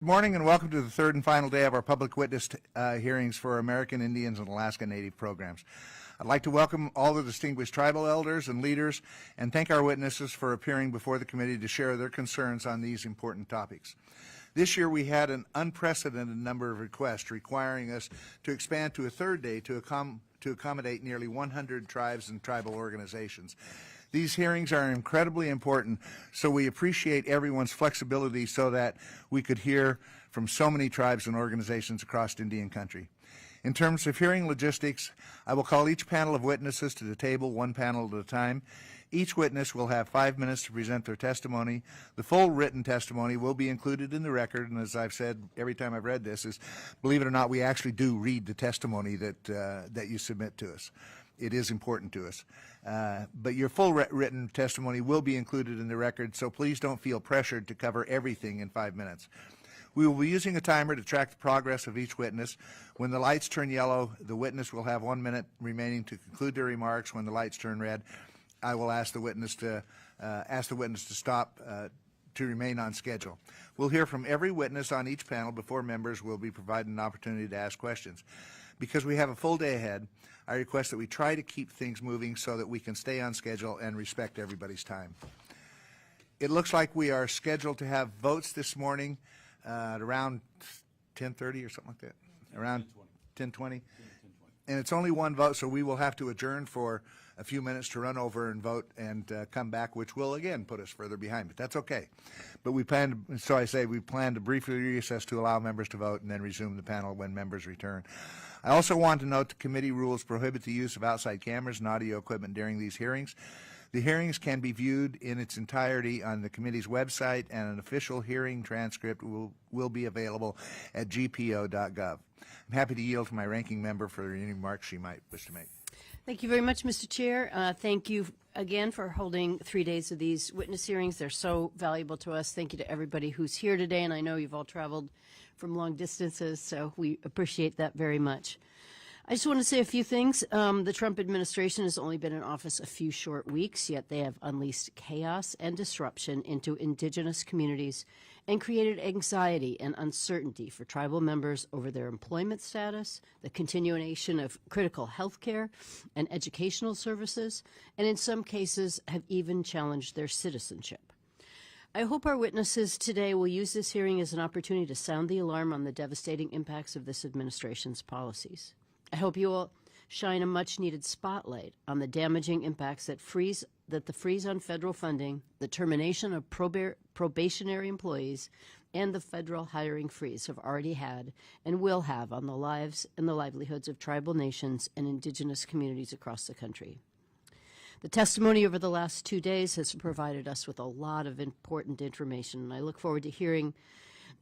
Good morning and welcome to the third and final day of our public witness hearings for American Indians and Alaska Native programs. I'd like to welcome all the distinguished tribal elders and leaders and thank our witnesses for appearing before the committee to share their concerns on these important topics. This year we had an unprecedented number of requests requiring us to expand to a third day to accommodate nearly 100 tribes and tribal organizations. These hearings are incredibly important, so we appreciate everyone's flexibility so that we could hear from so many tribes and organizations across Indian country. In terms of hearing logistics, I will call each panel of witnesses to the table, one panel at a time. Each witness will have 5 minutes to present their testimony. The full written testimony will be included in the record, and as I've said every time I've read this, is, believe it or not, we actually do read the testimony that you submit to us. It is important to us. But your full written testimony will be included in the record, so please don't feel pressured to cover everything in 5 minutes. We will be using a timer to track the progress of each witness. When the lights turn yellow, the witness will have 1 minute remaining to conclude their remarks. When the lights turn red, I will ask the witness to stop to remain on schedule. We'll hear from every witness on each panel before members will be provided an opportunity to ask questions. Because we have a full day ahead, I request that we try to keep things moving so that we can stay on schedule and respect everybody's time. It looks like we are scheduled to have votes this morning at around 10:30 or something like that, around 10:20. And it's only one vote, so we will have to adjourn for a few minutes to run over and vote and come back, which will again put us further behind, but that's okay. But we plan to briefly recess to allow members to vote and then resume the panel when members return. I also want to note the committee rules prohibit the use of outside cameras and audio equipment during these hearings. The hearings can be viewed in its entirety on the committee's website, and an official hearing transcript will be available at gpo.gov. I'm happy to yield to my ranking member for any remarks she might wish to make. Thank you very much, Mr. Chair. Thank you again for holding 3 days of these witness hearings. They're so valuable to us. Thank you to everybody who's here today, and I know you've all traveled from long distances, so we appreciate that very much. I just want to say a few things. The Trump administration has only been in office a few short weeks, yet they have unleashed chaos and disruption into indigenous communities and created anxiety and uncertainty for tribal members over their employment status, the continuation of critical health care and educational services, and in some cases have even challenged their citizenship. I hope our witnesses today will use this hearing as an opportunity to sound the alarm on the devastating impacts of this administration's policies. I hope you will shine a much-needed spotlight on the damaging impacts that the freeze on federal funding, the termination of probationary employees, and the federal hiring freeze have already had and will have on the lives and the livelihoods of tribal nations and indigenous communities across the country. The testimony over the last 2 days has provided us with a lot of important information, and I look forward to hearing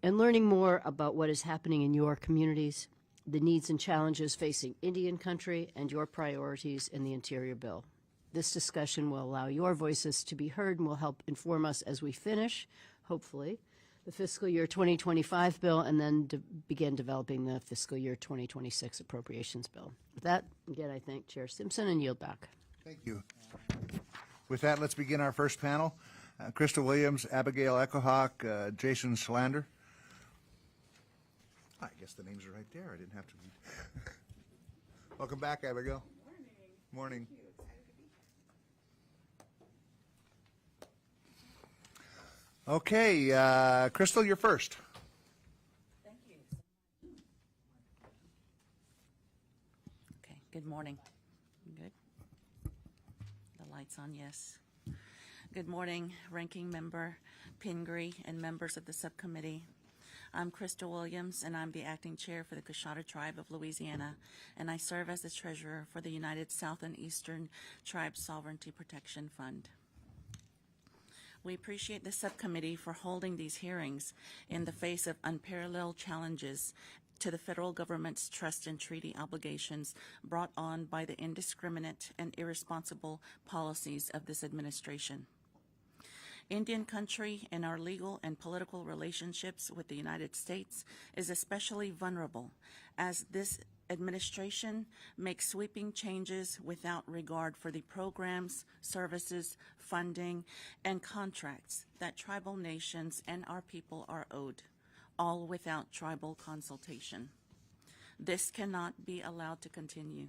and learning more about what is happening in your communities, the needs and challenges facing Indian country, and your priorities in the Interior Bill. This discussion will allow your voices to be heard and will help inform us as we finish, hopefully, the fiscal year 2025 bill and then begin developing the fiscal year 2026 Appropriations bill. With that, again, I thank Chair Simpson and yield back. Thank you. With that, let's begin our first panel. Crystal Williams, Abigail Echohawk, Jason Schlender. I guess the names are right there. I didn't have to read. Welcome back, Abigail. Morning. Morning. Okay, Crystal, you're first. Thank you. Okay, good morning. Good. The light's on, yes. Good morning, Ranking Member Pingree and members of the subcommittee. I'm Crystal Williams, and I'm the acting chair for the Coushatta Tribe of Louisiana, and I serve as the treasurer for the United South and Eastern Tribes Sovereignty Protection Fund. We appreciate the subcommittee for holding these hearings in the face of unparalleled challenges to the federal government's trust and treaty obligations brought on by the indiscriminate and irresponsible policies of this administration. Indian country and our legal and political relationships with the United States is especially vulnerable as this administration makes sweeping changes without regard for the programs, services, funding, and contracts that tribal nations and our people are owed, all without tribal consultation. This cannot be allowed to continue.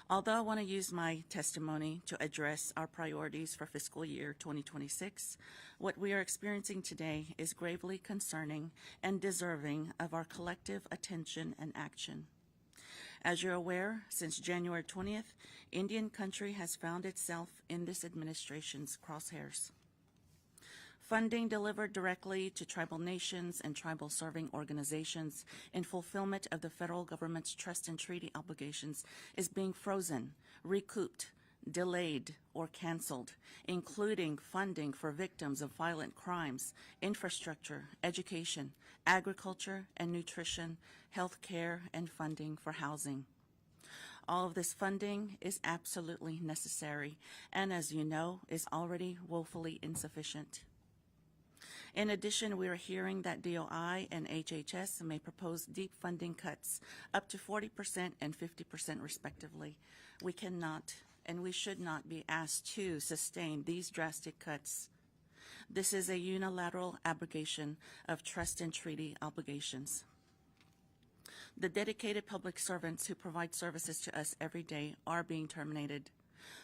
Although I want to use my testimony to address our priorities for fiscal year 2026, what we are experiencing today is gravely concerning and deserving of our collective attention and action. As you're aware, since January 20th, Indian country has found itself in this administration's crosshairs. Funding delivered directly to tribal nations and tribal serving organizations in fulfillment of the federal government's trust and treaty obligations is being frozen, recouped, delayed, or canceled, including funding for victims of violent crimes, infrastructure, education, agriculture and nutrition, health care, and funding for housing. All of this funding is absolutely necessary and, as you know, is already woefully insufficient. In addition, we are hearing that DOI and HHS may propose deep funding cuts up to 40% and 50% respectively. We cannot and we should not be asked to sustain these drastic cuts. This is a unilateral abrogation of trust and treaty obligations. The dedicated public servants who provide services to us every day are being terminated.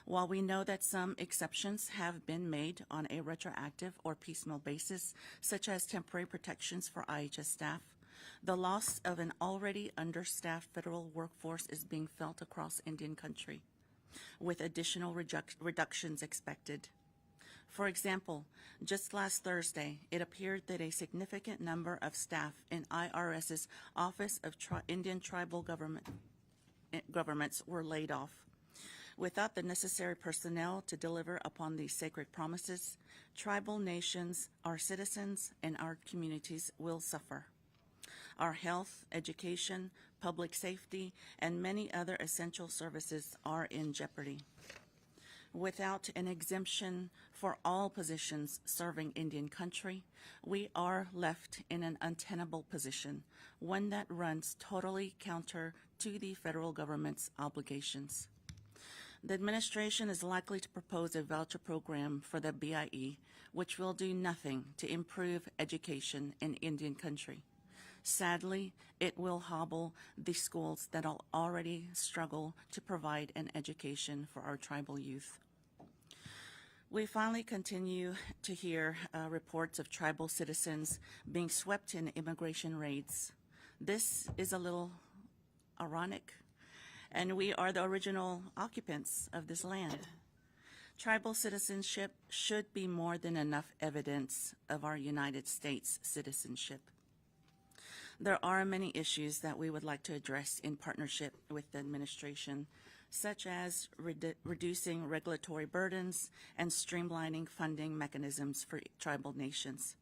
While we know that some exceptions have been made on a retroactive or piecemeal basis, such as temporary protections for IHS staff, the loss of an already understaffed federal workforce is being felt across Indian country, with additional reductions expected. For example, just last Thursday, it appeared that a significant number of staff in IRS's Office of Indian Tribal Governments were laid off. Without the necessary personnel to deliver upon these sacred promises, tribal nations, our citizens, and our communities will suffer. Our health, education, public safety, and many other essential services are in jeopardy. Without an exemption for all positions serving Indian country, we are left in an untenable position, one that runs totally counter to the federal government's obligations. The administration is likely to propose a voucher program for the BIE, which will do nothing to improve education in Indian country. Sadly, it will hobble the schools that already struggle to provide an education for our tribal youth. We finally continue to hear reports of tribal citizens being swept in immigration raids. This is a little ironic, and we are the original occupants of this land. Tribal citizenship should be more than enough evidence of our United States citizenship. There are many issues that we would like to address in partnership with the administration, such as reducing regulatory burdens and streamlining funding mechanisms for tribal nations.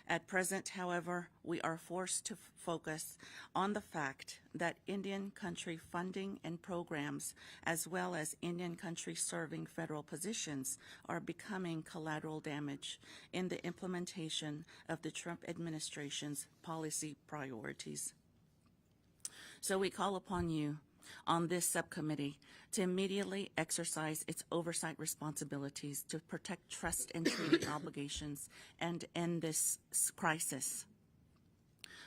At present, however, we are forced to focus on the fact that Indian country funding and programs, as well as Indian country serving federal positions, are becoming collateral damage in the implementation of the Trump administration's policy priorities. So we call upon you on this subcommittee to immediately exercise its oversight responsibilities to protect trust and treaty obligations and end this crisis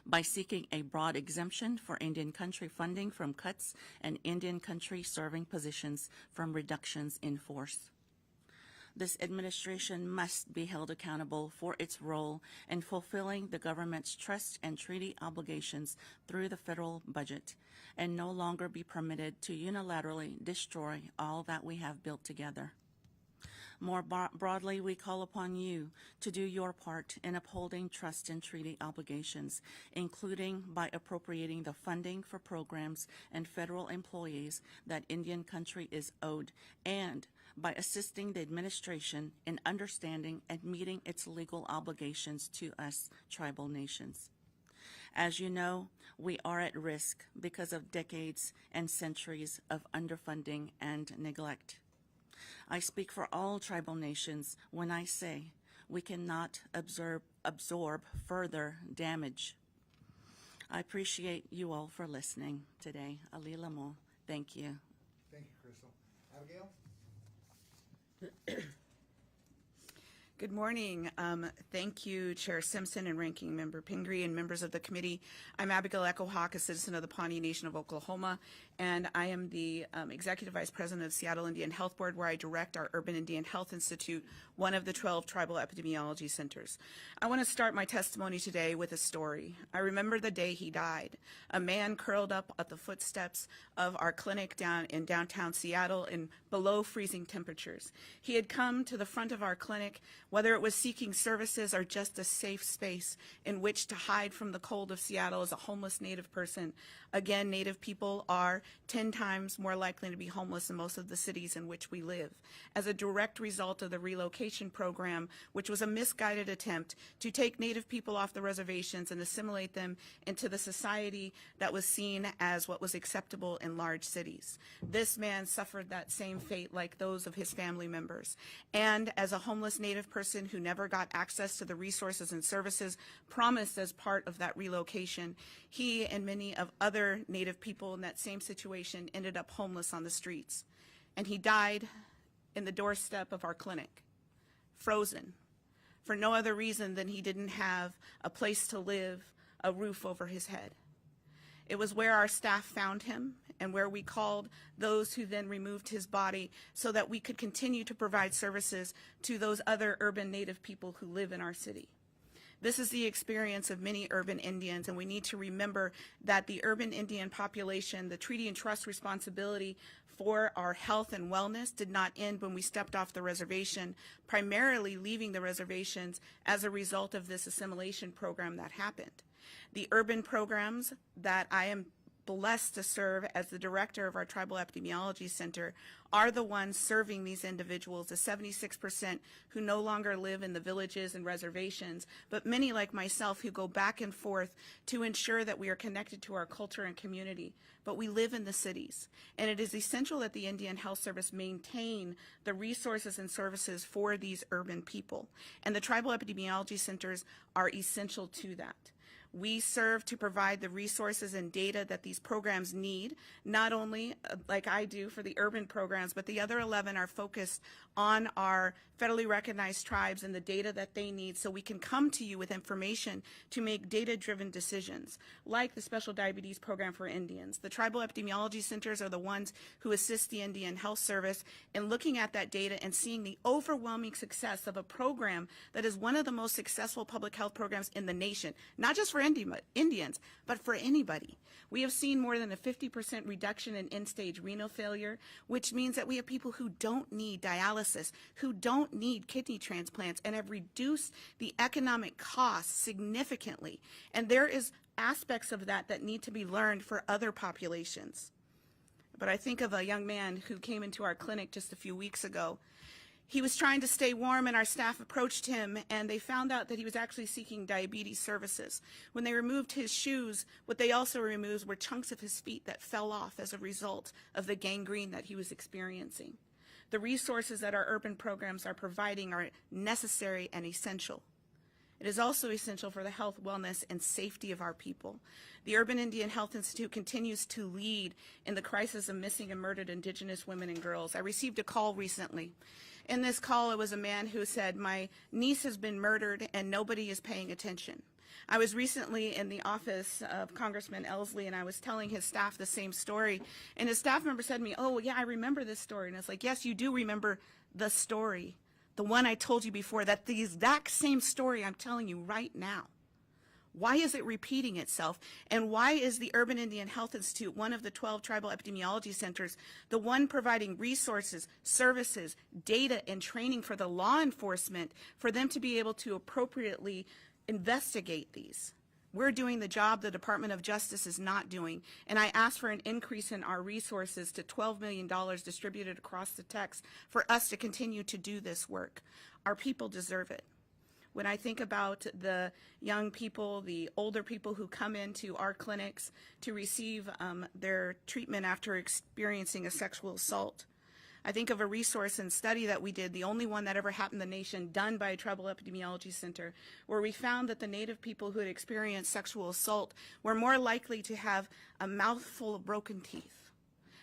by seeking a broad exemption for Indian country funding from cuts and Indian country serving positions from reductions in force. This administration must be held accountable for its role in fulfilling the government's trust and treaty obligations through the federal budget and no longer be permitted to unilaterally destroy all that we have built together. More broadly, we call upon you to do your part in upholding trust and treaty obligations, including by appropriating the funding for programs and federal employees that Indian country is owed, and by assisting the administration in understanding and meeting its legal obligations to us tribal nations. As you know, we are at risk because of decades and centuries of underfunding and neglect. I speak for all tribal nations when I say we cannot absorb further damage. I appreciate you all for listening today. Alila mo. Thank you. Thank you, Crystal. Abigail? Good morning. Thank you, Chair Simpson and Ranking Member Pingree and members of the committee. I'm Abigail Echo Hawk, a citizen of the Pawnee Nation of Oklahoma, and I am the Executive Vice President of Seattle Indian Health Board, where I direct our Urban Indian Health Institute, one of the 12 tribal epidemiology centers. I want to start my testimony today with a story. I remember the day he died. A man curled up at the footsteps of our clinic down in downtown Seattle in below freezing temperatures. He had come to the front of our clinic, whether it was seeking services or just a safe space in which to hide from the cold of Seattle as a homeless Native person. Again, Native people are 10 times more likely to be homeless in most of the cities in which we live. As a direct result of the relocation program, which was a misguided attempt to take Native people off the reservations and assimilate them into the society that was seen as what was acceptable in large cities. This man suffered that same fate like those of his family members. And as a homeless Native person who never got access to the resources and services promised as part of that relocation, he and many of other Native people in that same situation ended up homeless on the streets. And he died in the doorstep of our clinic, frozen, for no other reason than he didn't have a place to live, a roof over his head. It was where our staff found him and where we called those who then removed his body so that we could continue to provide services to those other urban Native people who live in our city. This is the experience of many urban Indians, and we need to remember that the urban Indian population, the treaty and trust responsibility for our health and wellness did not end when we stepped off the reservation, primarily leaving the reservations as a result of this assimilation program that happened. The urban programs that I am blessed to serve as the director of our Tribal Epidemiology Center are the ones serving these individuals, the 76% who no longer live in the villages and reservations, but many like myself who go back and forth to ensure that we are connected to our culture and community. But we live in the cities, and it is essential that the Indian Health Service maintain the resources and services for these urban people. And the Tribal Epidemiology Centers are essential to that. We serve to provide the resources and data that these programs need, not only like I do for the urban programs, but the other 11 are focused on our federally recognized tribes and the data that they need so we can come to you with information to make data-driven decisions, like the Special Diabetes Program for Indians. The Tribal Epidemiology Centers are the ones who assist the Indian Health Service in looking at that data and seeing the overwhelming success of a program that is one of the most successful public health programs in the nation, not just for Indians, but for anybody. We have seen more than a 50% reduction in end-stage renal failure, which means that we have people who don't need dialysis, who don't need kidney transplants, and have reduced the economic costs significantly. And there is aspects of that that need to be learned for other populations. But I think of a young man who came into our clinic just a few weeks ago. He was trying to stay warm, and our staff approached him, and they found out that he was actually seeking diabetes services. When they removed his shoes, what they also removed were chunks of his feet that fell off as a result of the gangrene that he was experiencing. The resources that our urban programs are providing are necessary and essential. It is also essential for the health, wellness, and safety of our people. The Urban Indian Health Institute continues to lead in the crisis of missing and murdered Indigenous women and girls. I received a call recently. In this call, it was a man who said, "My niece has been murdered and nobody is paying attention." I was recently in the office of Congressman Elsley, and I was telling his staff the same story. And his staff member said to me, "Oh, yeah, I remember this story." And I was like, "Yes, you do remember the story, the one I told you before, that the exact same story I'm telling you right now. Why is it repeating itself? And why is the Urban Indian Health Institute, one of the 12 tribal epidemiology centers, the one providing resources, services, data, and training for the law enforcement for them to be able to appropriately investigate these? We're doing the job the Department of Justice is not doing, and I asked for an increase in our resources to $12 million distributed across the text for us to continue to do this work. Our people deserve it. When I think about the young people, the older people who come into our clinics to receive their treatment after experiencing a sexual assault, I think of a resource and study that we did, the only one that ever happened in the nation, done by a tribal epidemiology center, where we found that the Native people who had experienced sexual assault were more likely to have a mouthful of broken teeth.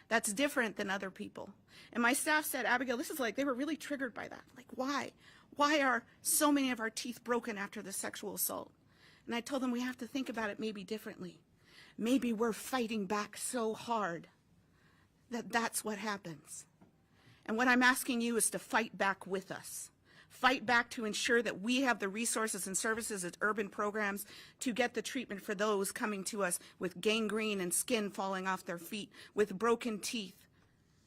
That's different than other people. And my staff said, "Abigail, this is like," they were really triggered by that. Like, why? Why are so many of our teeth broken after the sexual assault? And I told them we have to think about it maybe differently. Maybe we're fighting back so hard that that's what happens. And what I'm asking you is to fight back with us. Fight back to ensure that we have the resources and services at urban programs to get the treatment for those coming to us with gangrene and skin falling off their feet, with broken teeth,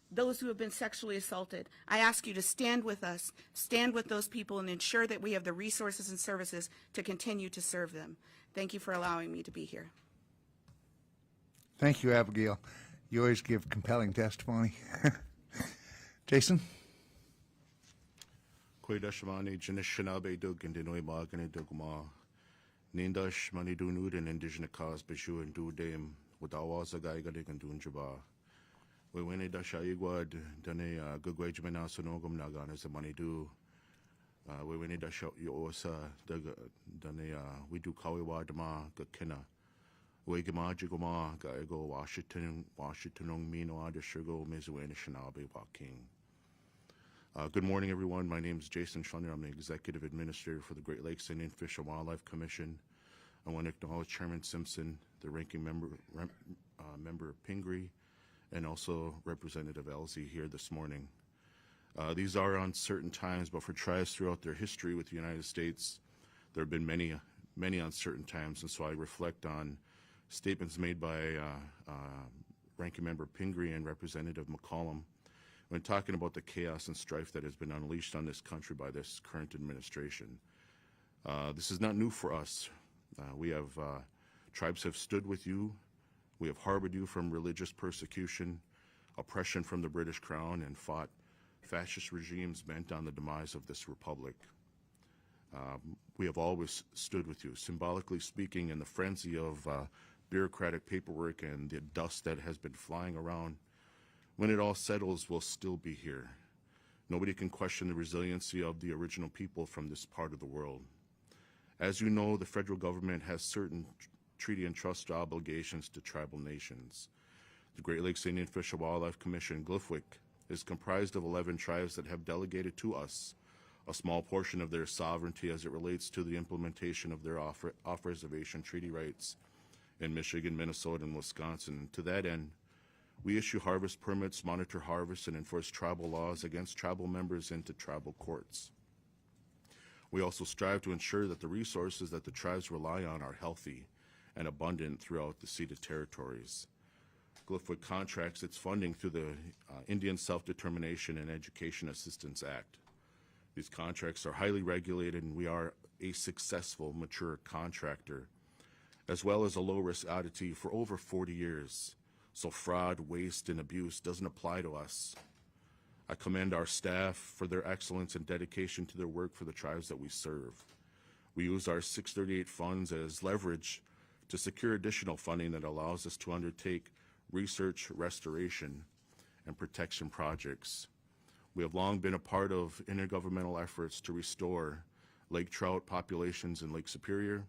those who have been sexually assaulted. I ask you to stand with us, stand with those people, and ensure that we have the resources and services to continue to serve them. Thank you for allowing me to be here. Thank you, Abigail. You always give compelling testimony. Jason? Kwedashmani Janishanabe Dug and Dinoy Magane Dugma. Nindash Mani Dunud and Indigenous cause Bishu and Do Dame with Awaza Gaigadig and Dunjaba. We went in Dashaigwad, Dane Gugwajmana Sonogum Nagan as a money do. We went in Dasha Yosa, Dane we do Kawiwadama, Gakena. We Gamajigoma, Gaigo, Washington, Mino, Adashugo, Mizuene Shanabe, Waking. Good morning, everyone. My name is Jason Schlender. I'm the Executive Administrator for the Great Lakes Indian Fish and Wildlife Commission. I want to acknowledge Chairman Simpson, the Ranking Member Pingree, and also Representative Elsie here this morning. These are uncertain times, but for tribes throughout their history with the United States, there have been many uncertain times, and so I reflect on statements made by Ranking Member Pingree and Representative McCollum when talking about the chaos and strife that has been unleashed on this country by this current administration. This is not new for us. Tribes have stood with you. We have harbored you from religious persecution, oppression from the British Crown, and fought fascist regimes bent on the demise of this republic. We have always stood with you, symbolically speaking, in the frenzy of bureaucratic paperwork and the dust that has been flying around. When it all settles, we'll still be here. Nobody can question the resiliency of the original people from this part of the world. As you know, the federal government has certain treaty and trust obligations to tribal nations. The Great Lakes Indian Fish and Wildlife Commission, GLFWIC, is comprised of 11 tribes that have delegated to us a small portion of their sovereignty as it relates to the implementation of their off-reservation treaty rights in Michigan, Minnesota, and Wisconsin. To that end, we issue harvest permits, monitor harvests, and enforce tribal laws against tribal members into tribal courts. We also strive to ensure that the resources that the tribes rely on are healthy and abundant throughout the ceded territories. GLFWIC contracts its funding through the Indian Self-Determination and Education Assistance Act. These contracts are highly regulated, and we are a successful, mature contractor, as well as a low-risk oddity for over 40 years. So fraud, waste, and abuse doesn't apply to us. I commend our staff for their excellence and dedication to their work for the tribes that we serve. We use our 638 funds as leverage to secure additional funding that allows us to undertake research, restoration, and protection projects. We have long been a part of intergovernmental efforts to restore lake trout populations in Lake Superior,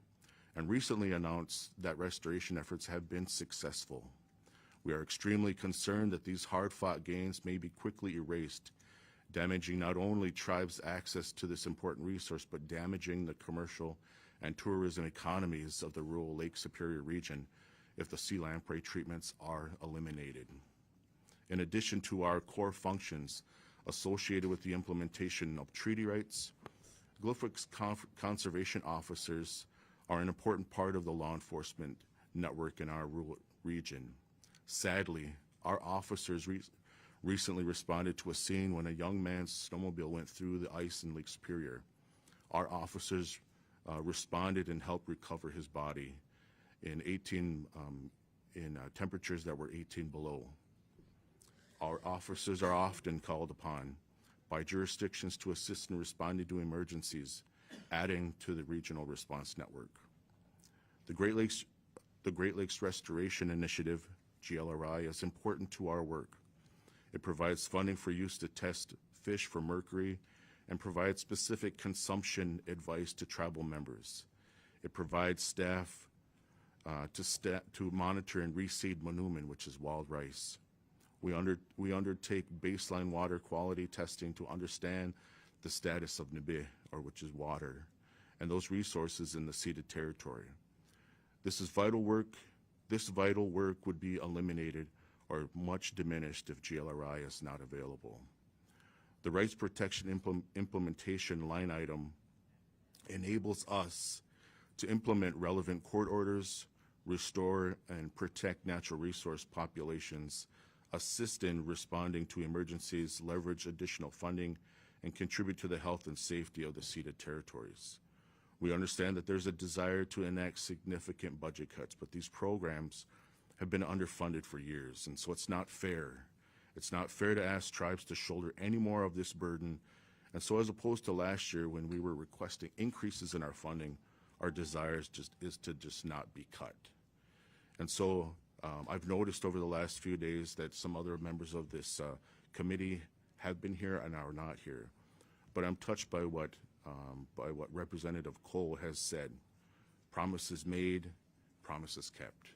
and recently announced that restoration efforts have been successful. We are extremely concerned that these hard-fought gains may be quickly erased, damaging not only tribes' access to this important resource, but damaging the commercial and tourism economies of the rural Lake Superior region if the sea lamprey treatments are eliminated. In addition to our core functions associated with the implementation of treaty rights, GLFWIC's conservation officers are an important part of the law enforcement network in our rural region. Sadly, our officers recently responded to a scene when a young man's snowmobile went through the ice in Lake Superior. Our officers responded and helped recover his body in temperatures that were 18 below. Our officers are often called upon by jurisdictions to assist in responding to emergencies, adding to the regional response network. The Great Lakes Restoration Initiative, GLRI, is important to our work. It provides funding for use to test fish for mercury and provides specific consumption advice to tribal members. It provides staff to monitor and reseed manumin, which is wild rice. We undertake baseline water quality testing to understand the status of Nibi, or which is water, and those resources in the ceded territory. This vital work would be eliminated or much diminished if GLRI is not available. The rights protection implementation line item enables us to implement relevant court orders, restore and protect natural resource populations, assist in responding to emergencies, leverage additional funding, and contribute to the health and safety of the ceded territories. We understand that there's a desire to enact significant budget cuts, but these programs have been underfunded for years, and so it's not fair. It's not fair to ask tribes to shoulder any more of this burden, and so as opposed to last year when we were requesting increases in our funding, our desire is to just not be cut. And so I've noticed over the last few days that some other members of this committee have been here and are not here. But I'm touched by what Representative Cole has said. Promises made, promises kept.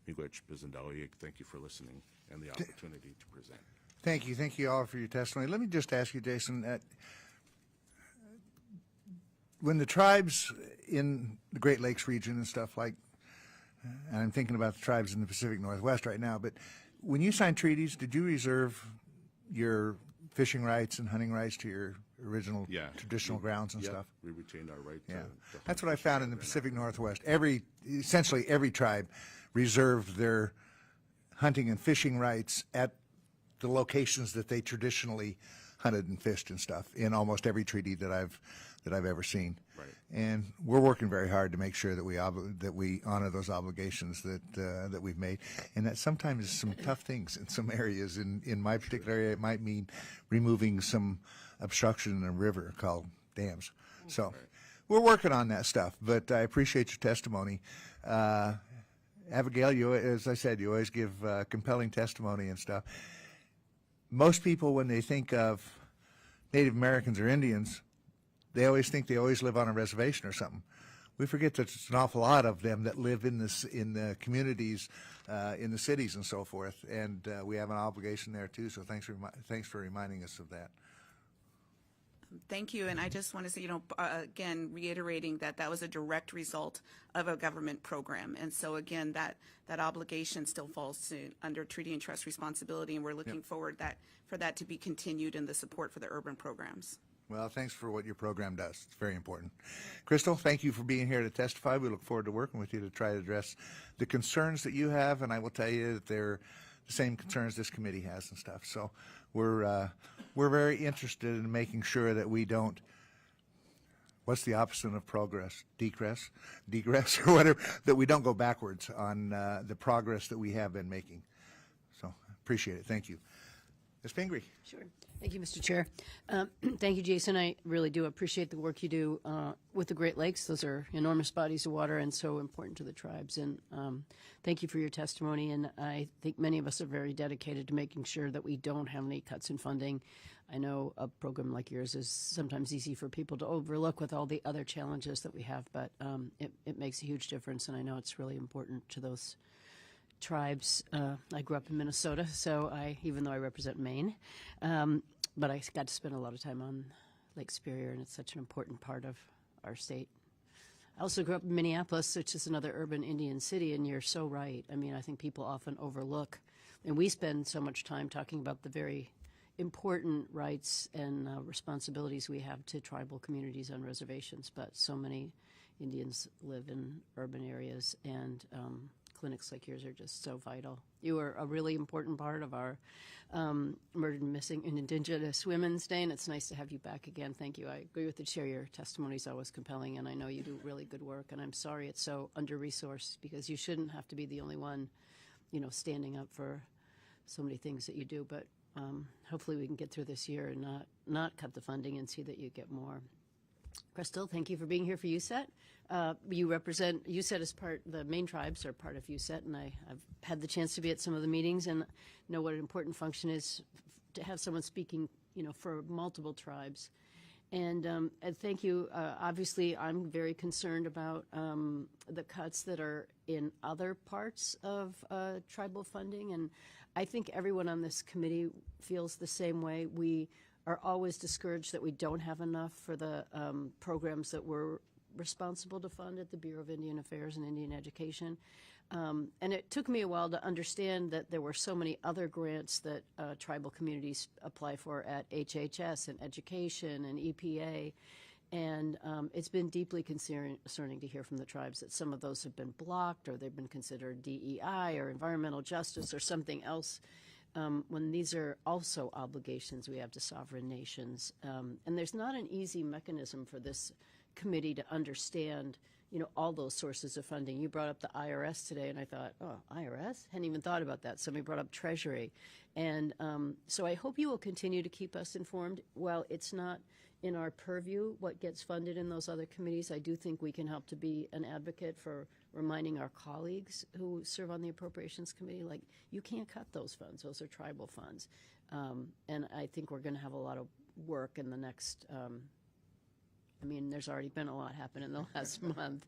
Miigwech Bizendawiik, thank you for listening and the opportunity to present. Thank you. Thank you all for your testimony. Let me just ask you, Jason, when the tribes in the Great Lakes region and stuff like, and I'm thinking about the tribes in the Pacific Northwest right now, but when you signed treaties, did you reserve your fishing rights and hunting rights to your original traditional grounds and stuff? We retained our right to That's what I found in the Pacific Northwest. Essentially every tribe reserved their hunting and fishing rights at the locations that they traditionally hunted and fished and stuff in almost every treaty that I've ever seen. Right. And we're working very hard to make sure that we honor those obligations that we've made. And that sometimes is some tough things in some areas. In my particular area, it might mean removing some obstruction in a river called dams. So we're working on that stuff, but I appreciate your testimony. Abigail, as I said, you always give compelling testimony and stuff. Most people, when they think of Native Americans or Indians, they always think they always live on a reservation or something. We forget that there's an awful lot of them that live in the communities, in the cities and so forth, and we have an obligation there too. So thanks for reminding us of that. Thank you, and I just want to say, again, reiterating that was a direct result of a government program, and so again, that obligation still falls under treaty and trust responsibility, and we're looking forward for that to be continued in the support for the urban programs. Well, thanks for what your program does. It's very important. Crystal, thank you for being here to testify. We look forward to working with you to try to address the concerns that you have, and I will tell you that they're the same concerns this committee has and stuff. So we're very interested in making sure that we don't, what's the opposite of progress? Degress or whatever, that we don't go backwards on the progress that we have been making. So appreciate it. Thank you. Ms. Pingree. Sure. Thank you, Mr. Chair. Thank you, Jason. I really do appreciate the work you do with the Great Lakes. Those are enormous bodies of water and so important to the tribes. And thank you for your testimony. And I think many of us are very dedicated to making sure that we don't have any cuts in funding. I know a program like yours is sometimes easy for people to overlook with all the other challenges that we have, but it makes a huge difference. And I know it's really important to those tribes. I grew up in Minnesota, so even though I represent Maine, but I got to spend a lot of time on Lake Superior, and it's such an important part of our state. I also grew up in Minneapolis, which is another urban Indian city, and you're so right. I mean, I think people often overlook, and we spend so much time talking about the very important rights and responsibilities we have to tribal communities on reservations, but so many Indians live in urban areas, and clinics like yours are just so vital. You are a really important part of our Murdered and Missing and Indigenous Women's Day, and it's nice to have you back again. Thank you. I agree with the chair. Your testimony is always compelling, and I know you do really good work, and I'm sorry it's so under-resourced, because you shouldn't have to be the only one, standing up for so many things that you do, but hopefully we can get through this year and not cut the funding and see that you get more. Crystal, thank you for being here for USET. You represent USET as the main tribes are part of USET, and I've had the chance to be at some of the meetings and know what an important function is to have someone speaking, for multiple tribes. And thank you. Obviously, I'm very concerned about the cuts that are in other parts of tribal funding, and I think everyone on this committee feels the same way. We are always discouraged that we don't have enough for the programs that we're responsible to fund at the Bureau of Indian Affairs and Indian Education. And it took me a while to understand that there were so many other grants that tribal communities apply for at HHS and education and EPA. And it's been deeply concerning to hear from the tribes that some of those have been blocked, or they've been considered DEI or environmental justice or something else, when these are also obligations we have to sovereign nations. And there's not an easy mechanism for this committee to understand, you know, all those sources of funding. You brought up the IRS today, and I thought, oh, IRS? Hadn't even thought about that. Somebody brought up Treasury. And so I hope you will continue to keep us informed. While it's not in our purview what gets funded in those other committees, I do think we can help to be an advocate for reminding our colleagues who serve on the Appropriations Committee, like, you can't cut those funds. Those are tribal funds. And I think we're going to have a lot of work in the next I mean, there's already been a lot happen in the last month,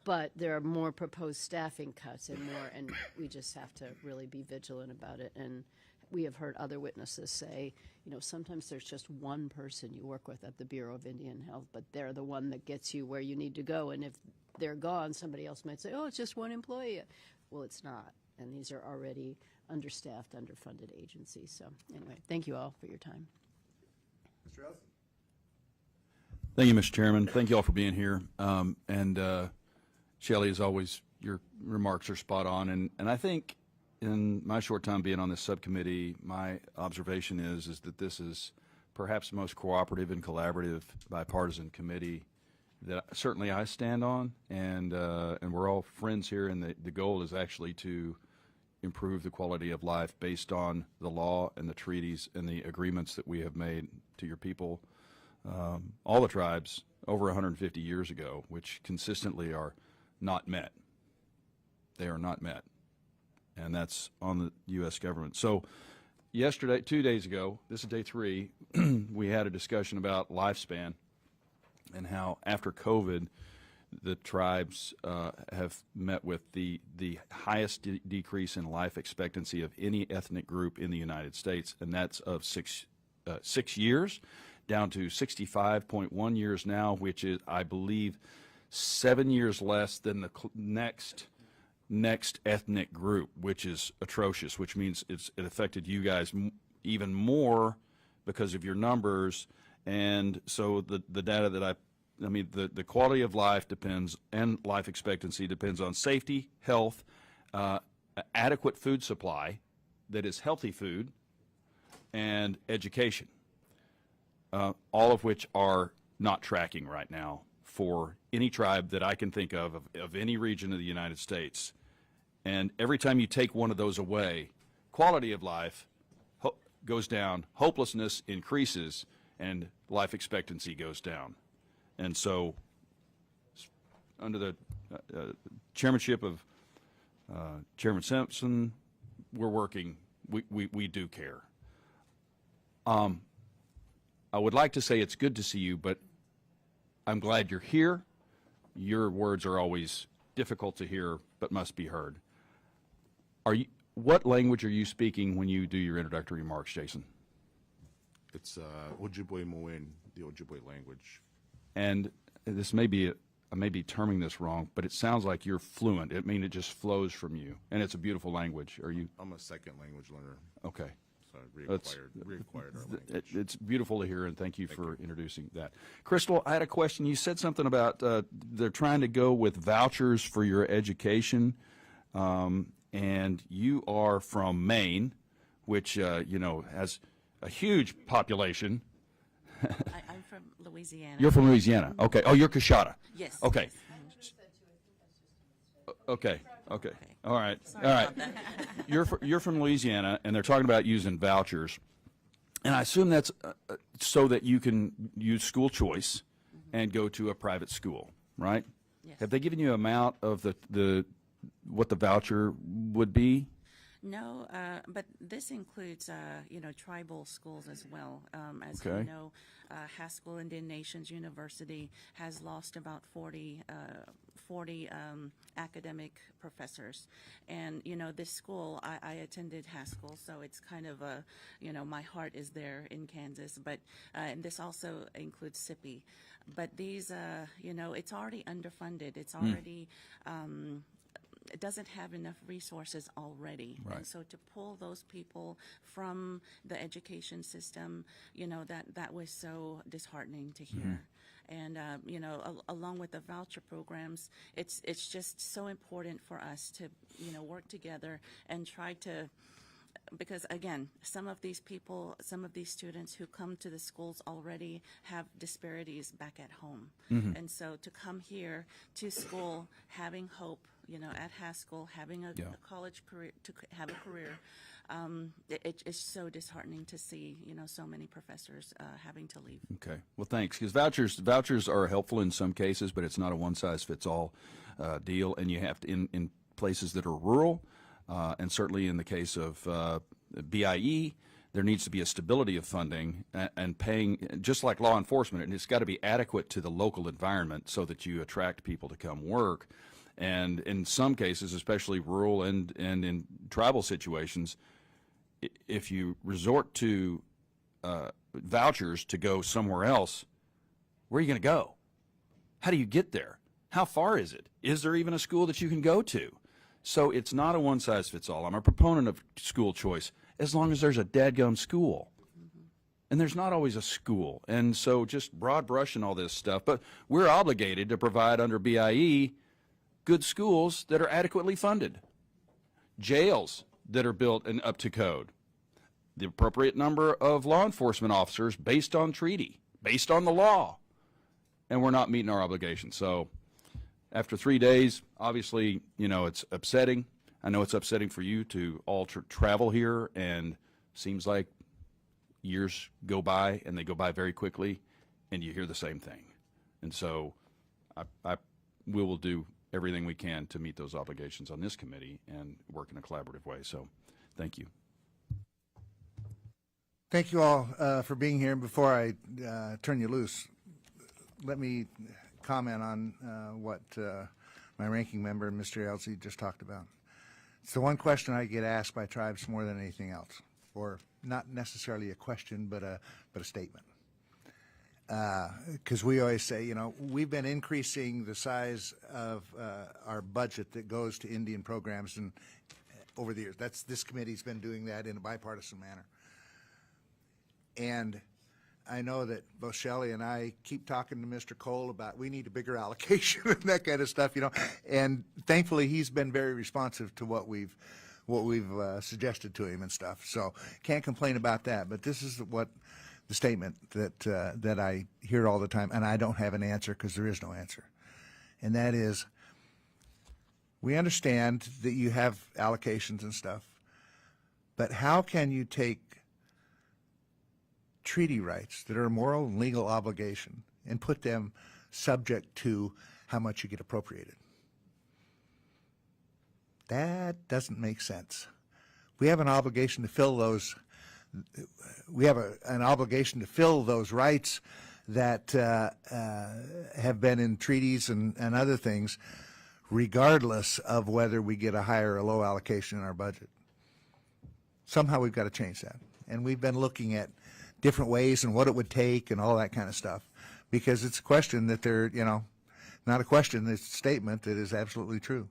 but there are more proposed staffing cuts and more, and we just have to really be vigilant about it. And we have heard other witnesses say, you know, sometimes there's just one person you work with at the Bureau of Indian Health, but they're the one that gets you where you need to go. And if they're gone, somebody else might say, oh, it's just one employee. Well, it's not. And these are already understaffed, underfunded agencies. So anyway, thank you all for your time. Mr. Elson? Thank you, Mr. Chairman. Thank you all for being here. Shelley, as always, your remarks are spot on. And I think in my short time being on this subcommittee, my observation is that this is perhaps the most cooperative and collaborative bipartisan committee that certainly I stand on. And we're all friends here, and the goal is actually to improve the quality of life based on the law and the treaties and the agreements that we have made to your people. All the tribes over 150 years ago, which consistently are not met. They are not met. And that's on the U.S. government. So yesterday, 2 days ago, this is day 3, we had a discussion about lifespan and how after COVID, the tribes have met with the highest decrease in life expectancy of any ethnic group in the United States, and that's of 6 years. Down to 65.1 years now, which is, I believe, 7 years less than the next ethnic group, which is atrocious, which means it affected you guys even more because of your numbers. And so the data that I mean, the quality of life depends, and life expectancy depends on safety, health, adequate food supply that is healthy food, and education. All of which are not tracking right now for any tribe that I can think of any region of the United States. And every time you take one of those away, quality of life goes down, hopelessness increases, and life expectancy goes down. And so under the chairmanship of Chairman Simpson, we're working, we do care. I would like to say it's good to see you, but I'm glad you're here. Your words are always difficult to hear, but must be heard. What language are you speaking when you do your introductory remarks, Jason? It's Ojibwe Moen, the Ojibwe language. And this may be, I may be terming this wrong, but it sounds like you're fluent. I mean, it just flows from you, and it's a beautiful language. Are you? I'm a second language learner. Okay. So I reacquired our language. It's beautiful to hear, and thank you for introducing that. Crystal, I had a question. You said something about they're trying to go with vouchers for your education, and you are from Maine, which, you know, has a huge population. I'm from Louisiana. You're from Louisiana. Okay. Oh, you're Coshada. Yes. Okay. Yes. Okay. Okay. All right. Sorry All right. about that. You're from Louisiana, and they're talking about using vouchers, and I assume that's so that you can use school choice and go to a private school, right? Yes. Have they given you an amount of what the voucher would be? No, but this includes, you know, tribal schools as well. As Okay. you know, Haskell Indian Nations University has lost about 40 academic professors. And, you know, this school, I attended Haskell, so it's kind of a, you know, my heart is there in Kansas. But, and this also includes SIPI. But these, you know, it's already underfunded. It's already, it doesn't have enough resources already. Right. And so to pull those people from the education system, you know, that was so disheartening to hear. And, you know, along with the voucher programs, it's just so important for us to, you know, work together and try to, because again, some of these people, some of these students who come to the schools already have disparities back at home. And so to come here to school having hope, you know, at Haskell, having a college career, to have a career, it's so disheartening to see, you know, so many professors having to leave. Okay. Well, thanks. Because vouchers are helpful in some cases, but it's not a one-size-fits-all deal. And you have to, in places that are rural, and certainly in the case of BIE, there needs to be a stability of funding and paying, just like law enforcement, and it's got to be adequate to the local environment so that you attract people to come work. And in some cases, especially rural and in tribal situations, if you resort to vouchers to go somewhere else, where are you going to go? How do you get there? How far is it? Is there even a school that you can go to? So it's not a one-size-fits-all. I'm a proponent of school choice as long as there's a dadgum school. And there's not always a school. And so just broad brushing all this stuff. But we're obligated to provide under BIE good schools that are adequately funded, jails that are built and up to code, the appropriate number of law enforcement officers based on treaty, based on the law, and we're not meeting our obligations. So after 3 days, obviously, you know, it's upsetting. I know it's upsetting for you to all travel here, and seems like years go by, and they go by very quickly, and you hear the same thing. And so we will do everything we can to meet those obligations on this committee and work in a collaborative way. So thank you. Thank you all for being here. And before I turn you loose, let me comment on what my ranking member, Mr. Elsie, just talked about. It's the one question I get asked by tribes more than anything else, or not necessarily a question, but a statement. Because we always say, you know, we've been increasing the size of our budget that goes to Indian programs and over the years. This committee's been doing that in a bipartisan manner. And I know that both Shelley and I keep talking to Mr. Cole about we need a bigger allocation and that kind of stuff, you know. And thankfully, he's been very responsive to what we've suggested to him and stuff. So can't complain about that. But this is what the statement that I hear all the time, and I don't have an answer because there is no answer. And that is, we understand that you have allocations and stuff, but how can you take treaty rights that are a moral and legal obligation and put them subject to how much you get appropriated? That doesn't make sense. We have an obligation to fill those. We have an obligation to fill those rights that have been in treaties and other things, regardless of whether we get a high or a low allocation in our budget. Somehow we've got to change that. And we've been looking at different ways and what it would take and all that kind of stuff, because it's a question that they're, you know, not a question, it's a statement that is absolutely true.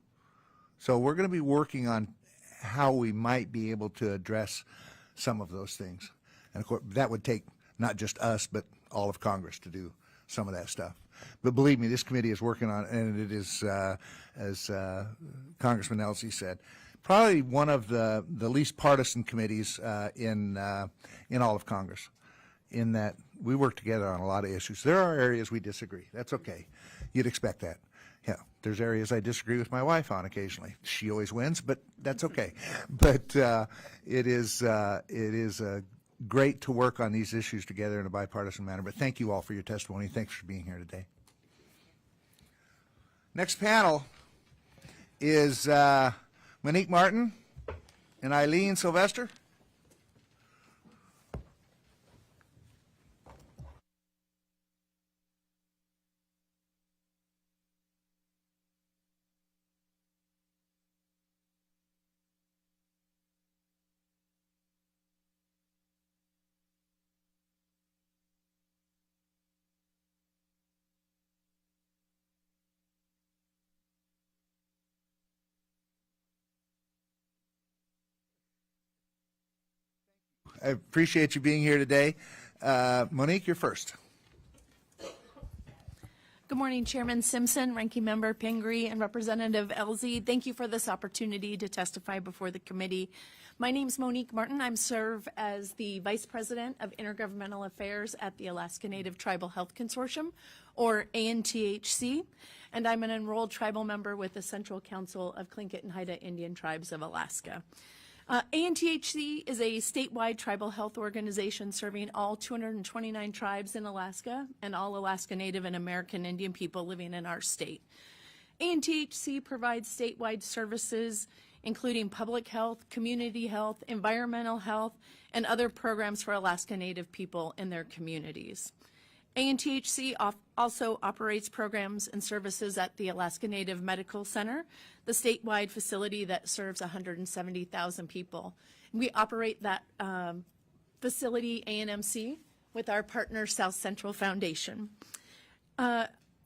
So we're going to be working on how we might be able to address some of those things. And of course, that would take not just us, but all of Congress to do some of that stuff. But believe me, this committee is working on it, and it is, as Congressman Elsie said, probably one of the least partisan committees in all of Congress, in that we work together on a lot of issues. There are areas we disagree. That's okay. You'd expect that. Yeah, there's areas I disagree with my wife on occasionally. She always wins, but that's okay. But it is great to work on these issues together in a bipartisan manner. But thank you all for your testimony. Thanks for being here today. Next panel is Monique Martin and Ileen Sylvester. I appreciate you being here today. Monique, you're first. Good morning, Chairman Simpson, Ranking Member Pingree, and Representative Elzey. Thank you for this opportunity to testify before the committee. My name is Monique Martin. I serve as the Vice President of Intergovernmental Affairs at the Alaska Native Tribal Health Consortium, or ANTHC, and I'm an enrolled tribal member with the Central Council of Tlingit and Haida Indian Tribes of Alaska. ANTHC is a statewide tribal health organization serving all 229 tribes in Alaska and all Alaska Native and American Indian people living in our state. ANTHC provides statewide services including public health, community health, environmental health, and other programs for Alaska Native people in their communities. ANTHC also operates programs and services at the Alaska Native Medical Center, the statewide facility that serves 170,000 people. We operate that facility, ANMC, with our partner Southcentral Foundation.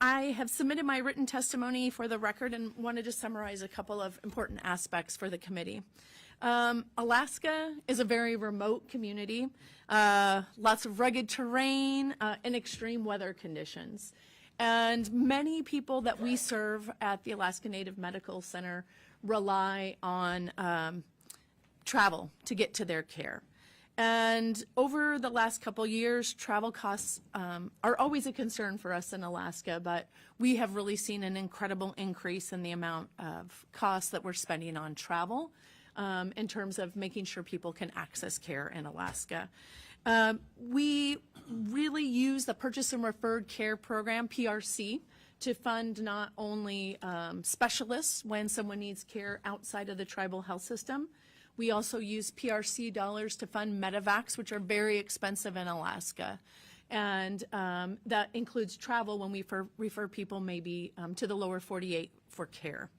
I have submitted my written testimony for the record and wanted to summarize a couple of important aspects for the committee. Alaska is a very remote community, lots of rugged terrain and extreme weather conditions. And many people that we serve at the Alaska Native Medical Center rely on travel to get to their care. And over the last couple years, travel costs are always a concern for us in Alaska, but we have really seen an incredible increase in the amount of costs that we're spending on travel in terms of making sure people can access care in Alaska. We really use the Purchase and Referred Care Program, PRC, to fund not only specialists when someone needs care outside of the tribal health system. We also use PRC dollars to fund medevacs, which are very expensive in Alaska. And that includes travel when we refer people maybe to the lower 48 for care.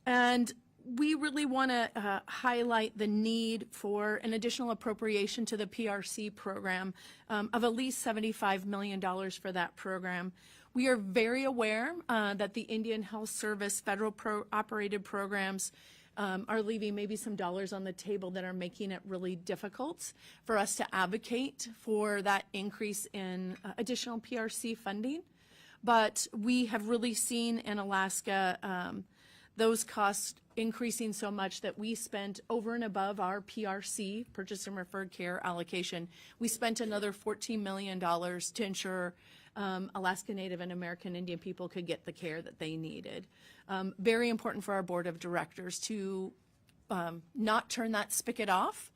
And we really want to highlight the need for an additional appropriation to the PRC program of at least $75 million for that program. We are very aware that the Indian Health Service federal operated programs are leaving maybe some dollars on the table that are making it really difficult for us to advocate for that increase in additional PRC funding. But we have really seen in Alaska those costs increasing so much that we spent over and above our PRC, Purchase and Referred Care allocation, we spent another $14 million to ensure Alaska Native and American Indian people could get the care that they needed. Very important for our board of directors to not turn that spigot off.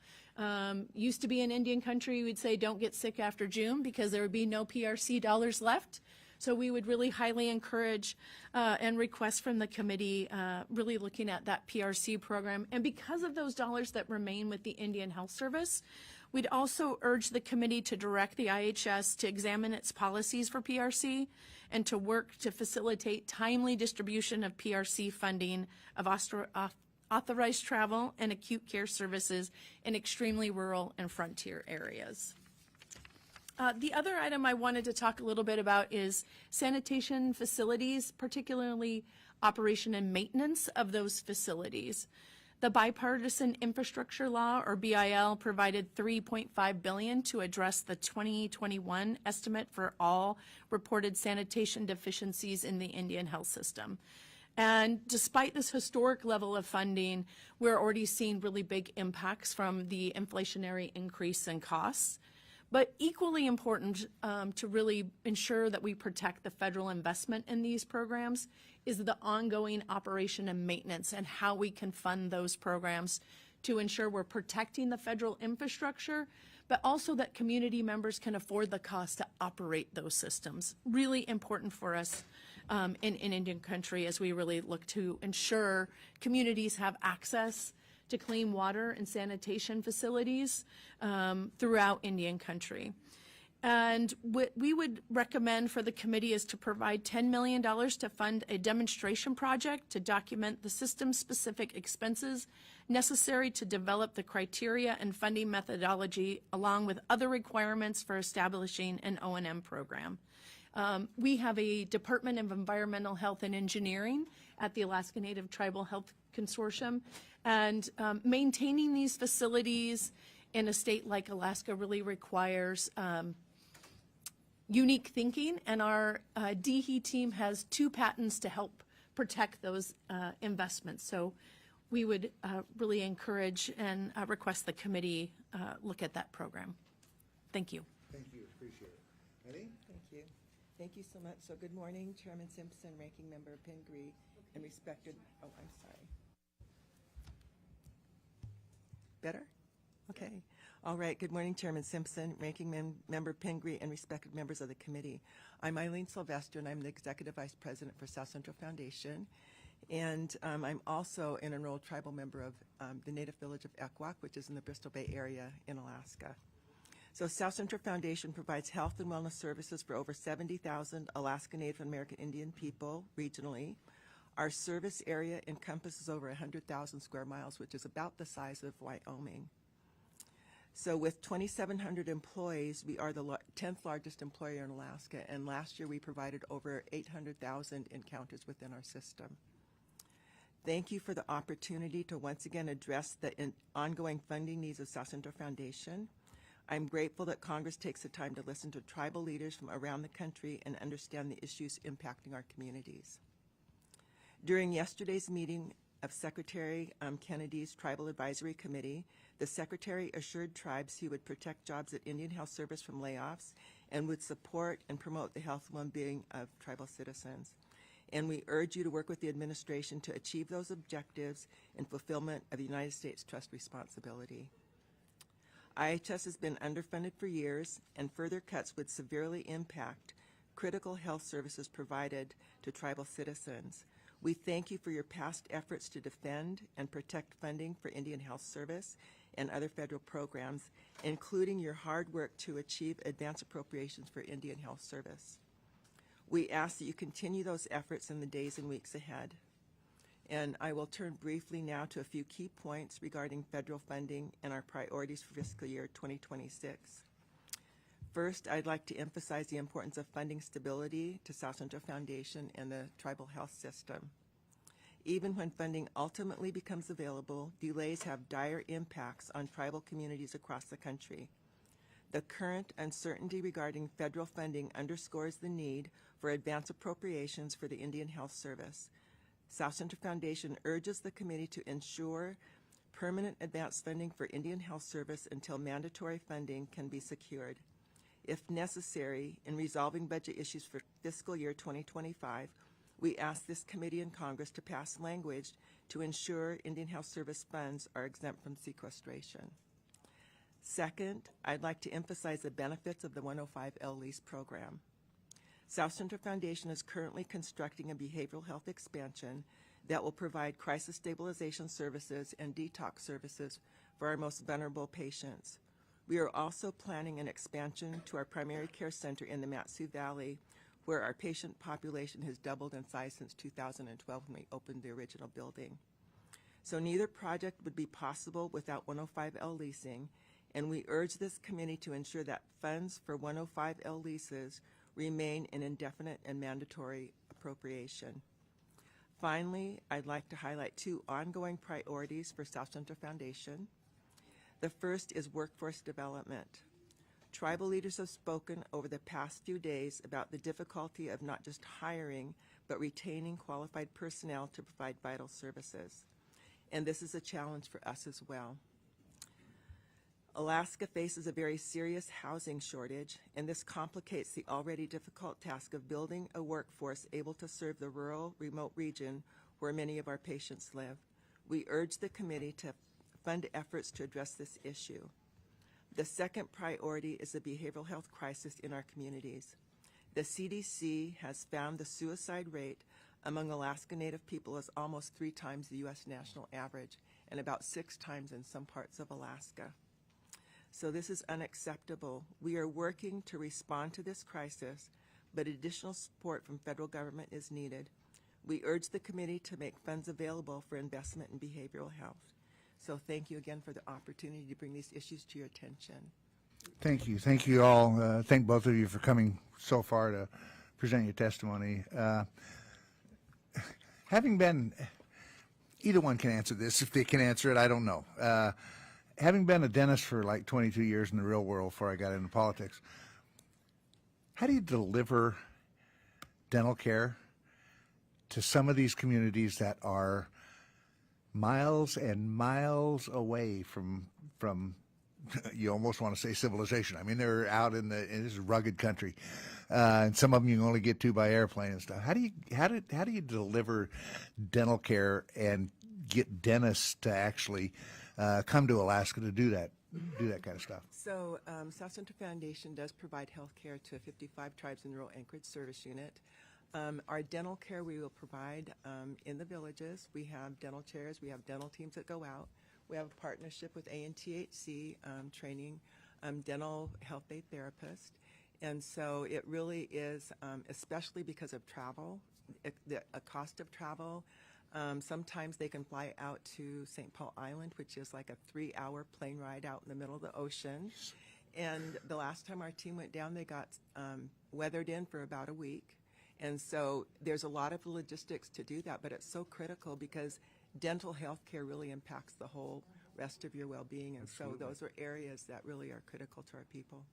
Used to be in Indian country, we'd say don't get sick after June because there would be no PRC dollars left. So we would really highly encourage and request from the committee really looking at that PRC program. And because of those dollars that remain with the Indian Health Service, we'd also urge the committee to direct the IHS to examine its policies for PRC and to work to facilitate timely distribution of PRC funding of authorized travel and acute care services in extremely rural and frontier areas. The other item I wanted to talk a little bit about is sanitation facilities, particularly operation and maintenance of those facilities. The Bipartisan Infrastructure Law, or BIL, provided $3.5 billion to address the 2021 estimate for all reported sanitation deficiencies in the Indian health system. And despite this historic level of funding, we're already seeing really big impacts from the inflationary increase in costs. But equally important to really ensure that we protect the federal investment in these programs is the ongoing operation and maintenance and how we can fund those programs to ensure we're protecting the federal infrastructure, but also that community members can afford the cost to operate those systems. Really important for us in Indian country as we really look to ensure communities have access to clean water and sanitation facilities throughout Indian country. And what we would recommend for the committee is to provide $10 million to fund a demonstration project to document the system-specific expenses necessary to develop the criteria and funding methodology, along with other requirements for establishing an O&M program. We have a Department of Environmental Health and Engineering at the Alaska Native Tribal Health Consortium, and maintaining these facilities in a state like Alaska really requires unique thinking, and our DHE team has 2 patents to help protect those investments. So we would really encourage and request the committee look at that program. Thank you. Thank you, appreciate it. Ileen? Thank you. Thank you so much. So good morning, Chairman Simpson, Ranking Member Pingree, and respected, oh, I'm sorry. Better? Okay. All right. Good morning, Chairman Simpson, Ranking Member Pingree, and respected members of the committee. I'm Ileen Sylvester, and I'm the Executive Vice President for Southcentral Foundation. And I'm also an enrolled tribal member of the Native Village of Eckwak, which is in the Bristol Bay Area in Alaska. So Southcentral Foundation provides health and wellness services for over 70,000 Alaska Native American Indian people regionally. Our service area encompasses over 100,000 square miles, which is about the size of Wyoming. So with 2,700 employees, we are the 10th largest employer in Alaska, and last year we provided over 800,000 encounters within our system. Thank you for the opportunity to once again address the ongoing funding needs of Southcentral Foundation. I'm grateful that Congress takes the time to listen to tribal leaders from around the country and understand the issues impacting our communities. During yesterday's meeting of Secretary Kennedy's Tribal Advisory Committee, the Secretary assured tribes he would protect jobs at Indian Health Service from layoffs and would support and promote the health and well-being of tribal citizens. And we urge you to work with the administration to achieve those objectives in fulfillment of the United States Trust responsibility. IHS has been underfunded for years, and further cuts would severely impact critical health services provided to tribal citizens. We thank you for your past efforts to defend and protect funding for Indian Health Service and other federal programs, including your hard work to achieve advance appropriations for Indian Health Service. We ask that you continue those efforts in the days and weeks ahead. And I will turn briefly now to a few key points regarding federal funding and our priorities for fiscal year 2026. First, I'd like to emphasize the importance of funding stability to Southcentral Foundation and the tribal health system. Even when funding ultimately becomes available, delays have dire impacts on tribal communities across the country. The current uncertainty regarding federal funding underscores the need for advance appropriations for the Indian Health Service. Southcentral Foundation urges the committee to ensure permanent advance funding for Indian Health Service until mandatory funding can be secured. If necessary, in resolving budget issues for fiscal year 2025, we ask this committee and Congress to pass language to ensure Indian Health Service funds are exempt from sequestration. Second, I'd like to emphasize the benefits of the 105L lease program. Southcentral Foundation is currently constructing a behavioral health expansion that will provide crisis stabilization services and detox services for our most vulnerable patients. We are also planning an expansion to our primary care center in the Mat-Su Valley, where our patient population has doubled in size since 2012 when we opened the original building. So neither project would be possible without 105L leasing, and we urge this committee to ensure that funds for 105L leases remain an indefinite and mandatory appropriation. Finally, I'd like to highlight 2 ongoing priorities for Southcentral Foundation. The first is workforce development. Tribal leaders have spoken over the past few days about the difficulty of not just hiring, but retaining qualified personnel to provide vital services. And this is a challenge for us as well. Alaska faces a very serious housing shortage, and this complicates the already difficult task of building a workforce able to serve the rural, remote region where many of our patients live. We urge the committee to fund efforts to address this issue. The second priority is the behavioral health crisis in our communities. The CDC has found the suicide rate among Alaska Native people is almost 3 times the U.S. national average and about 6 times in some parts of Alaska. So this is unacceptable. We are working to respond to this crisis, but additional support from federal government is needed. We urge the committee to make funds available for investment in behavioral health. So thank you again for the opportunity to bring these issues to your attention. Thank you. Thank you all. Thank both of you for coming so far to present your testimony. Having been, either one can answer this. If they can answer it, I don't know. having been a dentist for like 22 years in the real world before I got into politics, how do you deliver dental care to some of these communities that are miles and miles away from you almost want to say civilization. I mean, they're out in this rugged country, and some of them you can only get to by airplane and stuff. How do you deliver dental care and get dentists to actually come to Alaska to do that kind of stuff? So South Central Foundation does provide health care to 55 tribes in rural Anchorage service unit. Our dental care we will provide in the villages. We have dental chairs. We have dental teams that go out. We have a partnership with ANTHC training dental health aid therapists. And so it really is, especially because of travel, a cost of travel. Sometimes they can fly out to St. Paul Island, which is like a 3-hour plane ride out in the middle of the ocean. And the last time our team went down, they got weathered in for about a week. And so there's a lot of logistics to do that, but it's so critical because dental health care really impacts the whole rest of your well-being. And so those are areas that really are critical to our people.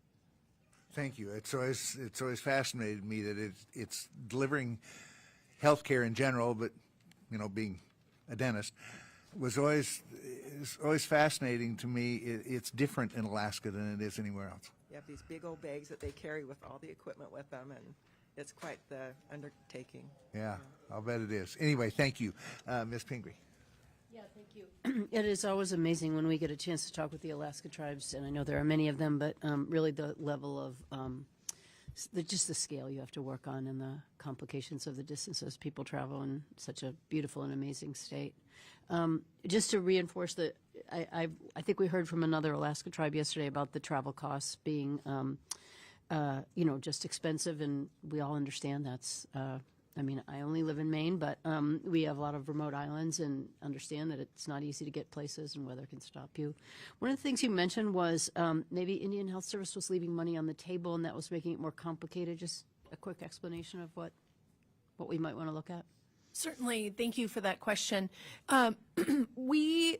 Thank you. It's always fascinated me that it's delivering health care in general, but being a dentist is always fascinating to me. It's different in Alaska than it is anywhere else. You have these big old bags that they carry with all the equipment with them, and it's quite the undertaking. Yeah, I'll bet it is. Anyway, thank you, Ms. Pingree. Yeah, thank you. It is always amazing when we get a chance to talk with the Alaska tribes, and I know there are many of them, but really the level of just the scale you have to work on and the complications of the distances people travel in such a beautiful and amazing state. Just to reinforce that, I think we heard from another Alaska tribe yesterday about the travel costs being, just expensive, and we all understand that's. I only live in Maine, but we have a lot of remote islands and understand that it's not easy to get places and weather can stop you. One of the things you mentioned was maybe Indian Health Service was leaving money on the table and that was making it more complicated. Just a quick explanation of what we might want to look at. Certainly. Thank you for that question. We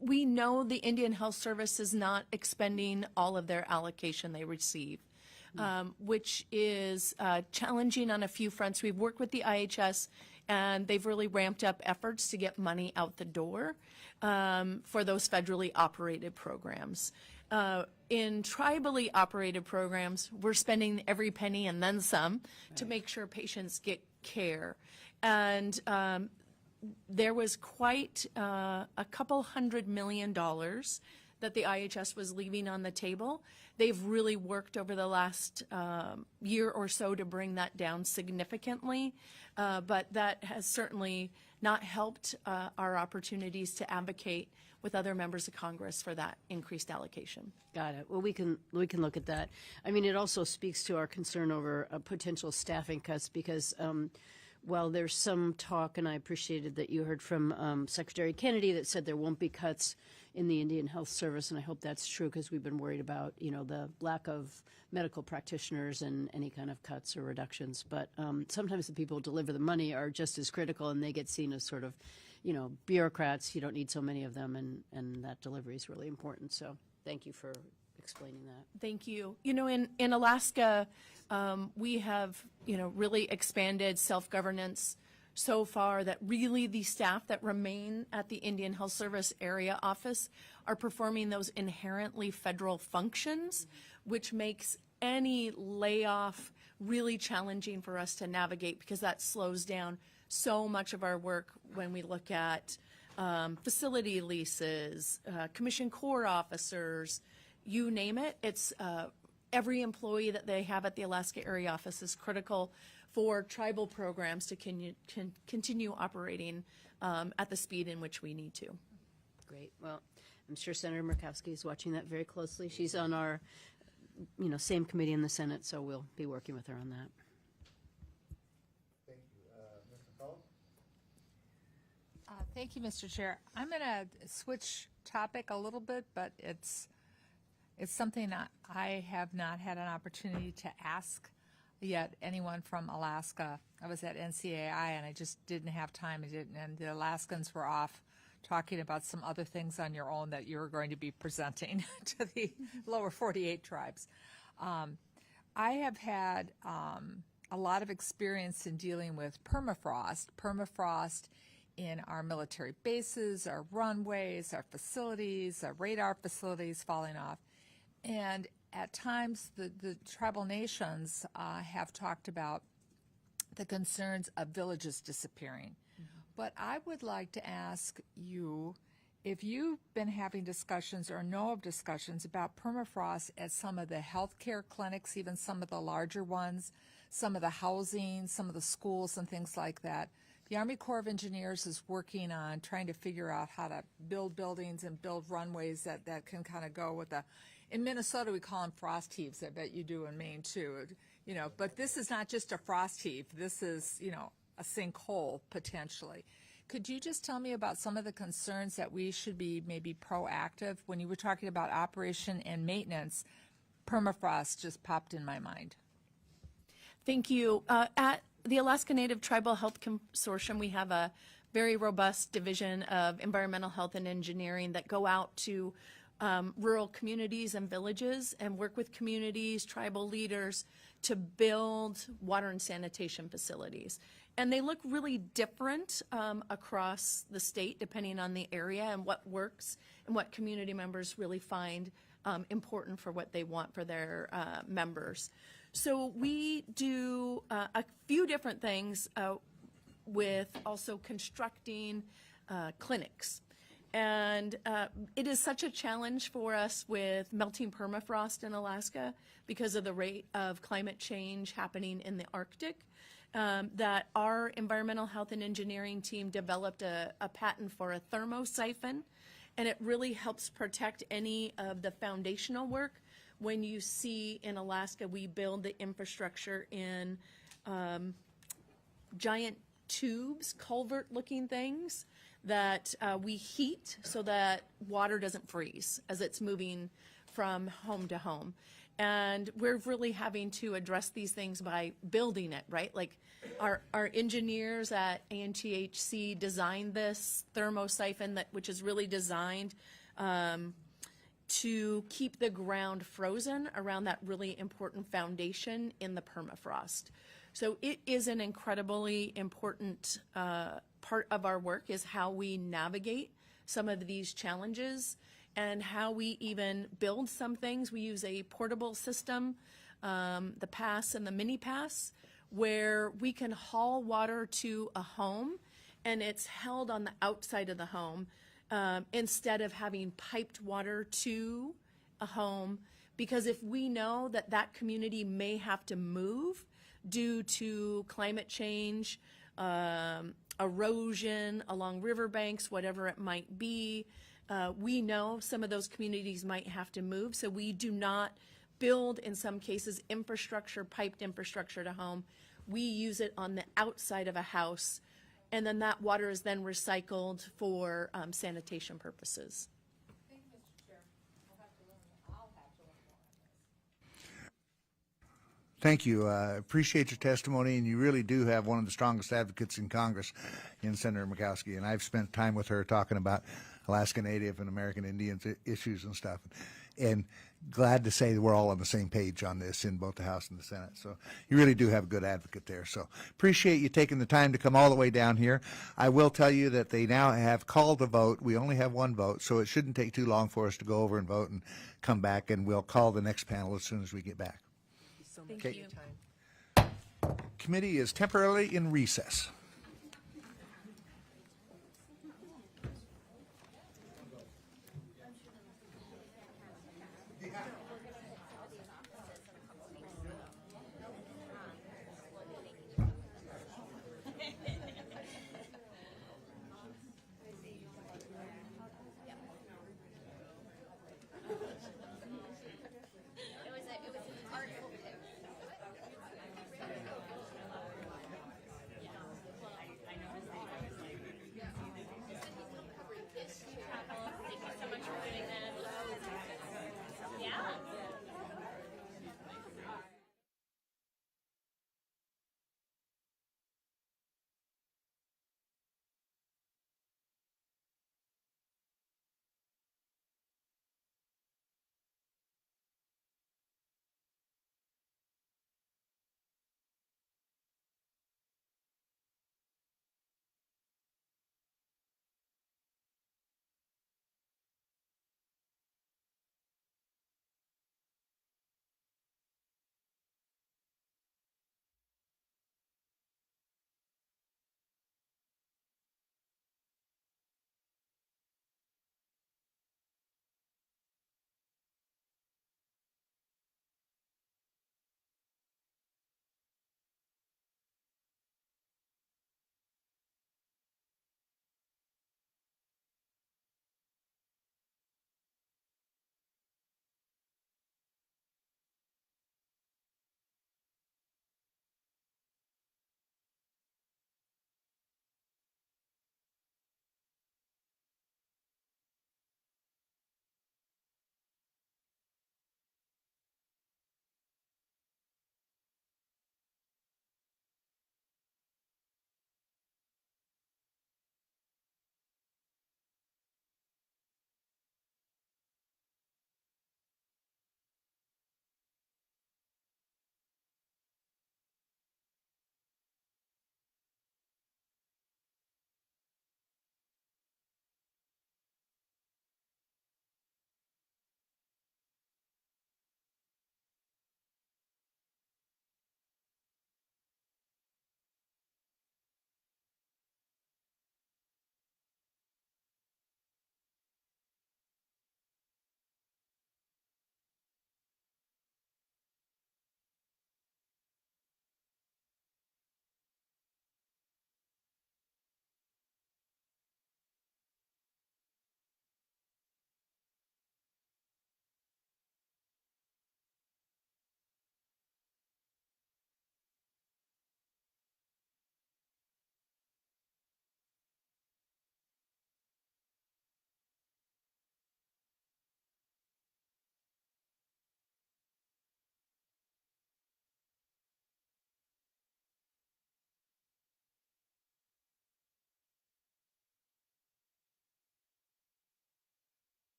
know the Indian Health Service is not expending all of their allocation they receive. Which is challenging on a few fronts. We've worked with the IHS, and they've really ramped up efforts to get money out the door for those federally operated programs. In tribally operated programs, we're spending every penny and then some to make sure patients get care. And there was quite a couple $100 million that the IHS was leaving on the table. They've really worked over the last year or so to bring that down significantly, but that has certainly not helped our opportunities to advocate with other members of Congress for that increased allocation. Got it. Well, we can look at that. I mean, it also speaks to our concern over potential staffing cuts because while there's some talk, and I appreciated that you heard from Secretary Kennedy that said there won't be cuts in the Indian Health Service, and I hope that's true because we've been worried about, the lack of medical practitioners and any kind of cuts or reductions. But sometimes the people who deliver the money are just as critical, and they get seen as sort of, bureaucrats. You don't need so many of them, and that delivery is really important. So thank you for explaining that. Thank you. In Alaska, we have, really expanded self-governance so far that really the staff that remain at the Indian Health Service area office are performing those inherently federal functions, which makes any layoff really challenging for us to navigate because that slows down so much of our work when we look at facility leases, commission corps officers, you name it. It's every employee that they have at the Alaska area office is critical for tribal programs to continue operating at the speed in which we need to. Great. Well, I'm sure Senator Murkowski is watching that very closely. She's on our, same committee in the Senate, so we'll be working with her on that. Thank you. Ms. McCullough? Thank you, Mr. Chair. I'm going to switch topic a little bit, but it's something that I have not had an opportunity to ask yet anyone from Alaska. I was at NCAI and I just didn't have time, and the Alaskans were off talking about some other things on your own that you're going to be presenting to the lower 48 tribes. I have had a lot of experience in dealing with permafrost in our military bases, our runways, our facilities, our radar facilities falling off. And at times, the tribal nations have talked about the concerns of villages disappearing. But I would like to ask you if you've been having discussions or know of discussions about permafrost at some of the healthcare clinics, even some of the larger ones, some of the housing, some of the schools and things like that. The Army Corps of Engineers is working on trying to figure out how to build buildings and build runways that can kind of go with the, in Minnesota we call them frost heaves. I bet you do in Maine too. You know, but this is not just a frost heave. This is, you know, a sinkhole potentially. Could you just tell me about some of the concerns that we should be maybe proactive? When you were talking about operation and maintenance, permafrost just popped in my mind. Thank you. At the Alaska Native Tribal Health Consortium, we have a very robust division of environmental health and engineering that go out to rural communities and villages and work with communities, tribal leaders to build water and sanitation facilities. And they look really different across the state depending on the area and what works and what community members really find important for what they want for their members. So we do a few different things with also constructing clinics. And it is such a challenge for us with melting permafrost in Alaska because of the rate of climate change happening in the Arctic. That our environmental health and engineering team developed a patent for a thermosiphon, and it really helps protect any of the foundational work. When you see in Alaska, we build the infrastructure in giant tubes, culvert-looking things that we heat so that water doesn't freeze as it's moving from home to home. And we're really having to address these things by building it, right? Like our engineers at ANTHC designed this thermosiphon which is really designed to keep the ground frozen around that really important foundation in the permafrost. So it is an incredibly important part of our work is how we navigate some of these challenges and how we even build some things. We use a portable system, the pass and the mini pass, where we can haul water to a home and it's held on the outside of the home instead of having piped water to a home. Because if we know that that community may have to move due to climate change, erosion along riverbanks, whatever it might be, we know some of those communities might have to move, so we do not build, in some cases, infrastructure, piped infrastructure to home. We use it on the outside of a house, and then that water is then recycled for sanitation purposes. Thank you, Mr. Chair. I'll have to learn more on this. Thank you. Appreciate your testimony, and you really do have one of the strongest advocates in Congress in Senator Murkowski, and I've spent time with her talking about Alaska Native and American Indians issues and stuff. And glad to say that we're all on the same page on this in both the House and the Senate. So you really do have a good advocate there. So appreciate you taking the time to come all the way down here. I will tell you that they now have called a vote. We only have one vote, so it shouldn't take too long for us to go over and vote and come back, and we'll call the next panel as soon as we get back. Thank Okay. you. Committee is temporarily in recess.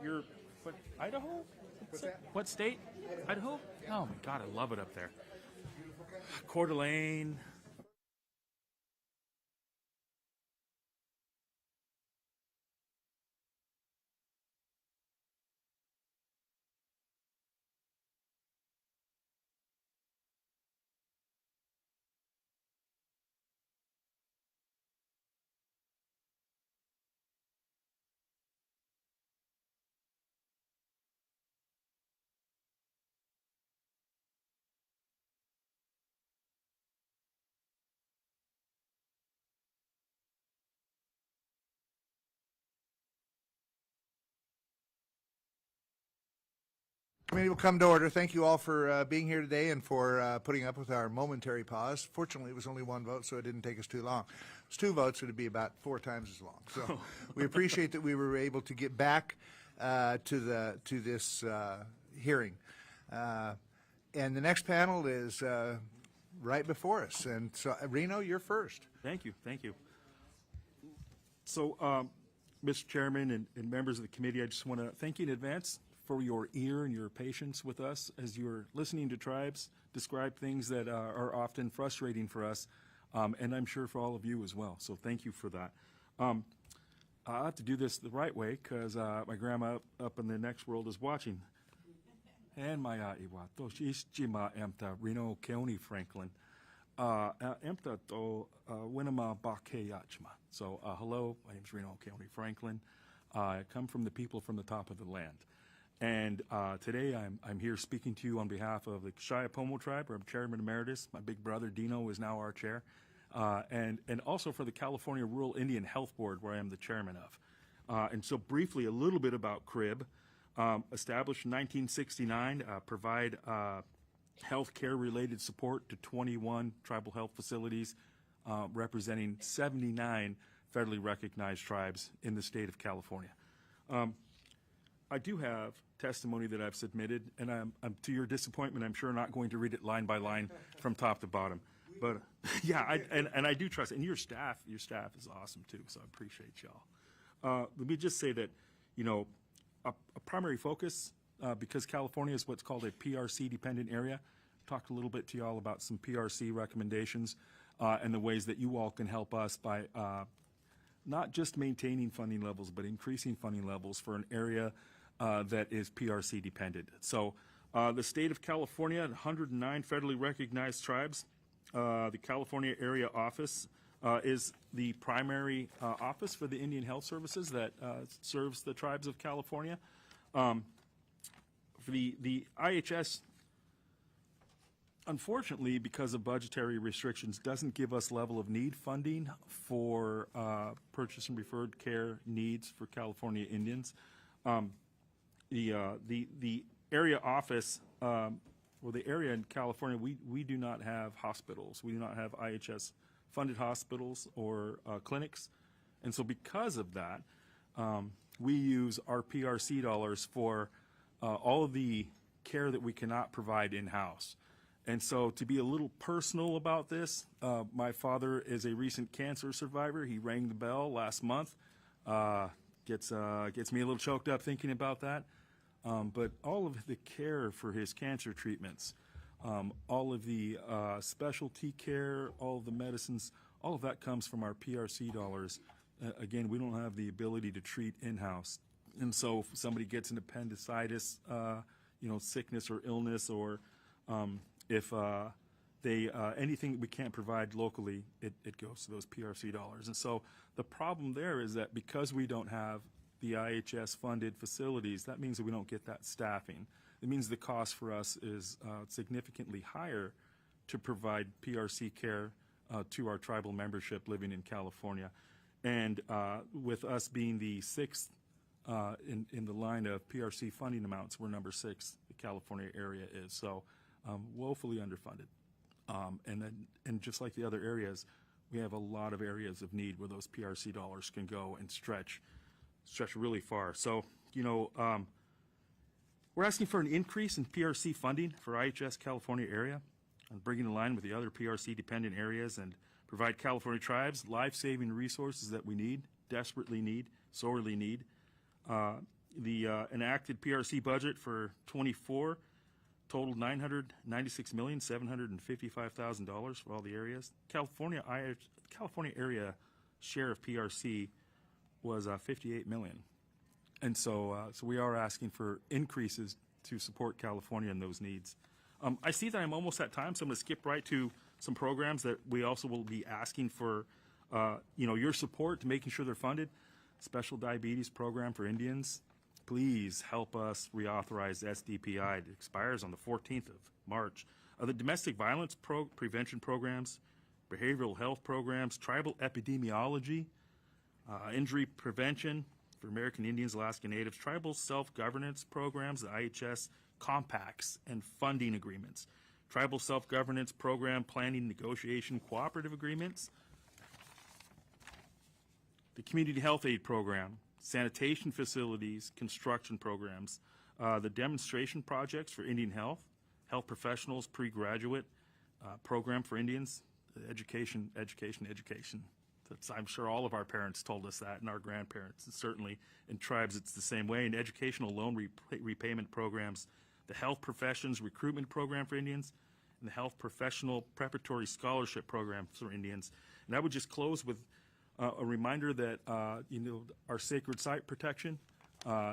You're what? Idaho? What's that? What state? Idaho? Oh my God, I love it up there. Coeur d'Alene. Committee will come to order. Thank you all for being here today and for putting up with our momentary pause. Fortunately, it was only one vote, so it didn't take us too long. It was 2 votes, it would be about 4 times as long. So we appreciate that we were able to get back to this hearing. And the next panel is right before us. And so, Reno, you're first. Thank you. Thank you. So, Mr. Chairman and members of the committee, I just want to thank you in advance for your ear and your patience with us as you're listening to tribes describe things that are often frustrating for us, and I'm sure for all of you as well. So thank you for that. I have to do this the right way because my grandma up in the next world is watching. And my iwato, she's Jima Emta, Reno County, Franklin. Emta to Winama Bakeyachma. So hello, my name's Reno County, Franklin. I come from the people from the top of the land. And today I'm here speaking to you on behalf of the Shiapomo tribe, where I'm chairman emeritus. My big brother Dino is now our chair. And also for the California Rural Indian Health Board, where I am the chairman of. And so briefly, a little bit about CRIB. Established in 1969, provide health care related support to 21 tribal health facilities, representing 79 federally recognized tribes in the state of California. I do have testimony that I've submitted, and I'm to your disappointment, I'm sure not going to read it line by line from top to bottom. But yeah, and I do trust it. And your staff is awesome too, so I appreciate y'all. Let me just say that, you know, a primary focus, because California is what's called a PRC dependent area. Talked a little bit to y'all about some PRC recommendations and the ways that you all can help us by not just maintaining funding levels, but increasing funding levels for an area that is PRC dependent. So the state of California, 109 federally recognized tribes. The California Area Office is the primary office for the Indian Health Services that serves the tribes of California. For the IHS, unfortunately, because of budgetary restrictions, doesn't give us level of need funding for purchase and referred care needs for California Indians. The area office, or the area in California, we do not have hospitals. We do not have IHS funded hospitals or clinics. And so because of that, we use our PRC dollars for all of the care that we cannot provide in-house. And so to be a little personal about this, my father is a recent cancer survivor. He rang the bell last month. Gets me a little choked up thinking about that. But all of the care for his cancer treatments, all of the specialty care, all of the medicines, all of that comes from our PRC dollars. Again, we don't have the ability to treat in-house. And so if somebody gets an appendicitis, sickness or illness, or if anything that we can't provide locally, it goes to those PRC dollars. And so the problem there is that because we don't have the IHS-funded facilities, that means that we don't get that staffing. It means the cost for us is significantly higher to provide PRC care to our tribal membership living in California. And with us being the 6th in the line of PRC funding amounts, we're number 6, the California area is. So woefully underfunded. And just like the other areas, we have a lot of areas of need where those PRC dollars can go and stretch really far. So, we're asking for an increase in PRC funding for IHS California area and bring it in line with the other PRC dependent areas and provide California tribes life-saving resources that we need, desperately need, sorely need. The enacted PRC budget for 24 totaled $996,755,000 for all the areas. California area share of PRC was $58 million. And so we are asking for increases to support California in those needs. I see that I'm almost at time, so I'm going to skip right to some programs that we also will be asking for, your support to making sure they're funded. Special Diabetes Program for Indians. Please help us reauthorize SDPI. It expires on the 14th of March. The domestic violence prevention programs, behavioral health programs, tribal epidemiology, injury prevention for American Indians, Alaska Natives, tribal self-governance programs, the IHS compacts and funding agreements, tribal self-governance program planning, negotiation, cooperative agreements, the community health aid program, sanitation facilities, construction programs, the demonstration projects for Indian health, health professionals, pre-graduate program for Indians, education. I'm sure all of our parents told us that, and our grandparents, and certainly in tribes it's the same way. And educational loan repayment programs, the health professions recruitment program for Indians, and the health professional preparatory scholarship program for Indians. And I would just close with a reminder that our sacred site protection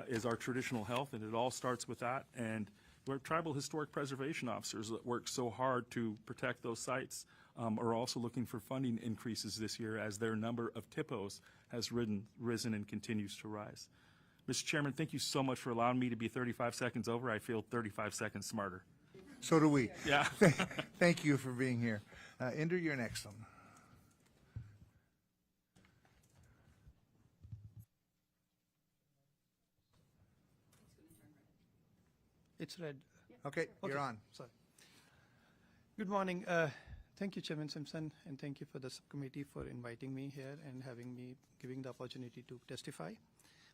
is our traditional health, and it all starts with that. And we're tribal historic preservation officers that work so hard to protect those sites are also looking for funding increases this year as their number of TIPOs has risen and continues to rise. Mr. Chairman, thank you so much for allowing me to be 35 seconds over. I feel 35 seconds smarter. So do we. Yeah. Thank you for being here. Inder, you're next one. It's red. Okay, you're on. Sorry. Good morning. Thank you, Chairman Simpson, and thank you for the subcommittee for inviting me here and giving the opportunity to testify.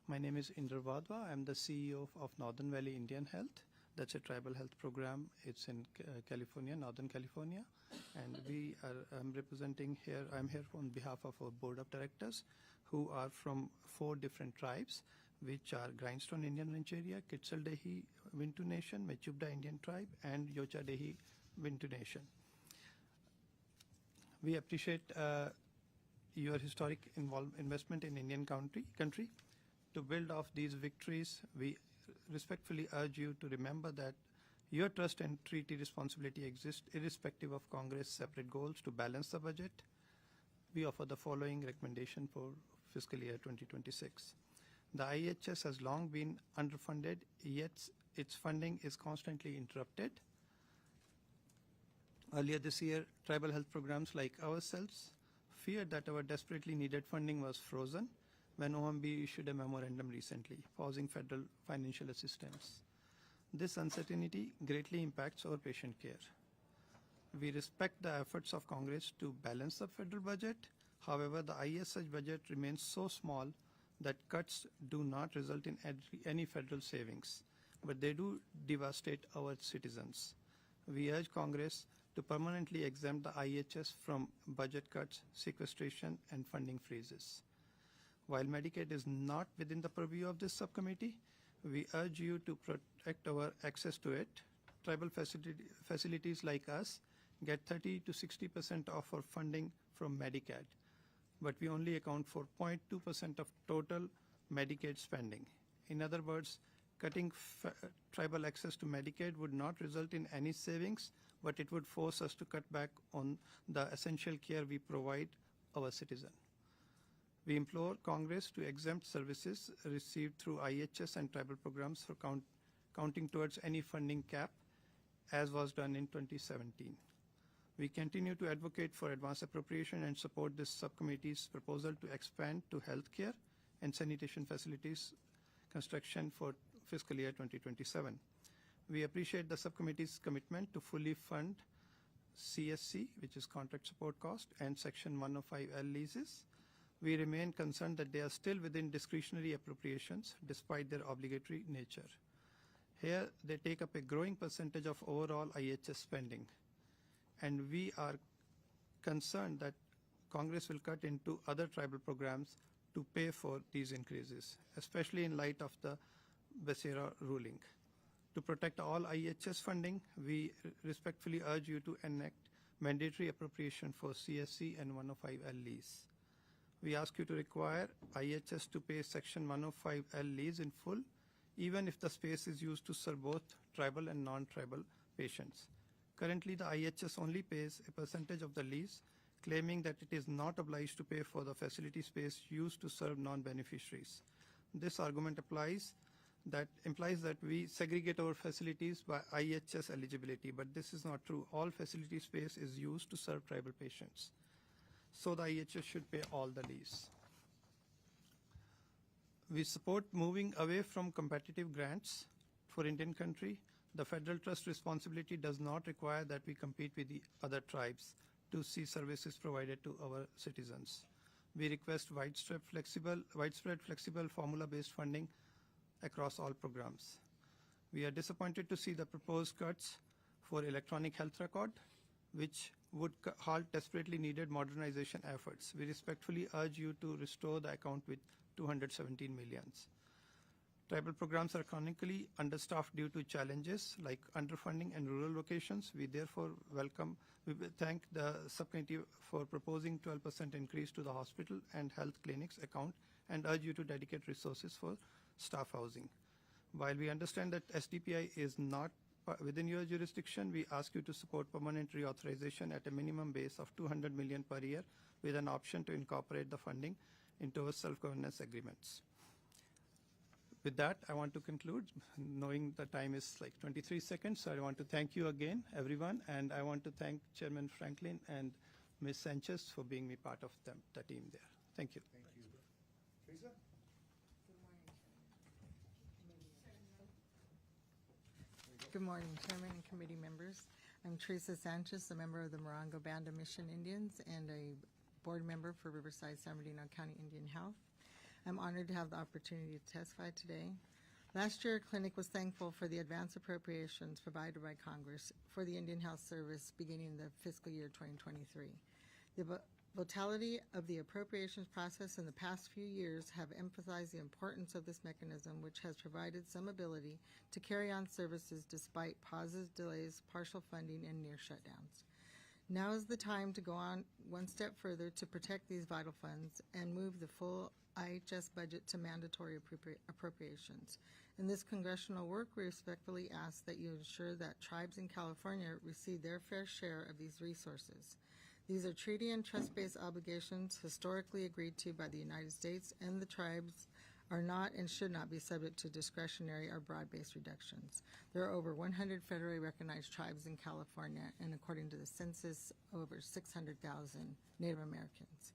My name is Inder Wadhwa. I'm the CEO of Northern Valley Indian Health. That's a tribal health program. It's in California, Northern California, and I'm representing here. I'm here on behalf of our board of directors, who are from 4 different tribes, which are Grindstone Indian Rancheria, Kitsaldehi Wintu Nation, Mechubda Indian Tribe, and Yochadehi Wintu Nation. We appreciate your historic investment in Indian country. To build off these victories, we respectfully urge you to remember that your trust and treaty responsibility exists irrespective of Congress' separate goals to balance the budget. We offer the following recommendation for fiscal year 2026. The IHS has long been underfunded, yet its funding is constantly interrupted. Earlier this year, tribal health programs like ourselves feared that our desperately needed funding was frozen when OMB issued a memorandum recently, pausing federal financial assistance. This uncertainty greatly impacts our patient care. We respect the efforts of Congress to balance the federal budget. However, the ISH budget remains so small that cuts do not result in any federal savings, but they do devastate our citizens. We urge Congress to permanently exempt the IHS from budget cuts, sequestration, and funding freezes. While Medicaid is not within the purview of this subcommittee, we urge you to protect our access to it. Tribal facilities like us get 30 to 60% of our funding from Medicaid, but we only account for 0.2% of total Medicaid spending. In other words, cutting tribal access to Medicaid would not result in any savings, but it would force us to cut back on the essential care we provide our citizens. We implore Congress to exempt services received through IHS and tribal programs for counting towards any funding cap, as was done in 2017. We continue to advocate for advance appropriation and support this subcommittee's proposal to expand to healthcare and sanitation facilities construction for fiscal year 2027. We appreciate the subcommittee's commitment to fully fund CSC, which is contract support cost, and Section 105L leases. We remain concerned that they are still within discretionary appropriations despite their obligatory nature. Here, they take up a growing percentage of overall IHS spending, and we are concerned that Congress will cut into other tribal programs to pay for these increases, especially in light of the Becerra ruling. To protect all IHS funding, we respectfully urge you to enact mandatory appropriation for CSC and 105L lease. We ask you to require IHS to pay Section 105L lease in full, even if the space is used to serve both tribal and non-tribal patients. Currently, the IHS only pays a percentage of the lease, claiming that it is not obliged to pay for the facility space used to serve non-beneficiaries. This argument implies that we segregate our facilities by IHS eligibility, but this is not true. All facility space is used to serve tribal patients. So the IHS should pay all the lease. We support moving away from competitive grants for Indian country. The federal trust responsibility does not require that we compete with the other tribes to see services provided to our citizens. We request widespread flexible formula-based funding across all programs. We are disappointed to see the proposed cuts for electronic health record, which would halt desperately needed modernization efforts. We respectfully urge you to restore the account with 217 million. Tribal programs are chronically understaffed due to challenges like underfunding and rural locations. We therefore thank the subcommittee for proposing 12% increase to the hospital and health clinics account and urge you to dedicate resources for staff housing. While we understand that SDPI is not within your jurisdiction, we ask you to support permanent reauthorization at a minimum base of 200 million per year with an option to incorporate the funding into our self-governance agreements. With that, I want to conclude, knowing the time is like 23 seconds, so I want to thank you again, everyone, and I want to thank Chairman Franklin and Ms. Sanchez for being me part of the team there. Thank you. Thank you. Teresa? Good morning, Chairman and committee members. I'm Teresa Sanchez, a member of the Morongo Band of Mission Indians and a board member for Riverside-San County Indian Health. I'm honored to have the opportunity to testify today. Last year, Clinic was thankful for the advance appropriations provided by Congress for the Indian Health Service beginning the fiscal year 2023. The vitality of the appropriations process in the past few years have emphasized the importance of this mechanism, which has provided some ability to carry on services despite pauses, delays, partial funding, and near shutdowns. Now is the time to go on one step further to protect these vital funds and move the full IHS budget to mandatory appropriations. In this congressional work, we respectfully ask that you ensure that tribes in California receive their fair share of these resources. These are treaty and trust-based obligations historically agreed to by the United States, and the tribes are not and should not be subject to discretionary or broad-based reductions. There are over 100 federally recognized tribes in California, and according to the census, over 600,000 Native Americans.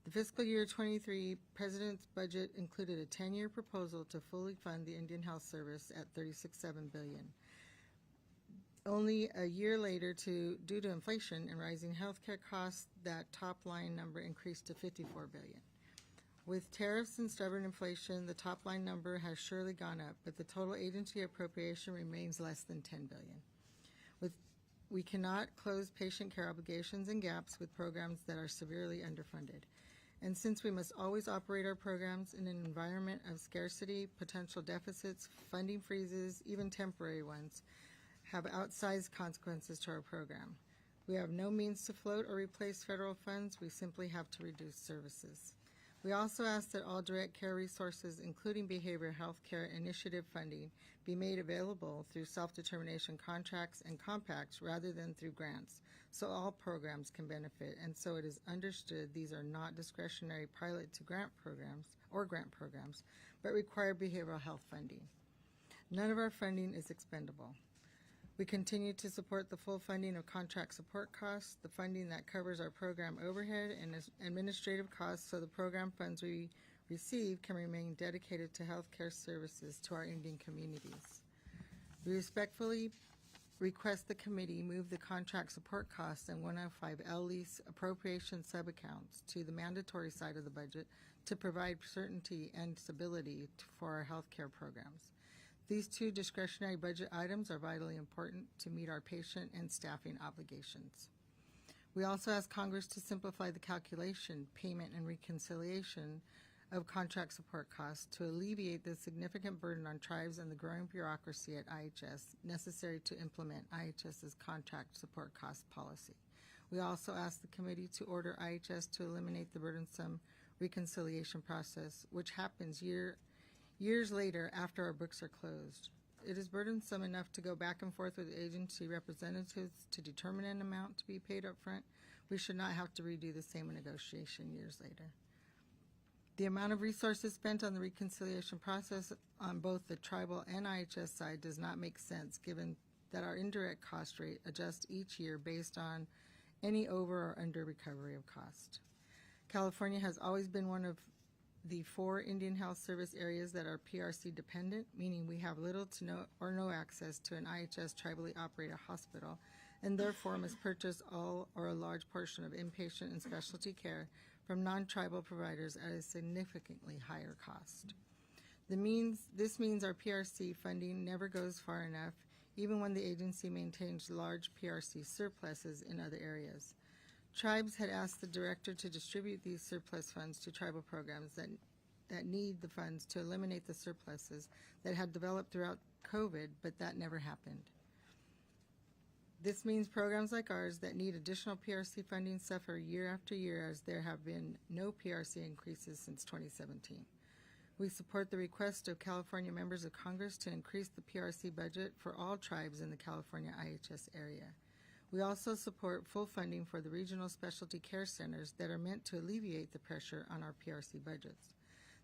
The fiscal year 23 President's budget included a 10-year proposal to fully fund the Indian Health Service at $36.7 billion. Only a year later, due to inflation and rising healthcare costs, that top line number increased to $54 billion. With tariffs and stubborn inflation, the top line number has surely gone up, but the total agency appropriation remains less than $10 billion. We cannot close patient care obligations and gaps with programs that are severely underfunded. And since we must always operate our programs in an environment of scarcity, potential deficits, funding freezes, even temporary ones, have outsized consequences to our program. We have no means to float or replace federal funds. We simply have to reduce services. We also ask that all direct care resources, including behavioral health care initiative funding, be made available through self-determination contracts and compacts rather than through grants, so all programs can benefit, and so it is understood these are not discretionary pilot to grant programs, but require behavioral health funding. None of our funding is expendable. We continue to support the full funding of contract support costs, the funding that covers our program overhead and administrative costs, so the program funds we receive can remain dedicated to health care services to our Indian communities. We respectfully request the committee move the contract support costs and 105L lease appropriation sub-accounts to the mandatory side of the budget to provide certainty and stability for our health care programs. These two discretionary budget items are vitally important to meet our patient and staffing obligations. We also ask Congress to simplify the calculation, payment, and reconciliation of contract support costs to alleviate the significant burden on tribes and the growing bureaucracy at IHS necessary to implement IHS's contract support cost policy. We also ask the committee to order IHS to eliminate the burdensome reconciliation process, which happens years later after our books are closed. It is burdensome enough to go back and forth with agency representatives to determine an amount to be paid up front. We should not have to redo the same negotiation years later. The amount of resources spent on the reconciliation process on both the tribal and IHS side does not make sense, given that our indirect cost rate adjusts each year based on any over or under recovery of cost. California has always been one of the 4 Indian Health Service areas that are PRC dependent, meaning we have little to no access to an IHS tribally operated hospital, and therefore must purchase all or a large portion of inpatient and specialty care from non-tribal providers at a significantly higher cost. This means our PRC funding never goes far enough, even when the agency maintains large PRC surpluses in other areas. Tribes had asked the director to distribute these surplus funds to tribal programs that need the funds to eliminate the surpluses that had developed throughout COVID, but that never happened. This means programs like ours that need additional PRC funding suffer year after year, as there have been no PRC increases since 2017. We support the request of California members of Congress to increase the PRC budget for all tribes in the California IHS area. We also support full funding for the regional specialty care centers that are meant to alleviate the pressure on our PRC budgets.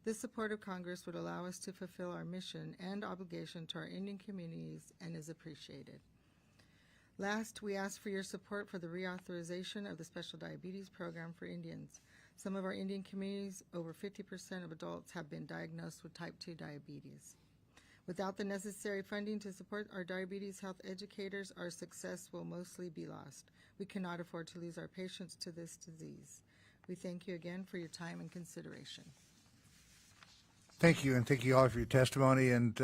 This support of Congress would allow us to fulfill our mission and obligation to our Indian communities and is appreciated. Last, we ask for your support for the reauthorization of the Special Diabetes Program for Indians. Some of our Indian communities, over 50% of adults, have been diagnosed with type 2 diabetes. Without the necessary funding to support our diabetes health educators, our success will mostly be lost. We cannot afford to lose our patients to this disease. We thank you again for your time and consideration. Thank you, and thank you all for your testimony, and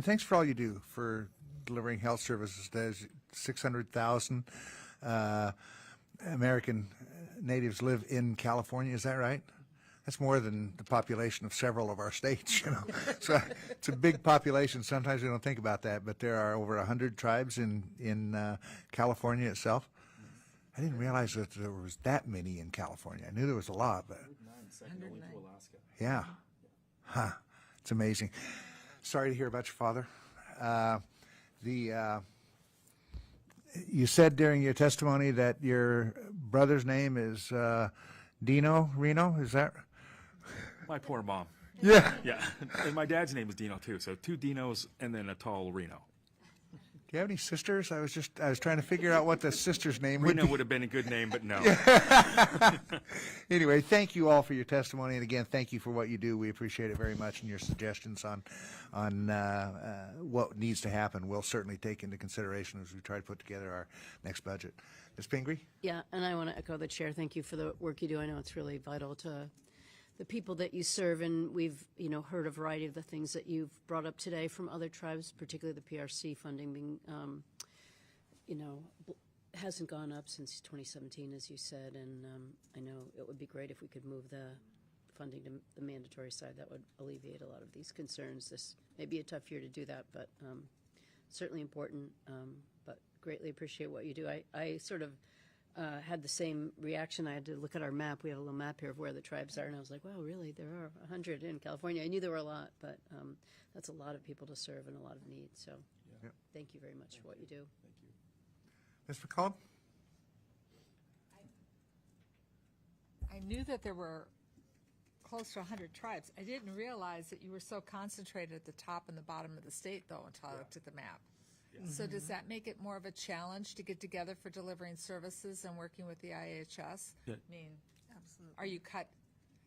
thanks for all you do for delivering health services. There's 600,000 American natives live in California. Is that right? That's more than the population of several of our states, you know. So it's a big population. Sometimes we don't think about that, but there are over 100 tribes in California itself. I didn't realize that there was that many in California. I knew there was a lot, but 109, only to Alaska. yeah. Huh. It's amazing. Sorry to hear about your father. You said during your testimony that your brother's name is Reno, is that? My poor mom. Yeah. Yeah, and my dad's name is Dino too, so 2 Dinos and then a tall Reno. Do you have any sisters? I was trying to figure out what the sister's name would Reno be. would have been a good name, but no. Anyway, thank you all for your testimony, and again, thank you for what you do. We appreciate it very much, and your suggestions on what needs to happen we'll certainly take into consideration as we try to put together our next budget. Ms. Pingree? Yeah, and I want to echo the chair. Thank you for the work you do. I know it's really vital to the people that you serve, and we've heard a variety of the things that you've brought up today from other tribes, particularly the PRC funding being hasn't gone up since 2017, as you said, and I know it would be great if we could move the funding to the mandatory side. That would alleviate a lot of these concerns. This may be a tough year to do that, but certainly important, but greatly appreciate what you do. I sort of had the same reaction. I had to look at our map. We have a little map here of where the tribes are, and I was like, wow, really, there are 100 in California. I knew there were a lot, but that's a lot of people to serve and a lot of need. So thank you very much for what you do. Thank you. Ms. McCollum? I knew that there were close to 100 tribes. I didn't realize that you were so concentrated at the top and the bottom of the state, though, until I looked at the map. So does that make it more of a challenge to get together for delivering services and working with the IHS? Yeah. I mean, absolutely. Are you cut?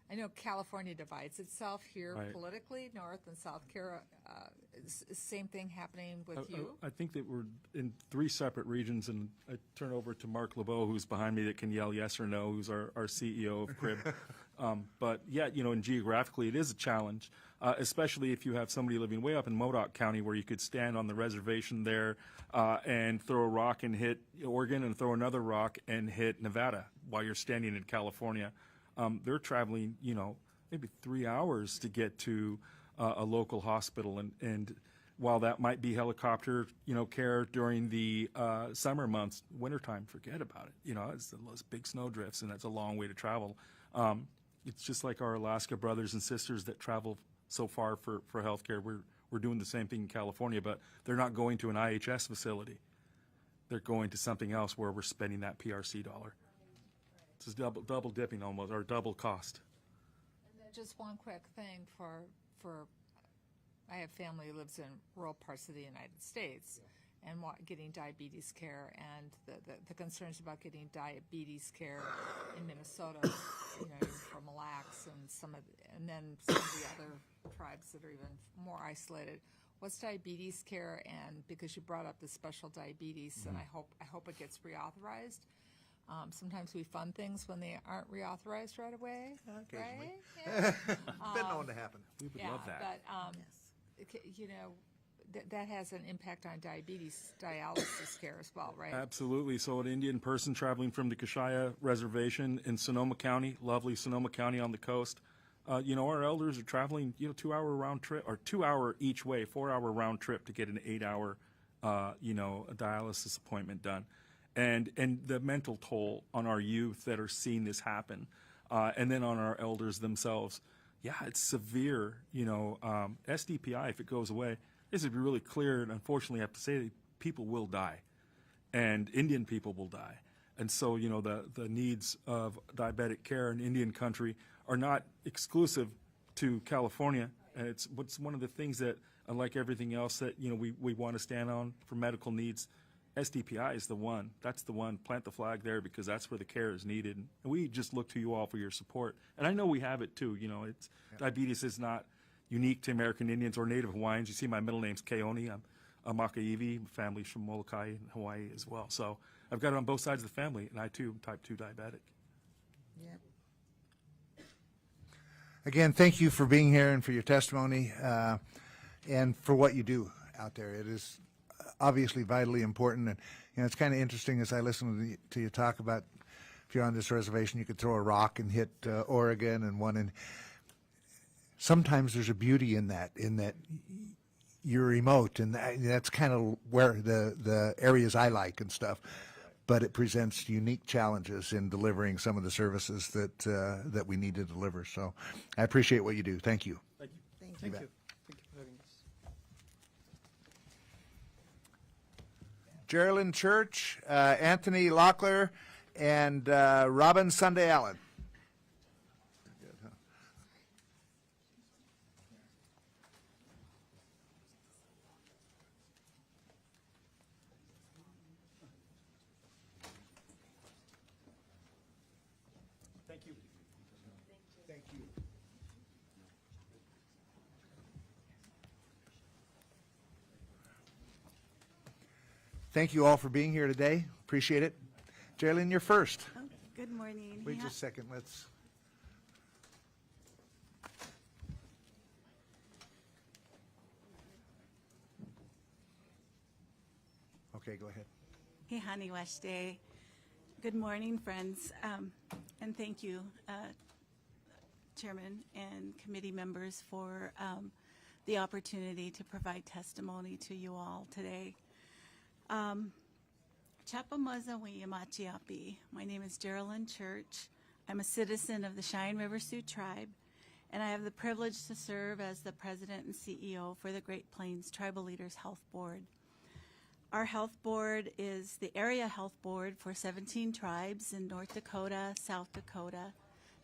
I know California divides itself here Right. politically, North and South Carolina. Same thing happening with you? I think that we're in 3 separate regions, and I turn over to Mark LeBeau, who's behind me, that can yell yes or no, who's our CEO of CRIB. But yeah, and geographically it is a challenge, especially if you have somebody living way up in Modoc County, where you could stand on the reservation there and throw a rock and hit Oregon, and throw another rock and hit Nevada while you're standing in California. They're traveling, maybe 3 hours to get to a local hospital. And while that might be helicopter, care during the summer months, wintertime, forget about it. It's those big snow drifts, and that's a long way to travel. It's just like our Alaska brothers and sisters that travel so far for healthcare. We're doing the same thing in California, but they're not going to an IHS facility. They're going to something else where we're spending that PRC dollar. It's double dipping almost, or double cost. And then just one quick thing for I have family who lives in rural parts of the United States and getting diabetes care, and the concerns about getting diabetes care in Minnesota, from Mille Lacs and then some of the other tribes that are even more isolated. What's diabetes care? And because you brought up the special diabetes, and I hope it gets reauthorized. Sometimes we fund things when they aren't reauthorized right away. Occasionally. Right? Yeah. Been known to happen. We would love that. But that has an impact on dialysis care as well, right? Absolutely. So an Indian person traveling from the Kashaya Reservation in Sonoma County, lovely Sonoma County on the coast, our elders are traveling, 2 hour round trip, or 2 hour each way, 4 hour round trip to get an 8 hour, a dialysis appointment done. And the mental toll on our youth that are seeing this happen, and then on our elders themselves. Yeah, it's severe. SDPI, if it goes away, this would be really clear, and unfortunately I have to say that people will die, and Indian people will die. And so, the needs of diabetic care in Indian country are not exclusive to California. And it's one of the things that, unlike everything else that, we want to stand on for medical needs, SDPI is the one. That's the one. Plant the flag there, because that's where the care is needed. And we just look to you all for your support. And I know we have it too. Diabetes is not unique to American Indians or Native Hawaiians. You see, my middle name's Keone. I'm a Makaivi. My family's from Molokai in Hawaii as well. So I've got it on both sides of the family, and I too am type 2 diabetic. Yep. Again, thank you for being here and for your testimony, and for what you do out there. It is obviously vitally important, and it's kind of interesting as I listen to you talk about, if you're on this reservation, you could throw a rock and hit Oregon and one in. Sometimes there's a beauty in that you're remote, and that's kind of where the areas I like and stuff. But it presents unique challenges in delivering some of the services that we need to deliver. So I appreciate what you do. Thank you. Thank you. Thank you. Thank you. Thank you for having us. Geraldine Church, Anthony Locklear, and Robin Sunday Allen. Thank you. Thank you. Thank you all for being here today. Appreciate it. Geraldine, you're first. Oh, good morning. Wait just a second. Let's. Okay, go ahead. Hey, honey, Washday. Good morning, friends, and thank you, Chairman and committee members, for the opportunity to provide testimony to you all today. Chapamaza Wiyamachiapi. My name is Geraldine Church. I'm a citizen of the Cheyenne River Sioux Tribe, and I have the privilege to serve as the President and CEO for the Great Plains Tribal Leaders Health Board. Our health board is the area health board for 17 tribes in North Dakota, South Dakota,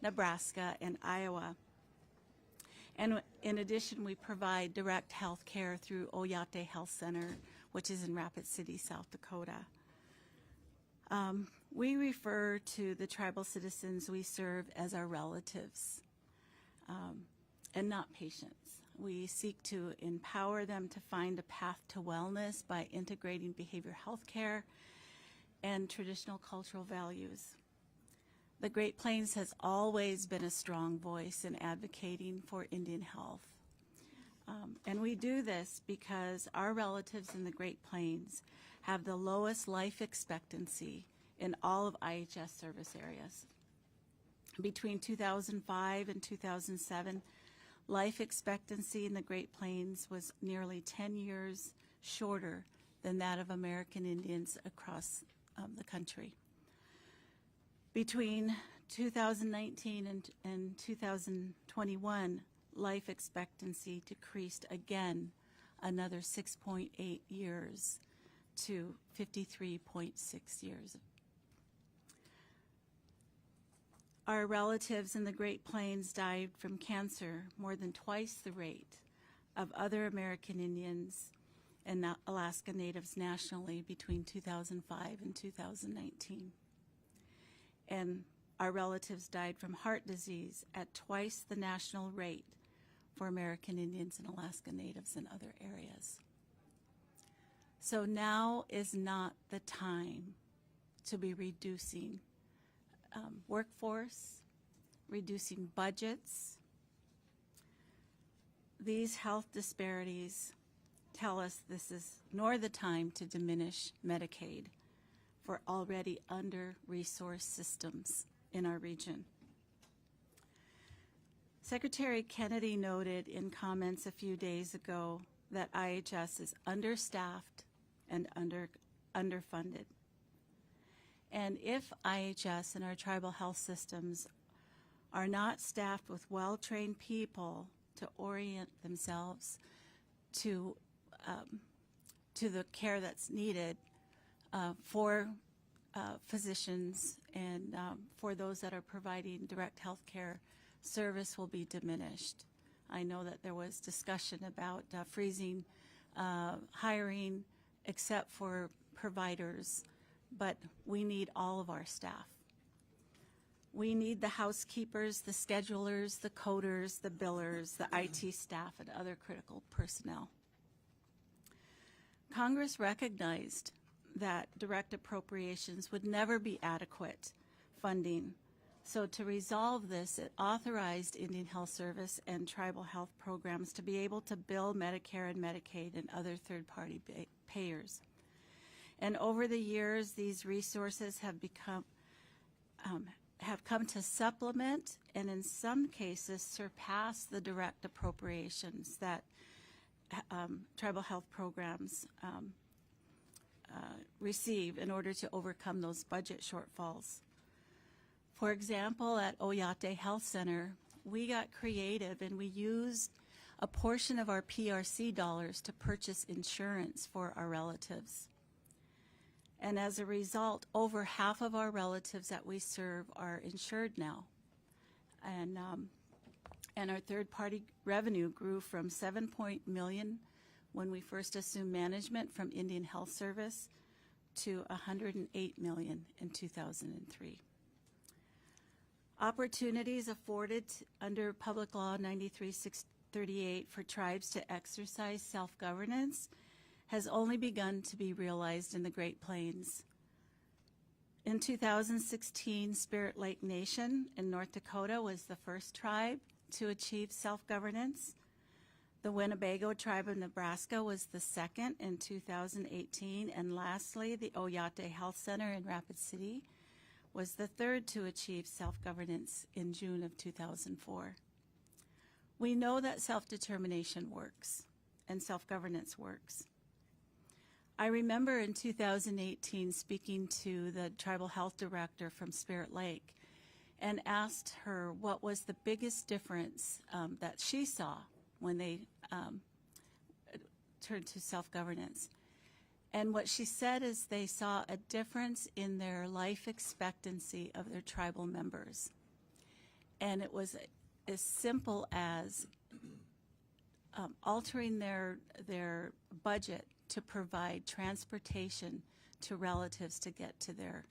Nebraska, and Iowa. And in addition, we provide direct health care through Oyate Health Center, which is in Rapid City, South Dakota. We refer to the tribal citizens we serve as our relatives, and not patients. We seek to empower them to find a path to wellness by integrating behavioral health care and traditional cultural values. The Great Plains has always been a strong voice in advocating for Indian health. And we do this because our relatives in the Great Plains have the lowest life expectancy in all of IHS service areas. Between 2005 and 2007, life expectancy in the Great Plains was nearly 10 years shorter than that of American Indians across the country. Between 2019 and 2021, life expectancy decreased again another 6.8 years to 53.6 years. Our relatives in the Great Plains died from cancer more than twice the rate of other American Indians and Alaska Natives nationally between 2005 and 2019. And our relatives died from heart disease at twice the national rate for American Indians and Alaska Natives in other areas. So now is not the time to be reducing workforce, reducing budgets. These health disparities tell us this is nor the time to diminish Medicaid for already under-resourced systems in our region. Secretary Kennedy noted in comments a few days ago that IHS is understaffed and underfunded. And if IHS and our tribal health systems are not staffed with well-trained people to orient themselves to the care that's needed for physicians and for those that are providing direct health care, service will be diminished. I know that there was discussion about freezing hiring except for providers, but we need all of our staff. We need the housekeepers, the schedulers, the coders, the billers, the IT staff, and other critical personnel. Congress recognized that direct appropriations would never be adequate funding. So to resolve this, it authorized Indian Health Service and tribal health programs to be able to bill Medicare and Medicaid and other third-party payers. And over the years, these resources have come to supplement and in some cases surpass the direct appropriations that tribal health programs receive in order to overcome those budget shortfalls. For example, at Oyate Health Center, we got creative and we used a portion of our PRC dollars to purchase insurance for our relatives. And as a result, over half of our relatives that we serve are insured now. And our third-party revenue grew from $7 million when we first assumed management from Indian Health Service to $108 million in 2003. Opportunities afforded under Public Law 93-638 for tribes to exercise self-governance has only begun to be realized in the Great Plains. In 2016, Spirit Lake Nation in North Dakota was the first tribe to achieve self-governance. The Winnebago tribe of Nebraska was the second in 2018. And lastly, the Oyate Health Center in Rapid City was the third to achieve self-governance in June of 2004. We know that self-determination works and self-governance works. I remember in 2018 speaking to the tribal health director from Spirit Lake and asked her what was the biggest difference that she saw when they turned to self-governance. And what she said is they saw a difference in their life expectancy of their tribal members. And it was as simple as altering their budget to provide transportation to relatives to get to their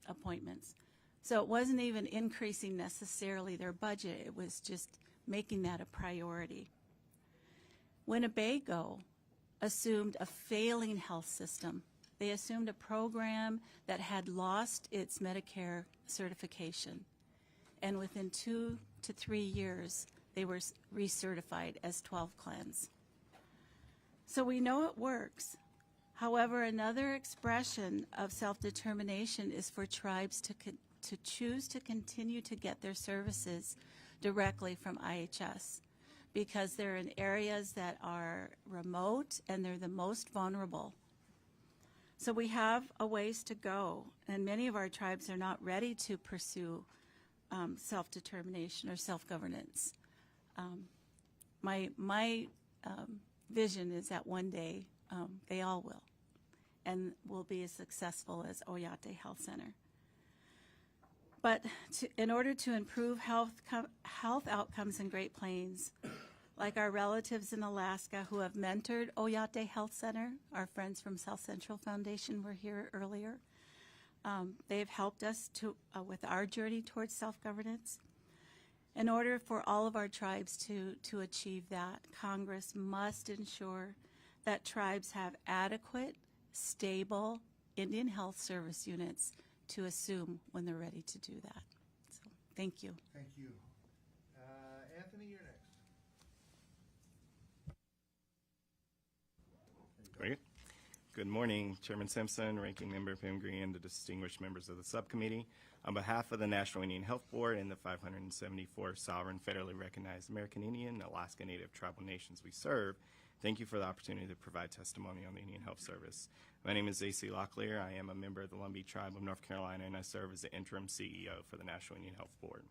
appointments. So it wasn't even increasing necessarily their budget, it was just making that a priority. Winnebago assumed a failing health system. They assumed a program that had lost its Medicare certification. And within 2 to 3 years, they were recertified as 12 clans. So we know it works. However, another expression of self-determination is for tribes to to choose to continue to get their services directly from IHS because they're in areas that are remote and they're the most vulnerable. So we have a ways to go, and many of our tribes are not ready to pursue self-determination or self-governance. My vision is that one day they all will, and will be as successful as Oyate Health Center. But in order to improve health outcomes in Great Plains, like our relatives in Alaska who have mentored Oyate Health Center, our friends from Southcentral Foundation were here earlier. They've helped us with our journey towards self-governance. In order for all of our tribes to achieve that, Congress must ensure that tribes have adequate, stable Indian Health Service units to assume when they're ready to do that. So, thank you. Thank you. Anthony, you're next. Great. Good morning, Chairman Simpson, Ranking Member Pingree, and the distinguished members of the subcommittee. On behalf of the National Indian Health Board and the 574 sovereign federally recognized American Indian, Alaska Native tribal nations we serve, thank you for the opportunity to provide testimony on the Indian Health Service. My name is A.C. Locklear. I am a member of the Lumbee Tribe of North Carolina, and I serve as the interim CEO for the National Indian Health Board.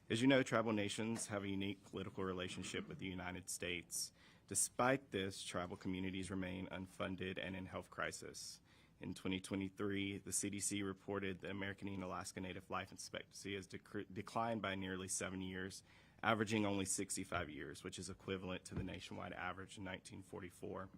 As you know, tribal nations have a unique political relationship with the United States. Despite this, tribal communities remain unfunded and in health crisis. In 2023, the CDC reported the American Indian Alaska Native life expectancy has declined by nearly 7 years, averaging only 65 years, which is equivalent to the nationwide average in 1944.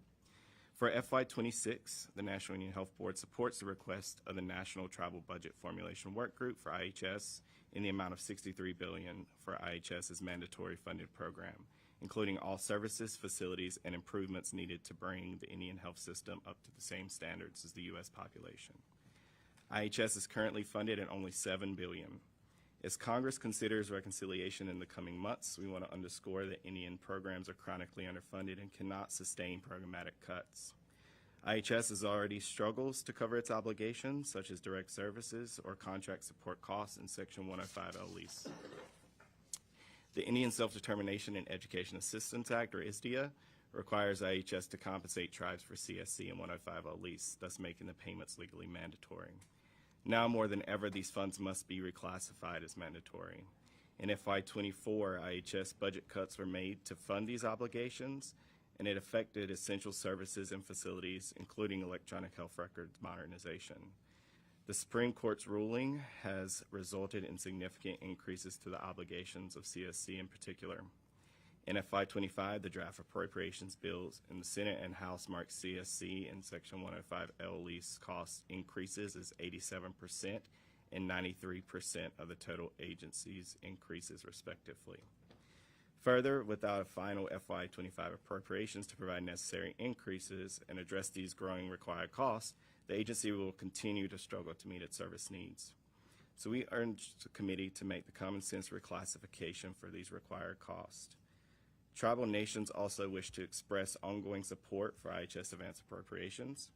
For FY26, the National Indian Health Board supports the request of the National Tribal Budget Formulation Work Group for IHS in the amount of $63 billion for IHS's mandatory funded program, including all services, facilities, and improvements needed to bring the Indian health system up to the same standards as the U.S. population. IHS is currently funded at only $7 billion. As Congress considers reconciliation in the coming months, we want to underscore that Indian programs are chronically underfunded and cannot sustain programmatic cuts. IHS has already struggles to cover its obligations, such as direct services or contract support costs in Section 105L lease. The Indian Self-Determination and Education Assistance Act, or ISDEA, requires IHS to compensate tribes for CSC and 105L lease, thus making the payments legally mandatory. Now more than ever, these funds must be reclassified as mandatory. In FY24, IHS budget cuts were made to fund these obligations, and it affected essential services and facilities, including electronic health records modernization. The Supreme Court's ruling has resulted in significant increases to the obligations of CSC in particular. In FY25, the draft appropriations bills in the Senate and House marked CSC and Section 105L lease cost increases as 87% and 93% of the total agency's increases, respectively. Further, without a final FY25 appropriations to provide necessary increases and address these growing required costs, the agency will continue to struggle to meet its service needs. So we urge the committee to make the common sense reclassification for these required costs. Tribal nations also wish to express ongoing support for IHS advance appropriations.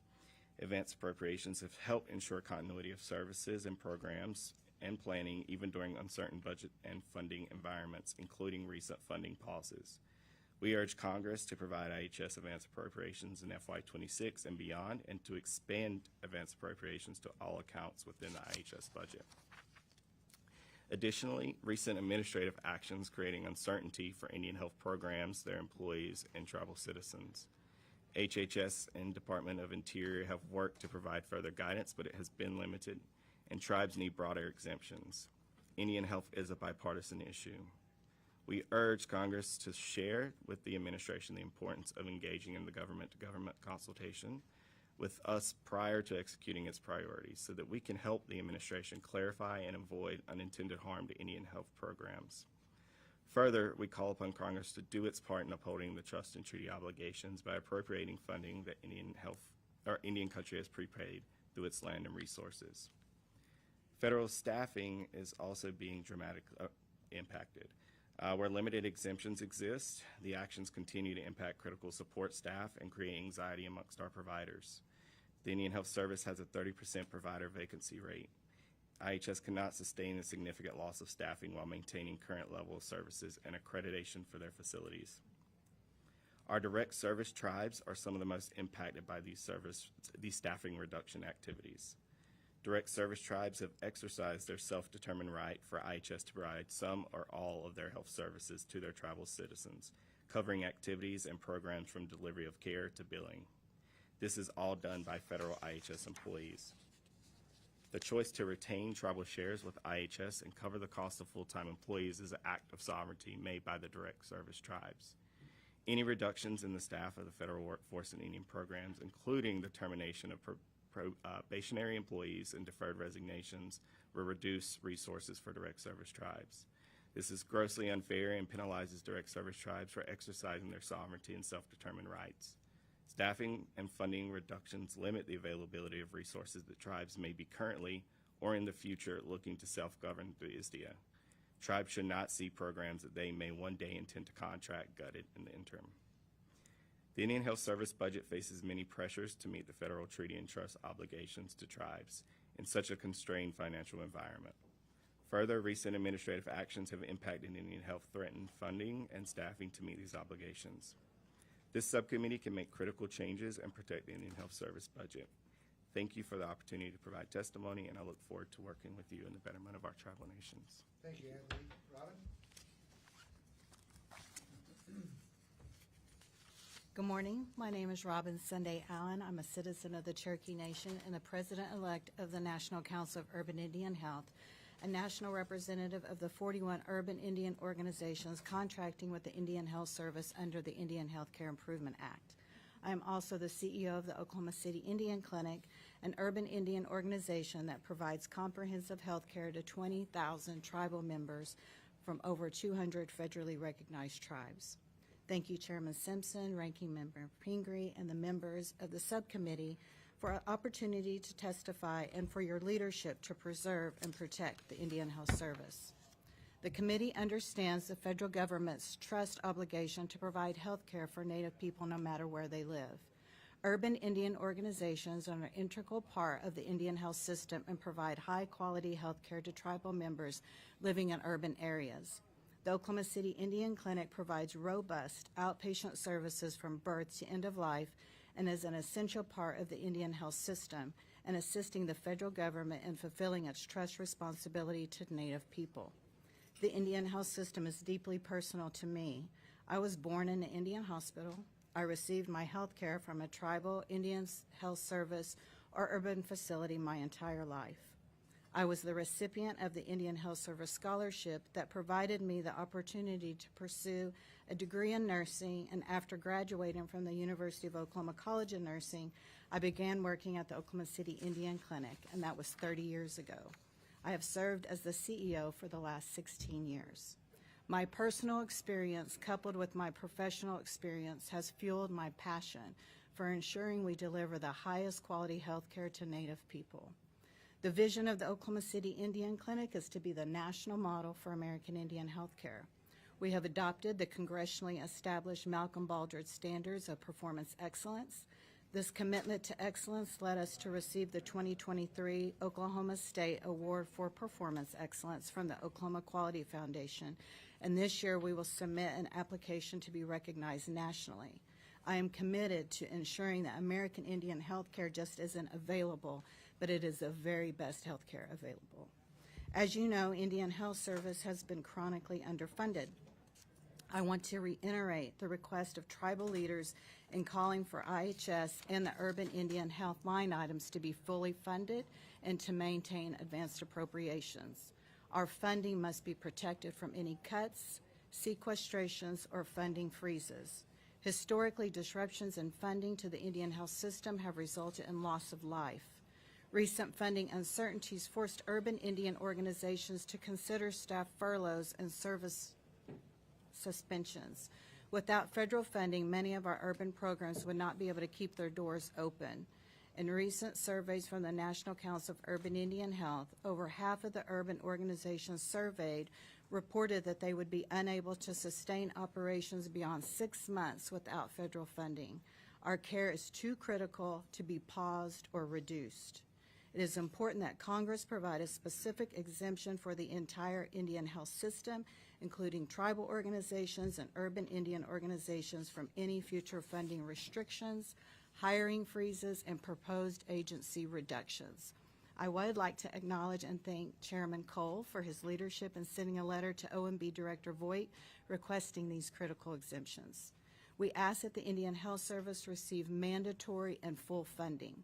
Advance appropriations have helped ensure continuity of services and programs and planning even during uncertain budget and funding environments, including recent funding pauses. We urge Congress to provide IHS advance appropriations in FY26 and beyond, and to expand advance appropriations to all accounts within the IHS budget. Additionally, recent administrative actions creating uncertainty for Indian health programs, their employees, and tribal citizens. HHS and Department of Interior have worked to provide further guidance, but it has been limited, and tribes need broader exemptions. Indian health is a bipartisan issue. We urge Congress to share with the administration the importance of engaging in the government-to-government consultation with us prior to executing its priorities so that we can help the administration clarify and avoid unintended harm to Indian health programs. Further, we call upon Congress to do its part in upholding the trust and treaty obligations by appropriating funding that Indian country has prepaid through its land and resources. Federal staffing is also being dramatically impacted. Where limited exemptions exist, the actions continue to impact critical support staff and create anxiety amongst our providers. The Indian Health Service has a 30% provider vacancy rate. IHS cannot sustain a significant loss of staffing while maintaining current level of services and accreditation for their facilities. Our direct service tribes are some of the most impacted by these staffing reduction activities. Direct service tribes have exercised their self-determined right for IHS to provide some or all of their health services to their tribal citizens, covering activities and programs from delivery of care to billing. This is all done by federal IHS employees. The choice to retain tribal shares with IHS and cover the cost of full-time employees is an act of sovereignty made by the direct service tribes. Any reductions in the staff of the federal workforce and Indian programs, including the termination of probationary employees and deferred resignations, will reduce resources for direct service tribes. This is grossly unfair and penalizes direct service tribes for exercising their sovereignty and self-determined rights. Staffing and funding reductions limit the availability of resources that tribes may be currently or in the future looking to self-govern through ISDIA. Tribes should not see programs that they may one day intend to contract gutted in the interim. The Indian Health Service budget faces many pressures to meet the federal treaty and trust obligations to tribes in such a constrained financial environment. Further, recent administrative actions have impacted Indian Health, threatened funding and staffing to meet these obligations. This subcommittee can make critical changes and protect the Indian Health Service budget. Thank you for the opportunity to provide testimony, and I look forward to working with you in the betterment of our tribal nations. Thank you, Anthony. Robin? Good morning. My name is Robin Sunday Allen. I'm a citizen of the Cherokee Nation and the president-elect of the National Council of Urban Indian Health, a national representative of the 41 urban Indian organizations contracting with the Indian Health Service under the Indian Healthcare Improvement Act. I am also the CEO of the Oklahoma City Indian Clinic, an urban Indian organization that provides comprehensive health care to 20,000 tribal members from over 200 federally recognized tribes. Thank you, Chairman Simpson, Ranking Member Pingree, and the members of the subcommittee for an opportunity to testify and for your leadership to preserve and protect the Indian Health Service. The committee understands the federal government's trust obligation to provide health care for Native people no matter where they live. Urban Indian organizations are an integral part of the Indian health system and provide high-quality health care to tribal members living in urban areas. The Oklahoma City Indian Clinic provides robust outpatient services from birth to end of life and is an essential part of the Indian health system and assisting the federal government in fulfilling its trust responsibility to Native people. The Indian health system is deeply personal to me. I was born in an Indian hospital. I received my health care from a tribal Indian health service or urban facility my entire life. I was the recipient of the Indian Health Service Scholarship that provided me the opportunity to pursue a degree in nursing, and after graduating from the University of Oklahoma College of Nursing, I began working at the Oklahoma City Indian Clinic, and that was 30 years ago. I have served as the CEO for the last 16 years. My personal experience, coupled with my professional experience, has fueled my passion for ensuring we deliver the highest quality health care to Native people. The vision of the Oklahoma City Indian Clinic is to be the national model for American Indian health care. We have adopted the congressionally established Malcolm Baldrige Standards of Performance Excellence. This commitment to excellence led us to receive the 2023 Oklahoma State Award for Performance Excellence from the Oklahoma Quality Foundation, and this year we will submit an application to be recognized nationally. I am committed to ensuring that American Indian health care just isn't available, but it is the very best health care available. As you know, Indian Health Service has been chronically underfunded. I want to reiterate the request of tribal leaders in calling for IHS and the urban Indian health line items to be fully funded and to maintain advanced appropriations. Our funding must be protected from any cuts, sequestrations, or funding freezes. Historically, disruptions in funding to the Indian health system have resulted in loss of life. Recent funding uncertainties forced urban Indian organizations to consider staff furloughs and service suspensions. Without federal funding, many of our urban programs would not be able to keep their doors open. In recent surveys from the National Council of Urban Indian Health, over half of the urban organizations surveyed reported that they would be unable to sustain operations beyond 6 months without federal funding. Our care is too critical to be paused or reduced. It is important that Congress provide a specific exemption for the entire Indian health system, including tribal organizations and urban Indian organizations, from any future funding restrictions, hiring freezes, and proposed agency reductions. I would like to acknowledge and thank Chairman Cole for his leadership in sending a letter to OMB Director Voigt requesting these critical exemptions. We ask that the Indian Health Service receive mandatory and full funding.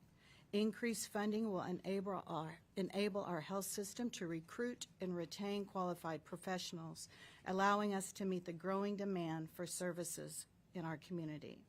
Increased funding will enable our health system to recruit and retain qualified professionals, allowing us to meet the growing demand for services in our community.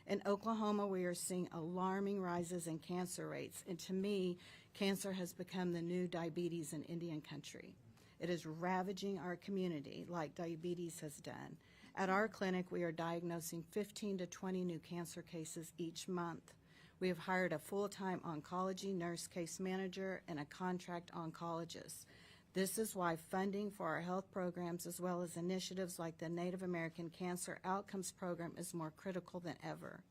In Oklahoma, we are seeing alarming rises in cancer rates, and to me, cancer has become the new diabetes in Indian country. It is ravaging our community like diabetes has done. At our clinic, we are diagnosing 15 to 20 new cancer cases each month. We have hired a full-time oncology nurse case manager and a contract oncologist. This is why funding for our health programs, as well as initiatives like the Native American Cancer Outcomes Program, is more critical than ever.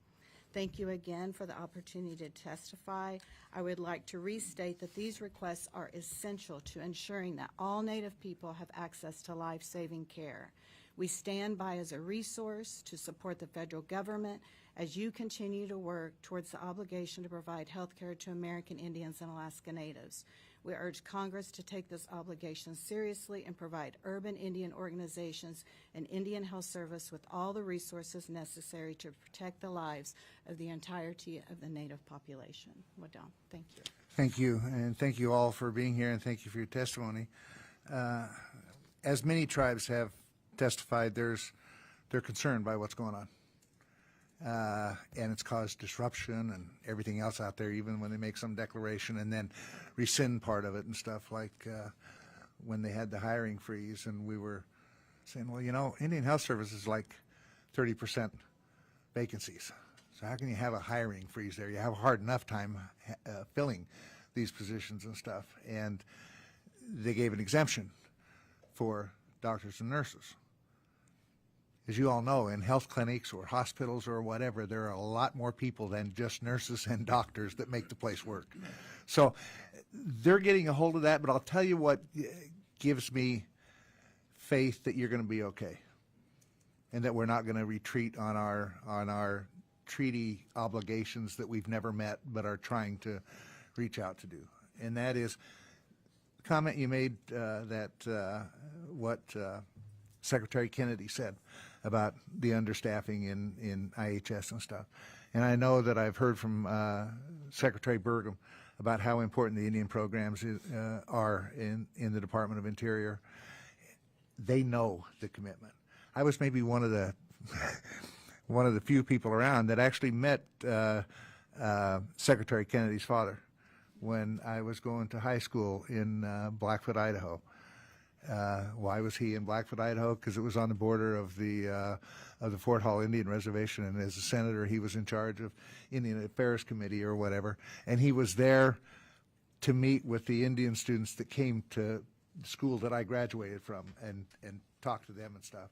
Thank you again for the opportunity to testify. I would like to restate that these requests are essential to ensuring that all Native people have access to life-saving care. We stand by as a resource to support the federal government as you continue to work towards the obligation to provide health care to American Indians and Alaska Natives. We urge Congress to take this obligation seriously and provide urban Indian organizations and Indian Health Service with all the resources necessary to protect the lives of the entirety of the Native population. Wadhwa, thank you. Thank you, and thank you all for being here, and thank you for your testimony. As many tribes have testified, they're concerned by what's going on. And it's caused disruption and everything else out there, even when they make some declaration and then rescind part of it and stuff, like when they had the hiring freeze, and we were saying, well, you know, Indian Health Service is like 30% vacancies. So how can you have a hiring freeze there? You have a hard enough time filling these positions and stuff. And they gave an exemption for doctors and nurses. As you all know, in health clinics or hospitals or whatever, there are a lot more people than just nurses and doctors that make the place work. So they're getting a hold of that, but I'll tell you what gives me faith that you're going to be okay and that we're not going to retreat on our treaty obligations that we've never met but are trying to reach out to do. And that is the comment you made what Secretary Kennedy said about the understaffing in IHS and stuff. And I know that I've heard from Secretary Burgum about how important the Indian programs are in the Department of Interior. They know the commitment. I was maybe one of the one of the few people around that actually met Secretary Kennedy's father when I was going to high school in Blackfoot, Idaho. Why was he in Blackfoot, Idaho? Because it was on the border of the Fort Hall Indian Reservation, and as a senator, he was in charge of Indian Affairs Committee or whatever, and he was there to meet with the Indian students that came to the school that I graduated from and talk to them and stuff.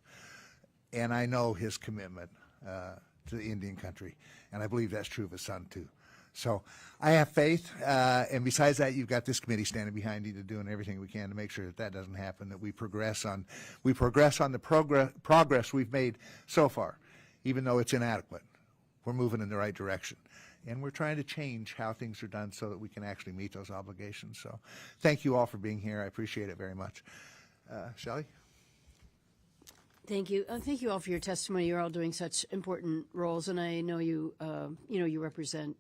And I know his commitment to the Indian country, and I believe that's true of his son too. So I have faith, and besides that, you've got this committee standing behind you to doing everything we can to make sure that that doesn't happen, that we progress on the progress we've made so far, even though it's inadequate. We're moving in the right direction, and we're trying to change how things are done so that we can actually meet those obligations. So thank you all for being here. I appreciate it very much. Shelley? Thank you. Thank you all for your testimony. You're all doing such important roles, and I know you you represent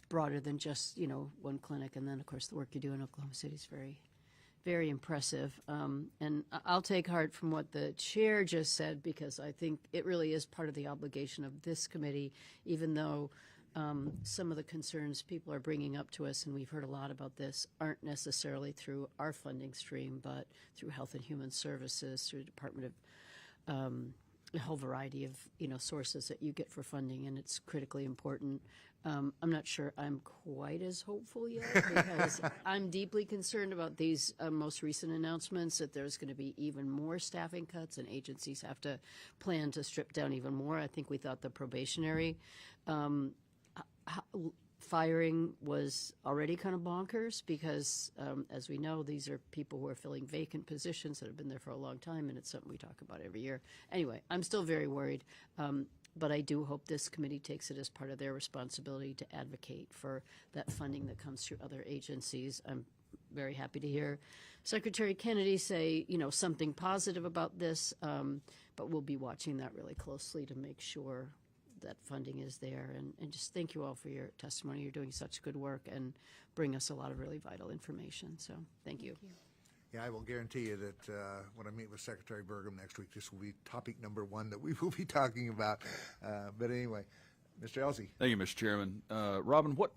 broader than just, one clinic. And then, of course, the work you do in Oklahoma City is very, very impressive. And I'll take heart from what the chair just said, because I think it really is part of the obligation of this committee, even though some of the concerns people are bringing up to us, and we've heard a lot about this, aren't necessarily through our funding stream, but through Health and Human Services, through the Department of a whole variety of sources that you get for funding, and it's critically important. I'm not sure I'm quite as hopeful yet, because I'm deeply concerned about these most recent announcements that there's going to be even more staffing cuts and agencies have to plan to strip down even more. I think we thought the probationary firing was already kind of bonkers because, as we know, these are people who are filling vacant positions that have been there for a long time, and it's something we talk about every year. Anyway, I'm still very worried, but I do hope this committee takes it as part of their responsibility to advocate for that funding that comes through other agencies. I'm very happy to hear Secretary Kennedy say, something positive about this, but we'll be watching that really closely to make sure that funding is there. And just thank you all for your testimony. You're doing such good work and bring us a lot of really vital information. So thank you. Yeah, I will guarantee you that when I meet with Secretary Burgum next week, this will be topic number one that we will be talking about. But anyway, Mr. Elsey. Thank you, Mr. Chairman. Robin, what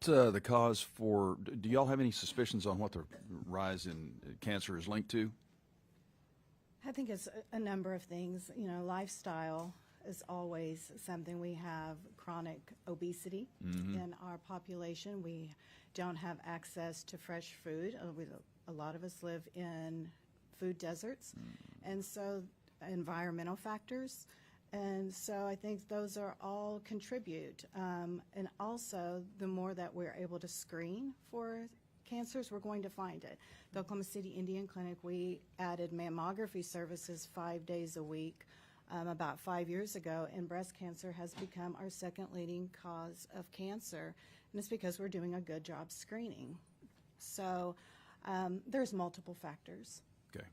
the cause for, do y'all have any suspicions on what the rise in cancer is linked to? I think it's a number of things. Lifestyle is always something. We have chronic obesity in our population. We don't have access to fresh food. A lot of us live in food deserts. And so environmental factors. And so I think those are all contribute. And also, the more that we're able to screen for cancers, we're going to find it. The Oklahoma City Indian Clinic, we added mammography services 5 days a week about 5 years ago, and breast cancer has become our second leading cause of cancer, and it's because we're doing a good job screening. So there's multiple factors. Okay.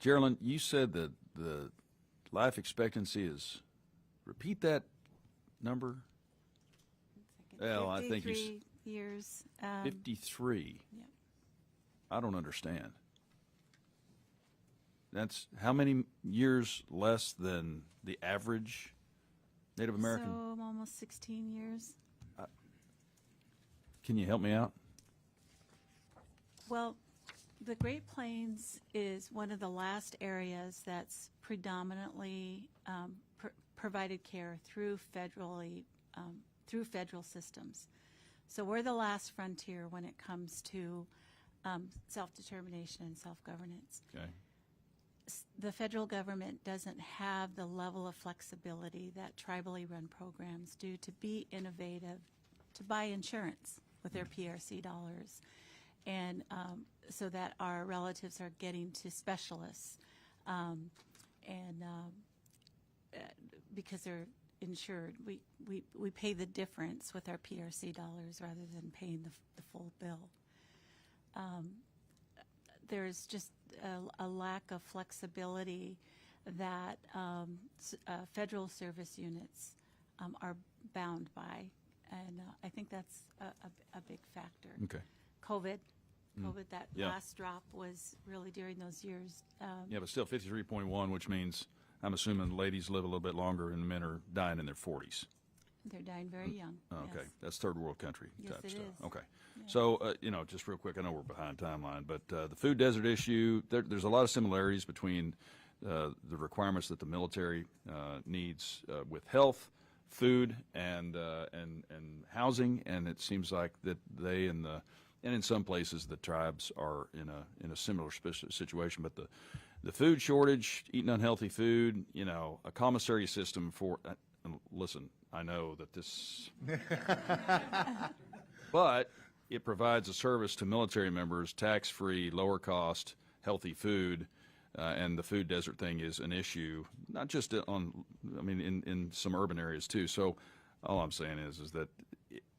Geraldine, you said that the life expectancy is, repeat that number? Well, I think 53 years. 53. Yep. I don't understand. That's how many years less than the average Native American? So almost 16 years. Can you help me out? Well, the Great Plains is one of the last areas that's predominantly provided care through federal systems. So we're the last frontier when it comes to self-determination and self-governance. Okay. The federal government doesn't have the level of flexibility that tribally run programs do to be innovative, to buy insurance with their PRC dollars, and so that our relatives are getting to specialists, because they're insured. We pay the difference with our PRC dollars rather than paying the full bill. There's just a lack of flexibility that federal service units are bound by, and I think that's a big factor. Okay. COVID, that last drop was really during those years. Yeah, but still 53.1, which means I'm assuming ladies live a little bit longer and men are dying in their 40s. They're dying very young. Oh, okay, yes. that's third world country Yes, type it stuff. is. Okay, Yeah. so just real quick, I know we're behind timeline, but the food desert issue, there's a lot of similarities between the requirements that the military needs with health, food, and housing, and it seems like that they and in some places the tribes are in a similar situation, but the food shortage, eating unhealthy food, a commissary system for. Listen, I know that this, but it provides a service to military members, tax-free, lower-cost, healthy food, and the food desert thing is an issue, not just in some urban areas too. So all I'm saying is that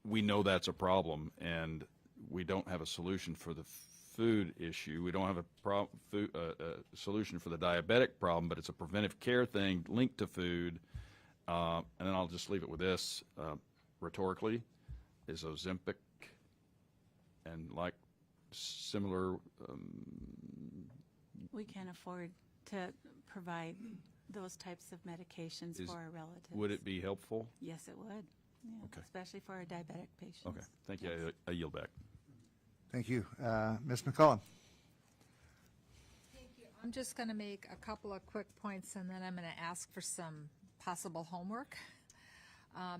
we know that's a problem, and we don't have a solution for the food issue. We don't have a solution for the diabetic problem, but it's a preventive care thing linked to food. And then I'll just leave it with this, rhetorically, is Ozempic and like similar. We can't afford to provide those types of medications for our relatives. Would it be helpful? Yes, it would. Yeah, okay. Especially for our diabetic patients. Okay, thank you. Yes. I yield back. Thank you. Ms. McCullen. Thank you. I'm just going to make a couple of quick points, and then I'm going to ask for some possible homework.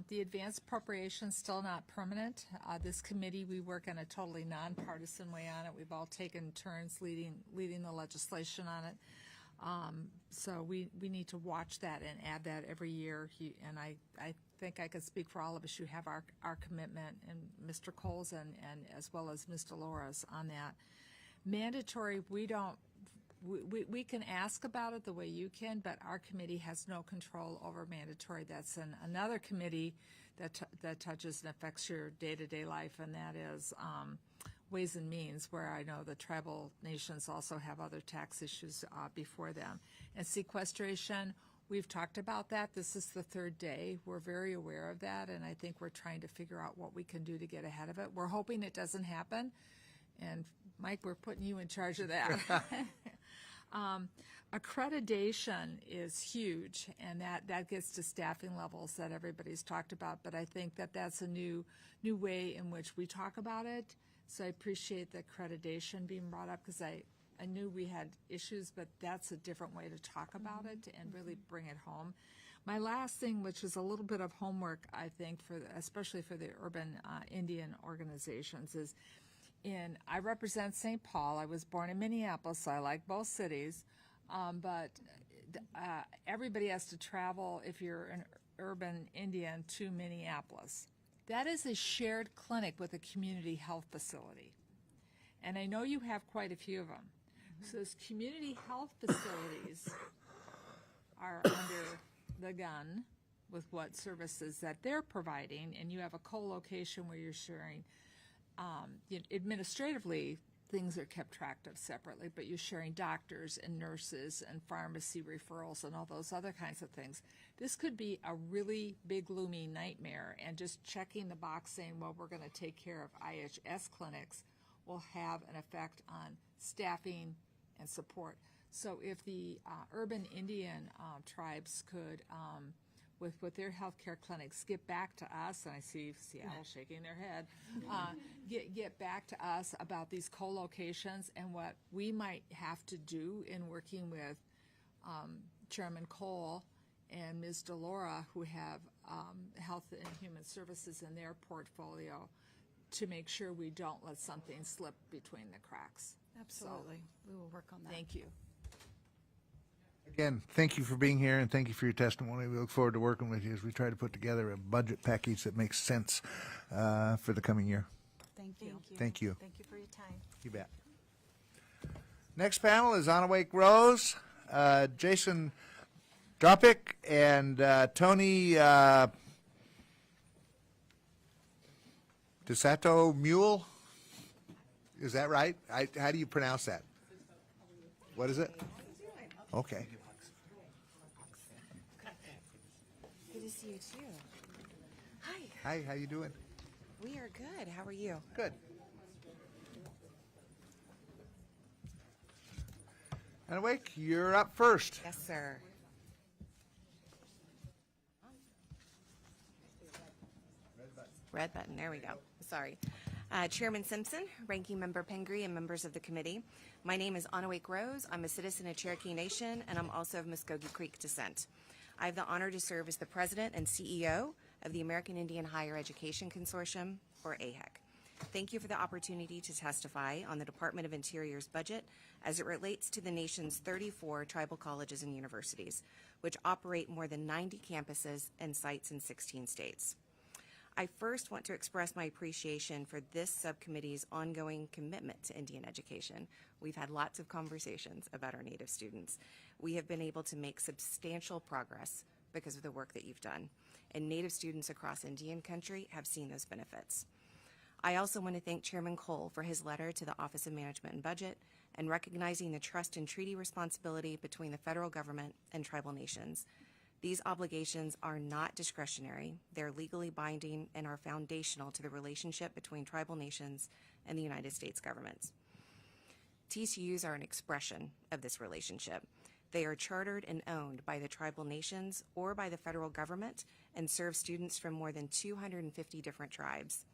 The advanced appropriation still not permanent. This committee, we work in a totally nonpartisan way on it. We've all taken turns leading the legislation on it. So we need to watch that and add that every year. And I think I could speak for all of us. You have our commitment, and Mr. Cole's and as well as Ms. Delora's on that. Mandatory, we can ask about it the way you can, but our committee has no control over mandatory. That's another committee that touches and affects your day-to-day life, and that is Ways and Means, where I know the tribal nations also have other tax issues before them. And sequestration, we've talked about that. This is the third day. We're very aware of that, and I think we're trying to figure out what we can do to get ahead of it. We're hoping it doesn't happen, and Mike, we're putting you in charge of that. Accreditation is huge, and that gets to staffing levels that everybody's talked about, but I think that's a new way in which we talk about it. So I appreciate the accreditation being brought up, because I knew we had issues, but that's a different way to talk about it and really bring it home. My last thing, which is a little bit of homework, I think, especially for the urban Indian organizations, is I represent St. Paul. I was born in Minneapolis, so I like both cities, but everybody has to travel, if you're an urban Indian, to Minneapolis. That is a shared clinic with a community health facility, and I know you have quite a few of them. So those community health facilities are under the gun with what services that they're providing, and you have a co-location where you're sharing. Administratively, things are kept track of separately, but you're sharing doctors and nurses and pharmacy referrals and all those other kinds of things. This could be a really big, looming nightmare, and just checking the box saying, well, we're going to take care of IHS clinics will have an effect on staffing and support. So if the urban Indian tribes could, with their healthcare clinics, get back to us, and I see Seattle shaking their head, get back to us about these co-locations and what we might have to do in working with Chairman Cole and Ms. Delora, who have Health and Human Services in their portfolio, to make sure we don't let something slip between the cracks. Absolutely. We will work on that. Thank you. Again, thank you for being here, and thank you for your testimony. We look forward to working with you as we try to put together a budget package that makes sense for the coming year. Thank you. Thank you. Thank you for your time. You bet. Next panel is Anawake Rose, Jason Dropic, and Tony DeSato Mule. Is that right? How do you pronounce that? What is it? Okay. Good to see you too. Hi. Hi, how you doing? We are good. How are you? Good. Anawake, you're up first. Yes, sir. Red button. There we go. Sorry. Chairman Simpson, Ranking Member Pingree, and members of the committee. My name is Anawake Rose. I'm a citizen of Cherokee Nation, and I'm also of Muskogee Creek descent. I have the honor to serve as the president and CEO of the American Indian Higher Education Consortium, or AHEC. Thank you for the opportunity to testify on the Department of Interior's budget as it relates to the nation's 34 tribal colleges and universities, which operate more than 90 campuses and sites in 16 states. I first want to express my appreciation for this subcommittee's ongoing commitment to Indian education. We've had lots of conversations about our Native students. We have been able to make substantial progress because of the work that you've done, and Native students across Indian country have seen those benefits. I also want to thank Chairman Cole for his letter to the Office of Management and Budget and recognizing the trust and treaty responsibility between the federal government and tribal nations. These obligations are not discretionary. They're legally binding and are foundational to the relationship between tribal nations and the United States governments. TCUs are an expression of this relationship. They are chartered and owned by the tribal nations or by the federal government and serve students from more than 250 different tribes.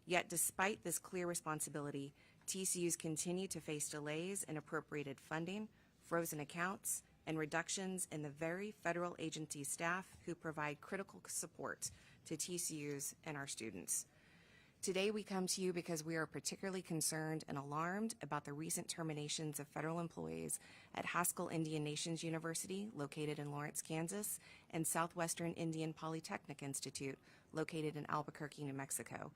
Yet despite this clear responsibility, TCUs continue to face delays in appropriated funding, frozen accounts, and reductions in the very federal agency staff who provide critical support to TCUs and our students. Today we come to you because we are particularly concerned and alarmed about the recent terminations of federal employees at Haskell Indian Nations University, located in Lawrence, Kansas, and Southwestern Indian Polytechnic Institute, located in Albuquerque, New Mexico.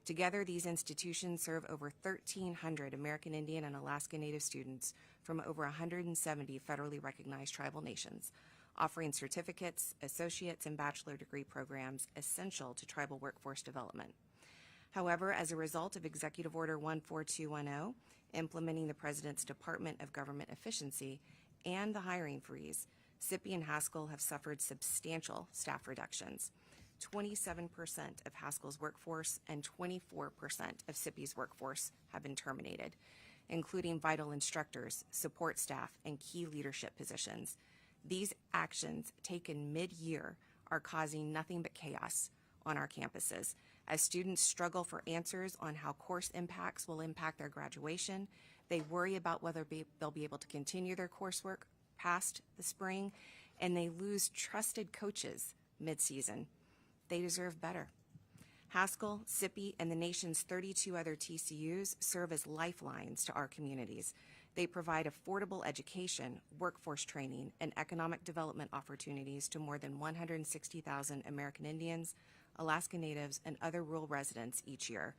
Together, these institutions serve over 1,300 American Indian and Alaska Native students from over 170 federally recognized tribal nations, offering certificates, associate's, and bachelor degree programs essential to tribal workforce development. However, as a result of Executive Order 14210, implementing the President's Department of Government Efficiency, and the hiring freeze, SIPI and Haskell have suffered substantial staff reductions. 27% of Haskell's workforce and 24% of SIPI's workforce have been terminated, including vital instructors, support staff, and key leadership positions. These actions, taken mid-year, are causing nothing but chaos on our campuses as students struggle for answers on how course impacts will impact their graduation. They worry about whether they'll be able to continue their coursework past the spring, and they lose trusted coaches mid-season. They deserve better. Haskell, SIPI, and the nation's 32 other TCUs serve as lifelines to our communities. They provide affordable education, workforce training, and economic development opportunities to more than 160,000 American Indians, Alaska Natives, and other rural residents each year.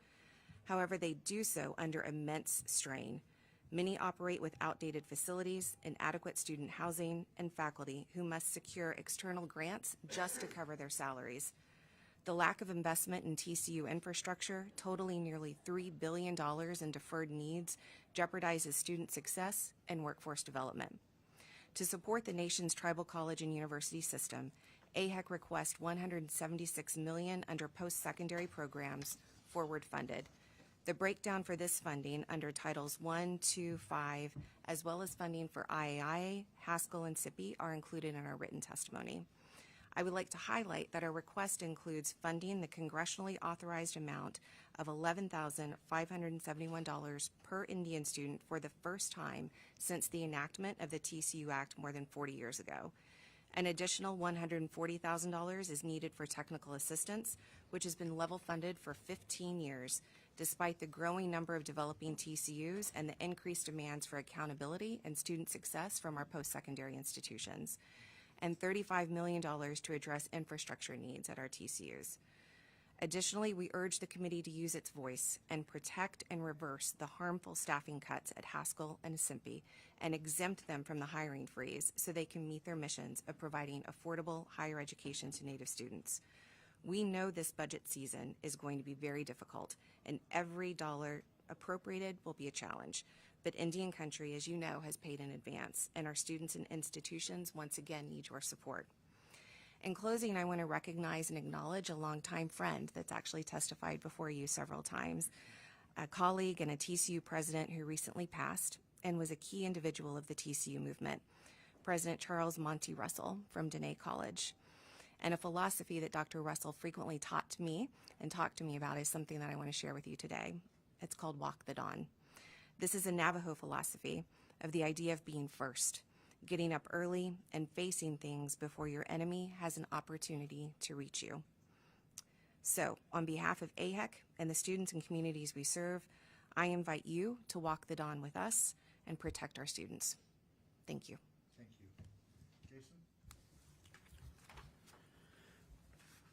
However, they do so under immense strain. Many operate with outdated facilities, inadequate student housing, and faculty who must secure external grants just to cover their salaries. The lack of investment in TCU infrastructure, totaling nearly $3 billion in deferred needs, jeopardizes student success and workforce development. To support the nation's tribal college and university system, AHEC requests $176 million under post-secondary programs forward funded. The breakdown for this funding under Titles 1, 2, 5, as well as funding for IAIA, Haskell, and SIPI are included in our written testimony. I would like to highlight that our request includes funding the congressionally authorized amount of $11,571 per Indian student for the first time since the enactment of the TCU Act more than 40 years ago. An additional $140,000 is needed for technical assistance, which has been level funded for 15 years, despite the growing number of developing TCUs and the increased demands for accountability and student success from our post-secondary institutions, and $35 million to address infrastructure needs at our TCUs. Additionally, we urge the committee to use its voice and protect and reverse the harmful staffing cuts at Haskell and SIPI and exempt them from the hiring freeze so they can meet their missions of providing affordable higher education to Native students. We know this budget season is going to be very difficult, and every dollar appropriated will be a challenge. But Indian country, as you know, has paid in advance, and our students and institutions once again need your support. In closing, I want to recognize and acknowledge a longtime friend that's actually testified before you several times, a colleague and a TCU president who recently passed and was a key individual of the TCU movement, President Charles Monty Russell from Dene College. And a philosophy that Dr. Russell frequently taught to me and talked to me about is something that I want to share with you today. It's called Walk the Dawn. This is a Navajo philosophy of the idea of being first, getting up early and facing things before your enemy has an opportunity to reach you. So, on behalf of AHEC and the students and communities we serve, I invite you to walk the dawn with us and protect our students. Thank you. Thank you. Jason?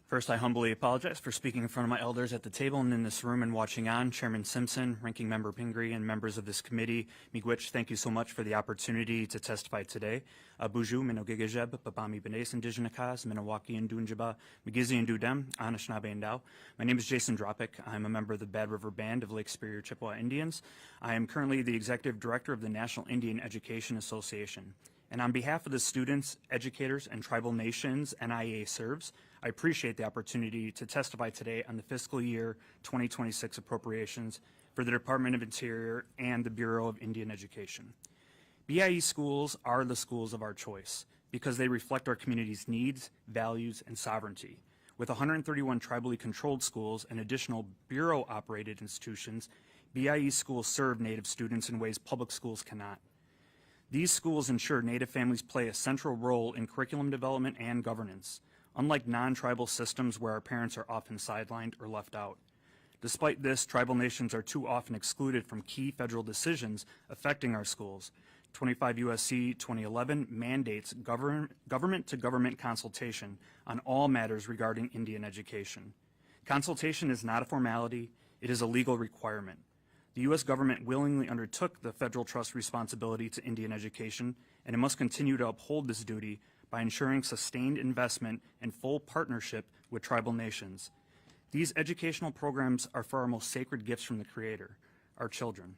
First, I humbly apologize for speaking in front of my elders at the table and in this room and watching on. Chairman Simpson, Ranking Member Pingree, and members of this committee, Miigwech, thank you so much for the opportunity to testify today. Buju, Minogigajeb, Babami Benes Indigenakas, Minawaki and Dunjaba, Migizi and Dudem, Anishinaabe and Dao. My name is Jason Dropick. I'm a member of the Bad River Band of Lake Superior Chippewa Indians. I am currently the Executive Director of the National Indian Education Association. And on behalf of the students, educators, and tribal nations NIA serves, I appreciate the opportunity to testify today on the fiscal year 2026 appropriations for the Department of Interior and the Bureau of Indian Education. BIE schools are the schools of our choice because they reflect our community's needs, values, and sovereignty. With 131 tribally controlled schools and additional Bureau-operated institutions, BIE schools serve Native students in ways public schools cannot. These schools ensure Native families play a central role in curriculum development and governance, unlike non-tribal systems where our parents are often sidelined or left out. Despite this, tribal nations are too often excluded from key federal decisions affecting our schools. 25 U.S.C. 2011 mandates government-to-government consultation on all matters regarding Indian education. Consultation is not a formality, it is a legal requirement. The U.S. government willingly undertook the federal trust responsibility to Indian education, and it must continue to uphold this duty by ensuring sustained investment and full partnership with tribal nations. These educational programs are for our most sacred gifts from the Creator, our children.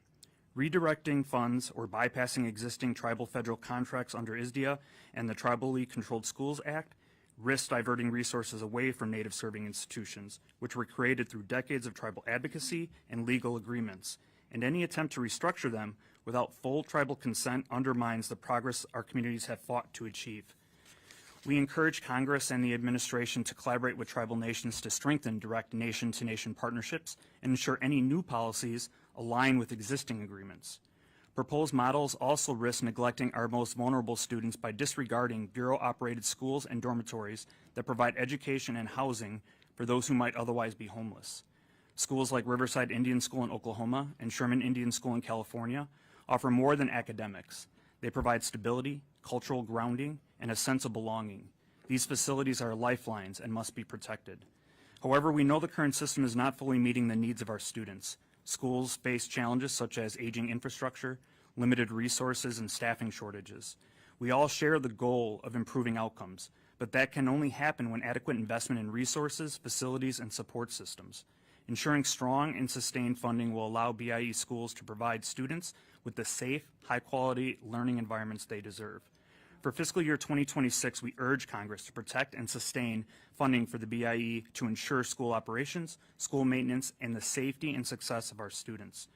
Redirecting funds or bypassing existing tribal federal contracts under ISDEA and the Tribally Controlled Schools Act risks diverting resources away from Native serving institutions, which were created through decades of tribal advocacy and legal agreements, and any attempt to restructure them without full tribal consent undermines the progress our communities have fought to achieve. We encourage Congress and the administration to collaborate with tribal nations to strengthen direct nation-to-nation partnerships and ensure any new policies align with existing agreements. Proposed models also risk neglecting our most vulnerable students by disregarding Bureau-operated schools and dormitories that provide education and housing for those who might otherwise be homeless. Schools like Riverside Indian School in Oklahoma and Sherman Indian School in California offer more than academics. They provide stability, cultural grounding, and a sense of belonging. These facilities are lifelines and must be protected. However, we know the current system is not fully meeting the needs of our students. Schools face challenges such as aging infrastructure, limited resources, and staffing shortages. We all share the goal of improving outcomes, but that can only happen when adequate investment in resources, facilities, and support systems. Ensuring strong and sustained funding will allow BIE schools to provide students with the safe, high-quality learning environments they deserve. For fiscal year 2026, we urge Congress to protect and sustain funding for the BIE to ensure school operations, school maintenance, and the safety and success of our students.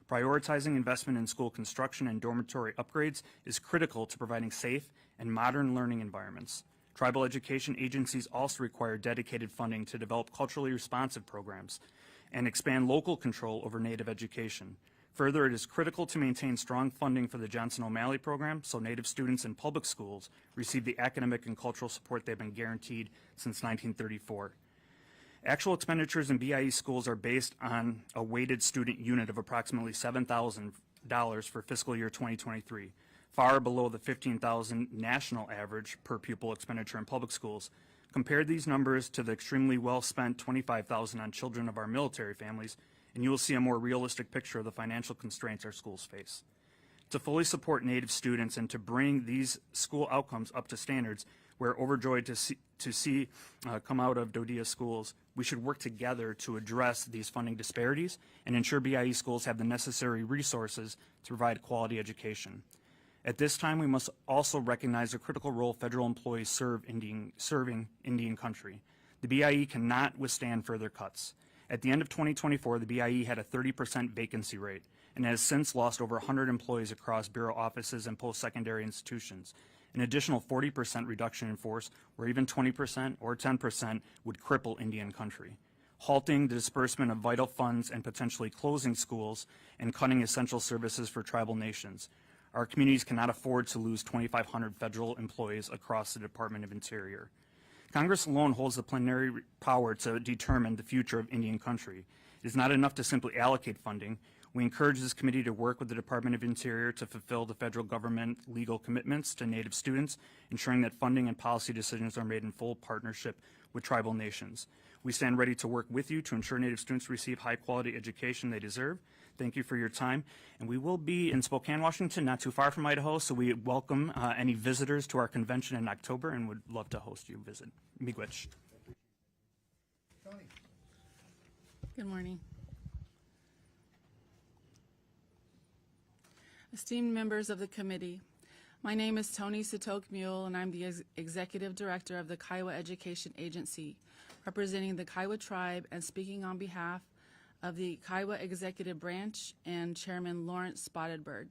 Prioritizing investment in school construction and dormitory upgrades is critical to providing safe and modern learning environments. Tribal education agencies also require dedicated funding to develop culturally responsive programs and expand local control over Native education. Further, it is critical to maintain strong funding for the Johnson O'Malley program so Native students in public schools receive the academic and cultural support they've been guaranteed since 1934. Actual expenditures in BIE schools are based on a weighted student unit of approximately $7,000 for fiscal year 2023, far below the $15,000 national average per pupil expenditure in public schools. Compare these numbers to the extremely well-spent $25,000 on children of our military families, and you will see a more realistic picture of the financial constraints our schools face. To fully support Native students and to bring these school outcomes up to standards we're overjoyed to see come out of DODEA schools, we should work together to address these funding disparities and ensure BIE schools have the necessary resources to provide quality education. At this time, we must also recognize the critical role federal employees serving Indian country. The BIE cannot withstand further cuts. At the end of 2024, the BIE had a 30% vacancy rate and has since lost over 100 employees across Bureau offices and post-secondary institutions. An additional 40% reduction in force, or even 20% or 10%, would cripple Indian country. Halting the disbursement of vital funds and potentially closing schools and cutting essential services for tribal nations. Our communities cannot afford to lose 2,500 federal employees across the Department of Interior. Congress alone holds the plenary power to determine the future of Indian country. It is not enough to simply allocate funding. We encourage this committee to work with the Department of Interior to fulfill the federal government legal commitments to Native students, ensuring that funding and policy decisions are made in full partnership with tribal nations. We stand ready to work with you to ensure Native students receive high-quality education they deserve. Thank you for your time. And we will be in Spokane, Washington, not too far from Idaho, so we welcome any visitors to our convention in October and would love to host you visit. Miigwech. Good morning. Esteemed members of the committee, my name is Tony Sitoke-Mule, and I'm the Executive Director of the Kiowa Education Agency, representing the Kiowa tribe and speaking on behalf of the Kiowa Executive Branch and Chairman Lawrence Spotted Bird.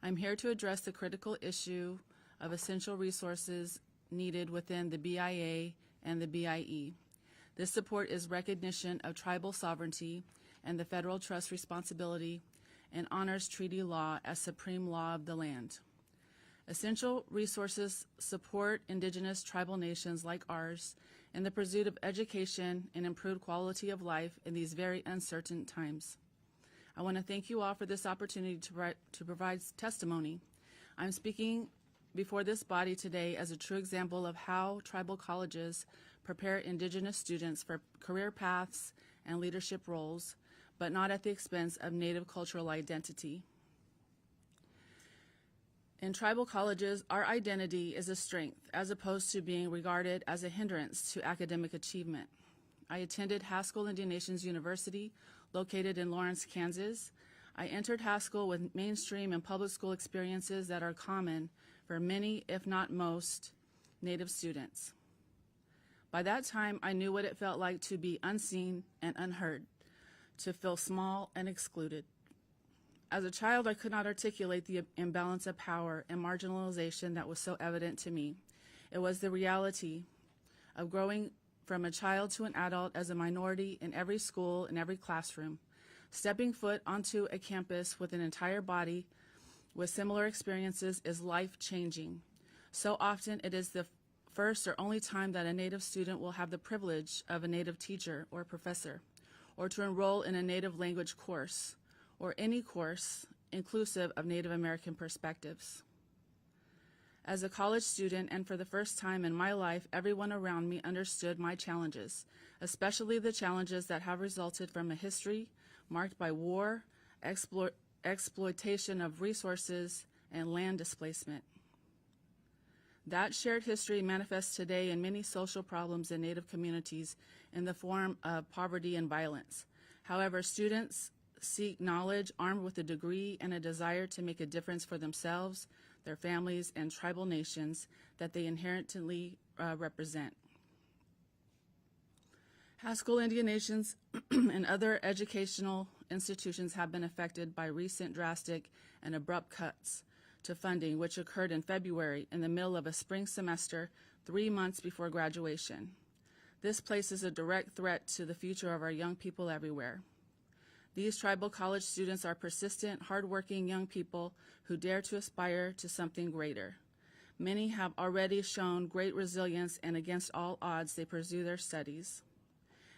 I'm here to address the critical issue of essential resources needed within the BIA and the BIE. This support is recognition of tribal sovereignty and the federal trust responsibility and honors treaty law as supreme law of the land. Essential resources support indigenous tribal nations like ours in the pursuit of education and improved quality of life in these very uncertain times. I want to thank you all for this opportunity to provide testimony. I'm speaking before this body today as a true example of how tribal colleges prepare Indigenous students for career paths and leadership roles, but not at the expense of Native cultural identity. In tribal colleges, our identity is a strength as opposed to being regarded as a hindrance to academic achievement. I attended Haskell Indian Nations University, located in Lawrence, Kansas. I entered Haskell with mainstream and public school experiences that are common for many, if not most, Native students. By that time, I knew what it felt like to be unseen and unheard, to feel small and excluded. As a child, I could not articulate the imbalance of power and marginalization that was so evident to me. It was the reality of growing from a child to an adult as a minority in every school, in every classroom. Stepping foot onto a campus with an entire body with similar experiences is life-changing. So often it is the first or only time that a Native student will have the privilege of a Native teacher or professor, or to enroll in a Native language course, or any course inclusive of Native American perspectives. As a college student, and for the first time in my life, everyone around me understood my challenges, especially the challenges that have resulted from a history marked by war, exploitation of resources, and land displacement. That shared history manifests today in many social problems in Native communities in the form of poverty and violence. However, students seek knowledge armed with a degree and a desire to make a difference for themselves, their families, and tribal nations that they inherently represent. Haskell Indian Nations and other educational institutions have been affected by recent drastic and abrupt cuts to funding, which occurred in February in the middle of a spring semester 3 months before graduation. This places a direct threat to the future of our young people everywhere. These tribal college students are persistent, hardworking young people who dare to aspire to something greater. Many have already shown great resilience, and against all odds, they pursue their studies.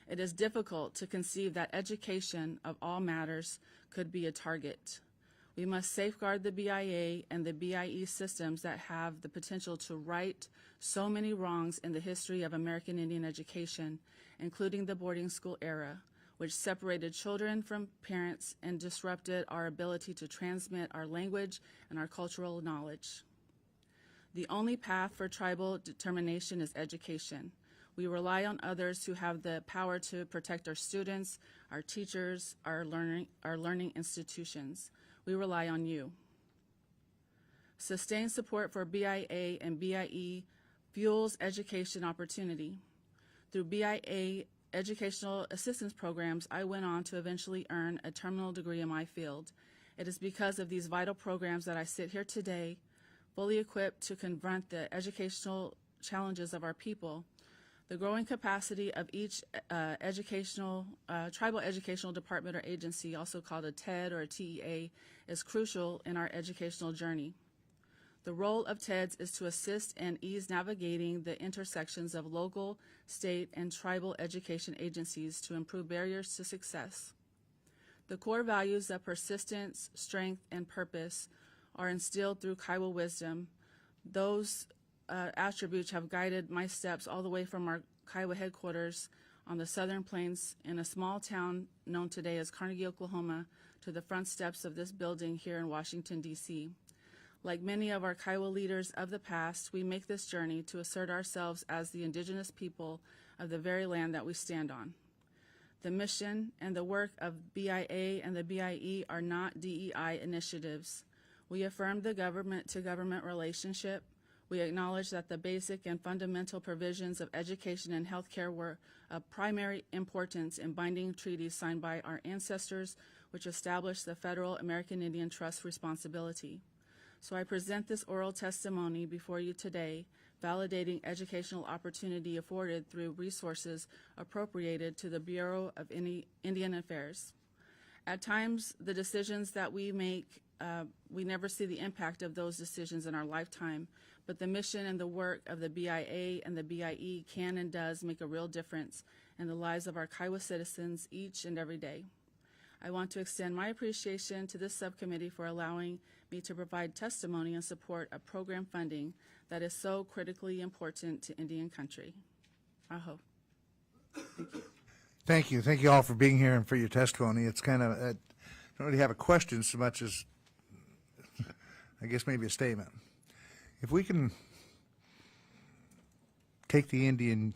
It is difficult to conceive that education of all matters could be a target. We must safeguard the BIA and the BIE systems that have the potential to right so many wrongs in the history of American Indian education, including the boarding school era, which separated children from parents and disrupted our ability to transmit our language and our cultural knowledge. The only path for tribal determination is education. We rely on others who have the power to protect our students, our teachers, our learning institutions. We rely on you. Sustained support for BIA and BIE fuels education opportunity. Through BIA educational assistance programs, I went on to eventually earn a terminal degree in my field. It is because of these vital programs that I sit here today, fully equipped to confront the educational challenges of our people. The growing capacity of each tribal educational department or agency, also called a TED or a TEA, is crucial in our educational journey. The role of TEDs is to assist and ease navigating the intersections of local, state, and tribal education agencies to improve barriers to success. The core values of persistence, strength, and purpose are instilled through Kiowa wisdom. Those attributes have guided my steps all the way from our Kiowa headquarters on the Southern Plains in a small town known today as Carnegie, Oklahoma, to the front steps of this building here in Washington, D.C. Like many of our Kiowa leaders of the past, we make this journey to assert ourselves as the indigenous people of the very land that we stand on. The mission and the work of BIA and the BIE are not DEI initiatives. We affirm the government-to-government relationship. We acknowledge that the basic and fundamental provisions of education and healthcare were of primary importance in binding treaties signed by our ancestors, which established the Federal American Indian Trust responsibility. So I present this oral testimony before you today, validating educational opportunity afforded through resources appropriated to the Bureau of Indian Affairs. At times, the decisions that we make, we never see the impact of those decisions in our lifetime, but the mission and the work of the BIA and the BIE can and does make a real difference in the lives of our Kiowa citizens each and every day. I want to extend my appreciation to this subcommittee for allowing me to provide testimony and support of program funding that is so critically important to Indian country. Aho. Thank you. Thank you all for being here and for your testimony. It's kind of, I don't really have a question so much as, I guess, maybe a statement. If we can take the Indian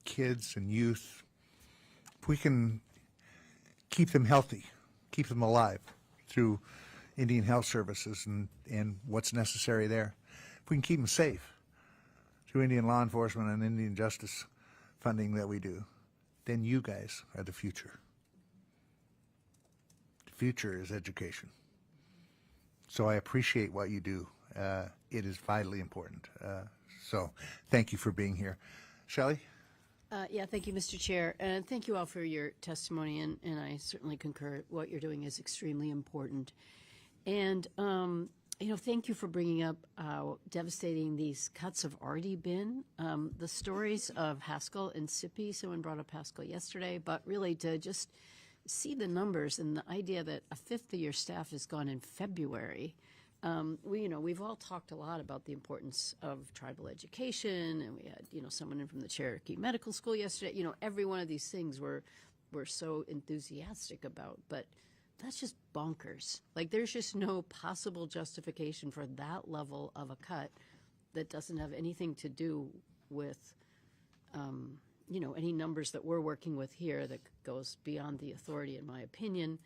kids and youth, if we can keep them healthy, keep them alive through Indian Health Services and what's necessary there, if we can keep them safe through Indian law enforcement and Indian justice funding that we do, then you guys are the future. The future is education. So I appreciate what you do. It is vitally important. So thank you for being here. Shelley? Yeah, thank you, Mr. Chair, and thank you all for your testimony, and I certainly concur. What you're doing is extremely important. And, thank you for bringing up how devastating these cuts have already been. The stories of Haskell and Sippy, someone brought up Haskell yesterday, but really to just see the numbers and the idea that a fifth of your staff is gone in February. We've all talked a lot about the importance of tribal education, and we had, someone in from the Cherokee Medical School yesterday. Every one of these things we're so enthusiastic about, but that's just bonkers. Like, there's just no possible justification for that level of a cut that doesn't have anything to do with, any numbers that we're working with here that goes beyond the authority, in my opinion,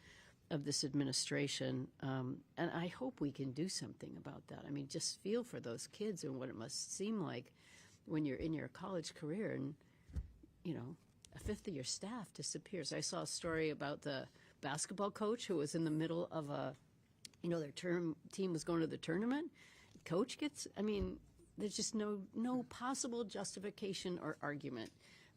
of this administration, and I hope we can do something about that. I mean, just feel for those kids and what it must seem like when you're in your college career and, a fifth of your staff disappears. I saw a story about the basketball coach who was in the middle of their team was going to the tournament. Coach gets, there's just no possible justification or argument.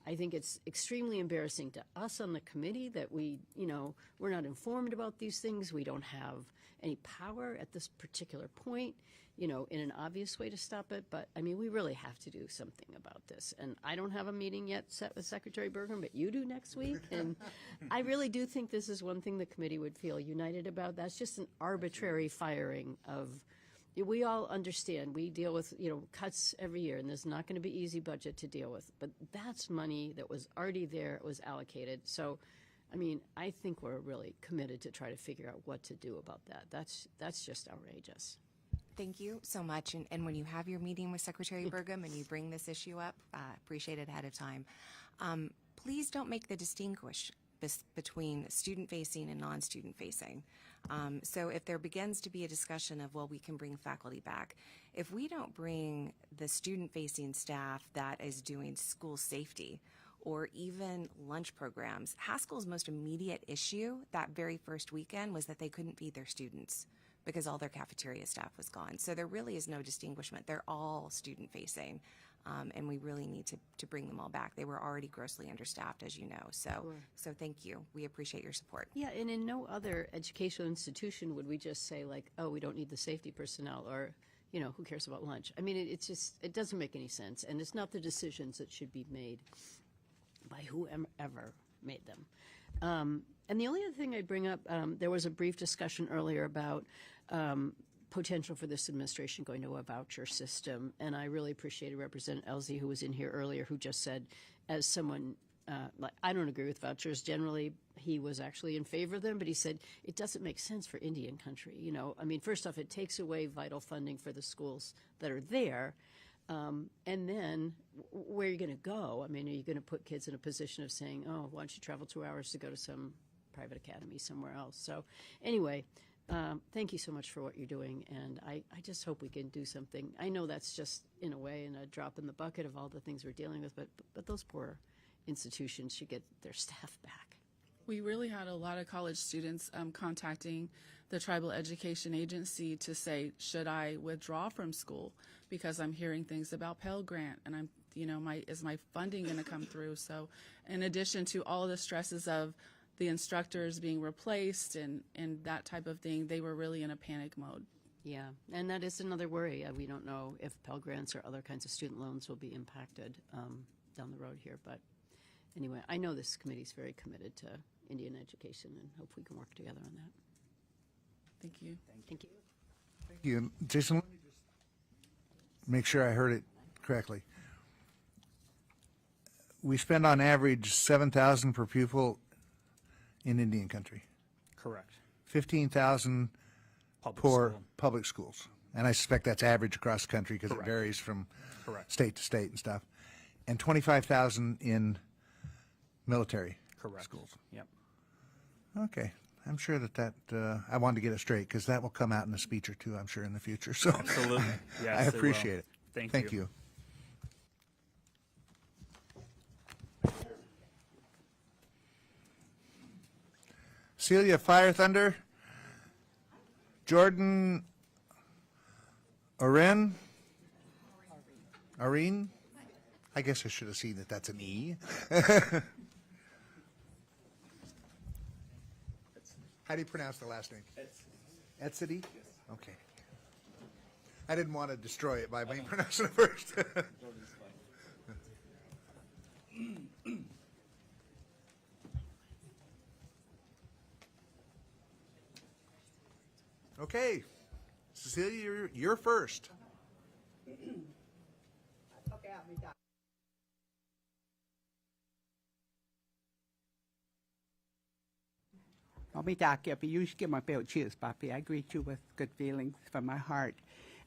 I think it's extremely embarrassing to us on the committee that we're not informed about these things. We don't have any power at this particular point, in an obvious way to stop it. But, we really have to do something about this. And I don't have a meeting yet set with Secretary Bergen, but you do next week. And I really do think this is one thing the committee would feel united about. That's just an arbitrary firing of... We all understand we deal with, cuts every year, and there's not going to be easy budget to deal with. But that's money that was already there, it was allocated. So, I think we're really committed to try to figure out what to do about that. That's just outrageous. Thank you so much. And when you have your meeting with Secretary Burgum and you bring this issue up, appreciate it ahead of time. Please don't make the distinguish between student-facing and non-student-facing. So if there begins to be a discussion of, well, we can bring faculty back, if we don't bring the student-facing staff that is doing school safety or even lunch programs, Haskell's most immediate issue that very first weekend was that they couldn't feed their students because all their cafeteria staff was gone. So there really is no distinguishment. They're all student-facing. And we really need to bring them all back. They were already grossly understaffed, as you know. So thank you. We appreciate your support. Yeah, and in no other educational institution would we just say, like, oh, we don't need the safety personnel, or, who cares about lunch? It doesn't make any sense, and it's not the decisions that should be made by whoever made them. And the only other thing I'd bring up, there was a brief discussion earlier about potential for this administration going to a voucher system, and I really appreciated Representative Elsie, who was in here earlier, who just said, as someone, I don't agree with vouchers generally. He was actually in favor of them, but he said it doesn't make sense for Indian country. First off, it takes away vital funding for the schools that are there, and then where are you going to go? Are you going to put kids in a position of saying, oh, why don't you travel 2 hours to go to some private academy somewhere else? So anyway, thank you so much for what you're doing, and I just hope we can do something. I know that's just, in a way, a drop in the bucket of all the things we're dealing with, but those poor institutions should get their staff back. We really had a lot of college students contacting the Tribal Education Agency to say, should I withdraw from school because I'm hearing things about Pell Grant, and I'm, is my funding going to come through? So in addition to all of the stresses of the instructors being replaced and that type of thing, they were really in a panic mode. Yeah, and that is another worry. We don't know if Pell Grants or other kinds of student loans will be impacted down the road here. But anyway, I know this committee is very committed to Indian education, and hope we can work together on that. Thank you. Thank you. Thank you. Jason, let me just make sure I heard it correctly. We spend on average $7,000 per pupil in Indian country. Correct. 15,000 for public schools. And I suspect that's average across the country because it varies from state to state and stuff. And 25,000 in military schools. Yep. Okay. I'm sure that I wanted to get it straight because that will come out in a speech or two, I'm sure, in the future. So Absolutely. Yes, I it will. appreciate it. Thank you. Celia Fire Thunder, Jordan Areen. I guess I should have seen that that's an E. How do you pronounce the last name? Etzidi? Okay. I didn't want to destroy it by pronouncing it first. Okay, Cecilia, you're first. I greet you with good feelings from my heart.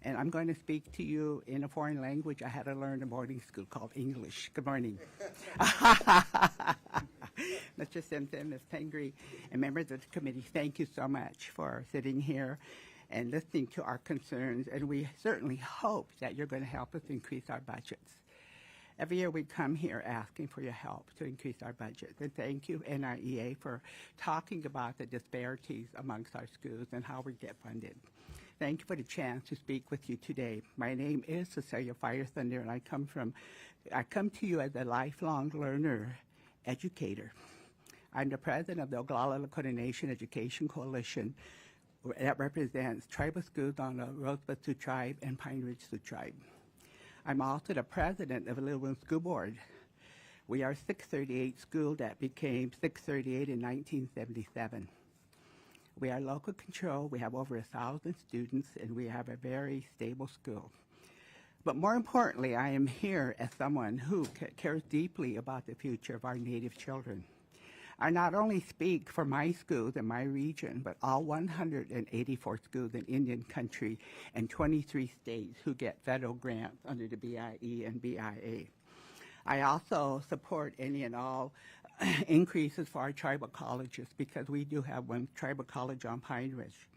And I'm going to speak to you in a foreign language I had to learn in boarding school called English. Good morning. Mr. Simpson, Ms. Pingree, and members of the committee, thank you so much for sitting here and listening to our concerns. And we certainly hope that you're going to help us increase our budgets. Every year we come here asking for your help to increase our budget. And thank you, NIEA, for talking about the disparities amongst our schools and how we get funded. Thank you for the chance to speak with you today. My name is Cecilia Fire Thunder, and I come to you as a lifelong learner, educator. I'm the president of the Oglala Lakota Nation Education Coalition that represents tribal schools on the Rosebud Sioux Tribe and Pine Ridge Sioux Tribe. I'm also the president of the Little Room School Board. We are 638 school that became 638 in 1977. We are local control. We have over 1,000 students, and we have a very stable school. But more importantly, I am here as someone who cares deeply about the future of our Native children. I not only speak for my schools in my region, but all 184 schools in Indian country and 23 states who get federal grants under the BIE and BIA. I also support any and all increases for our tribal colleges because we do have one tribal college on Pine Ridge.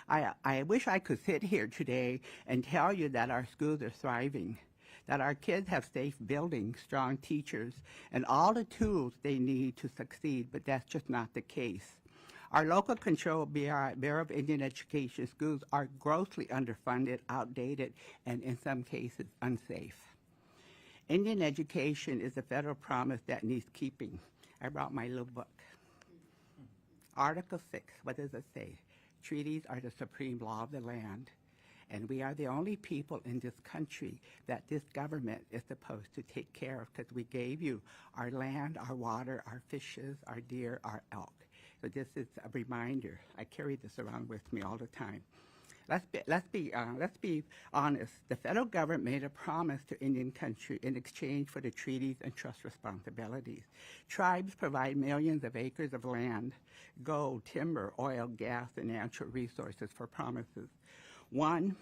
I wish I could sit here today and tell you that our schools are thriving, that our kids have safe buildings, strong teachers, and all the tools they need to succeed, but that's just not the case. Our local control Bureau of Indian Education schools are grossly underfunded, outdated, and in some cases unsafe. Indian education is a federal promise that needs keeping. I brought my little book. Article 6, what does it say? Treaties are the supreme law of the land, and we are the only people in this country that this government is supposed to take care of because we gave you our land, our water, our fishes, our deer, our elk. So this is a reminder. I carry this around with me all the time. Let's be honest. The federal government made a promise to Indian country in exchange for the treaties and trust responsibilities. Tribes provide millions of acres of land, gold, timber, oil, gas, and natural resources for promises. One,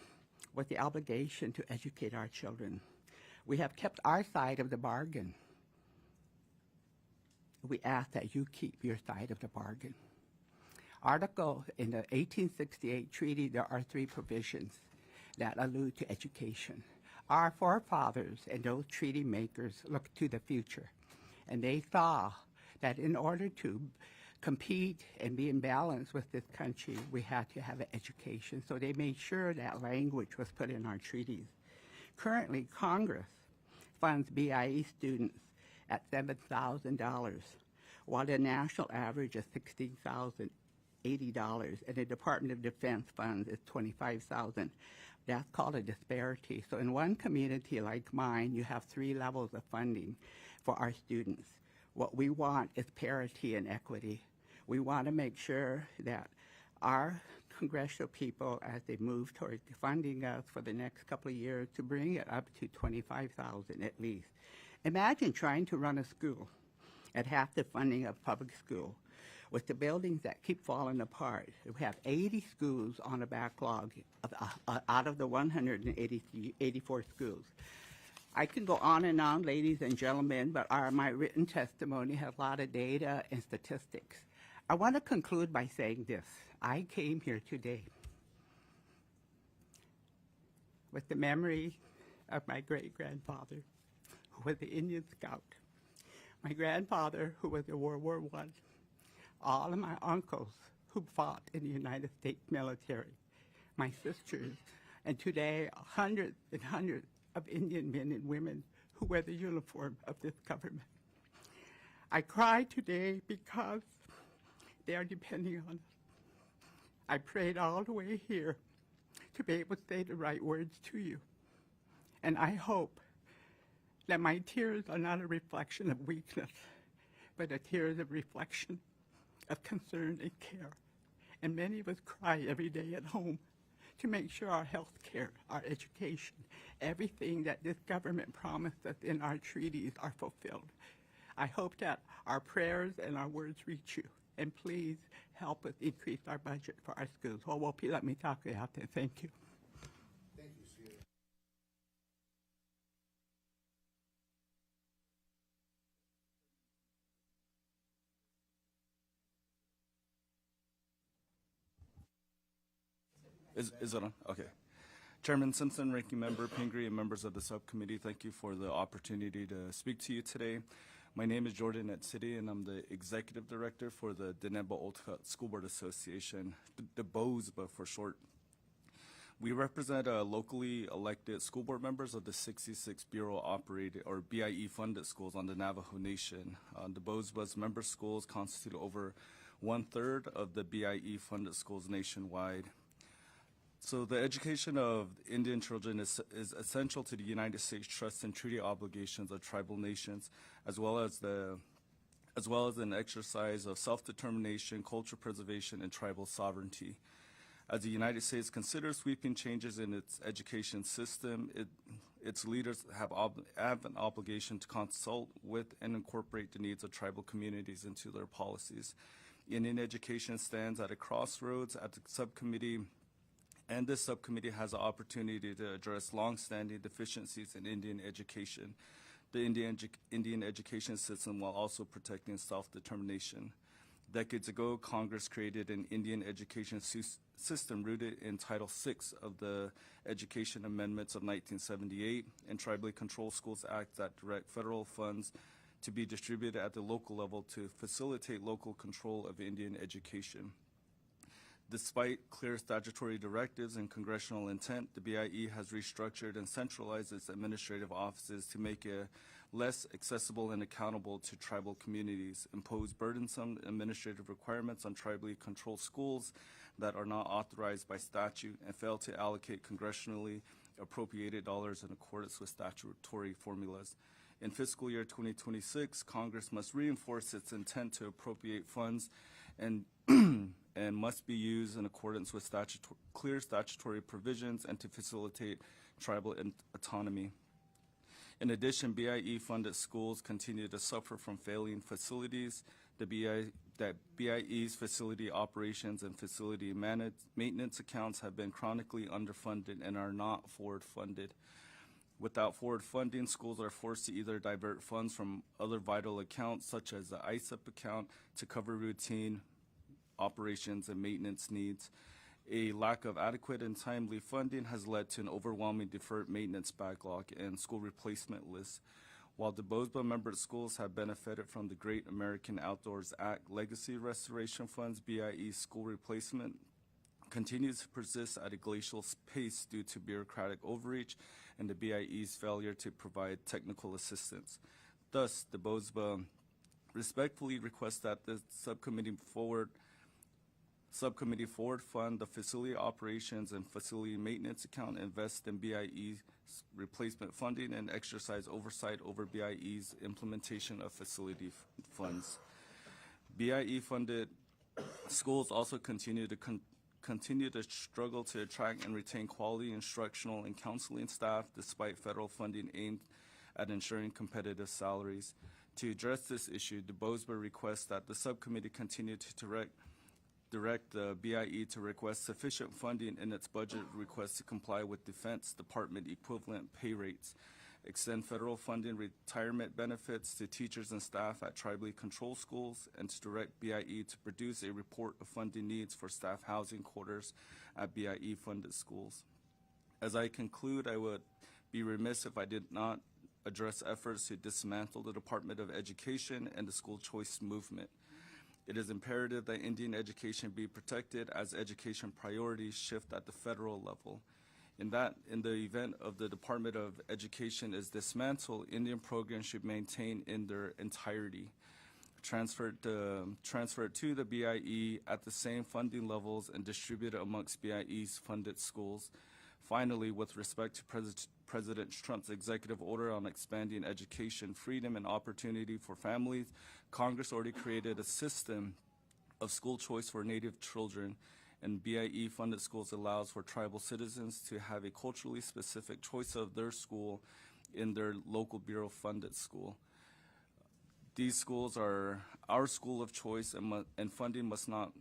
with the obligation to educate our children. We have kept our side of the bargain. We ask that you keep your side of the bargain. Article in the 1868 treaty, there are 3 provisions that allude to education. Our forefathers and those treaty makers looked to the future, and they saw that in order to compete and be in balance with this country, we had to have an education. So they made sure that language was put in our treaties. Currently, Congress funds BIE students at $7,000. while the national average is $16,080, and the Department of Defense funds is $25,000. That's called a disparity. So in one community like mine, you have 3 levels of funding for our students. What we want is parity and equity. We want to make sure that our congressional people, as they move toward funding us for the next couple of years, to bring it up to $25,000 at least. Imagine trying to run a school at half the funding of public school with the buildings that keep falling apart. We have 80 schools on a backlog out of the 184 schools. I can go on and on, ladies and gentlemen, but my written testimony has a lot of data and statistics. I want to conclude by saying this. I came here today with the memory of my great-grandfather, who was an Indian scout, my grandfather, who was in World War I, all of my uncles who fought in the United States military, my sisters, and today hundreds and hundreds of Indian men and women who wear the uniform of this government. I cry today because they are depending on us. I prayed all the way here to be able to say the right words to you. And I hope that my tears are not a reflection of weakness, but a tears of reflection of concern and care. And many of us cry every day at home to make sure our health care, our education, everything that this government promised us in our treaties are fulfilled. I hope that our prayers and our words reach you. And please help us increase our budget for our schools. Let me talk out there. Thank you. Thank you, Sue. Is it on? Okay. Chairman Simpson, Ranking Member Pingree, and members of the subcommittee, thank you for the opportunity to speak to you today. My name is Jordan Etsidi, and I'm the Executive Director for the Deneba Olcott School Board Association, the BOSBA for short. We represent locally elected school board members of the 66 Bureau-operated or BIE-funded schools on the Navajo Nation. The BOSBA's member schools constitute over 1/3 of the BIE-funded schools nationwide. So the education of Indian children is essential to the United States trust and treaty obligations of tribal nations, as well as an exercise of self-determination, cultural preservation, and tribal sovereignty. As the United States considers sweeping changes in its education system, its leaders have an obligation to consult with and incorporate the needs of tribal communities into their policies. Indian education stands at a crossroads at the subcommittee, and this subcommittee has the opportunity to address longstanding deficiencies in Indian education, the Indian education system, while also protecting self-determination. Decades ago, Congress created an Indian education system rooted in Title VI of the Education Amendments of 1978 and Tribally Controlled Schools Act that direct federal funds to be distributed at the local level to facilitate local control of Indian education. Despite clear statutory directives and congressional intent, the BIE has restructured and centralized its administrative offices to make it less accessible and accountable to tribal communities, impose burdensome administrative requirements on tribally controlled schools that are not authorized by statute, and fail to allocate congressionally appropriated dollars in accordance with statutory formulas. In fiscal year 2026, Congress must reinforce its intent to appropriate funds and must be used in accordance with clear statutory provisions and to facilitate tribal autonomy. In addition, BIE-funded schools continue to suffer from failing facilities. BIE's facility operations and facility maintenance accounts have been chronically underfunded and are not forward-funded. Without forward funding, schools are forced to either divert funds from other vital accounts, such as the ISEP account, to cover routine operations and maintenance needs. A lack of adequate and timely funding has led to an overwhelming deferred maintenance backlog and school replacement list. While the BOSBA member schools have benefited from the Great American Outdoors Act legacy restoration funds, BIE school replacement continues to persist at a glacial pace due to bureaucratic overreach and the BIE's failure to provide technical assistance. Thus, the BOSBA respectfully request that the subcommittee forward fund the facility operations and facility maintenance account, invest in BIE's replacement funding, and exercise oversight over BIE's implementation of facility funds. BIE funded schools also continue to struggle to attract and retain quality instructional and counseling staff despite federal funding aimed at ensuring competitive salaries. To address this issue, the Bosberg requests that the subcommittee continue to direct the BIE to request sufficient funding in its budget request to comply with Defense Department equivalent pay rates, extend federal funding retirement benefits to teachers and staff at tribally controlled schools, and to direct BIE to produce a report of funding needs for staff housing quarters at BIE-funded schools. As I conclude, I would be remiss if I did not address efforts to dismantle the Department of Education and the school choice movement. It is imperative that Indian education be protected as education priorities shift at the federal level. In the event of the Department of Education is dismantled, Indian programs should maintain in their entirety, transferred to the BIE at the same funding levels and distributed amongst BIE's funded schools. Finally, with respect to President Trump's executive order on expanding education freedom and opportunity for families, Congress already created a system of school choice for Native children, and BIE-funded schools allows for tribal citizens to have a culturally specific choice of their school in their local Bureau-funded school. These schools are our school of choice, and funding must not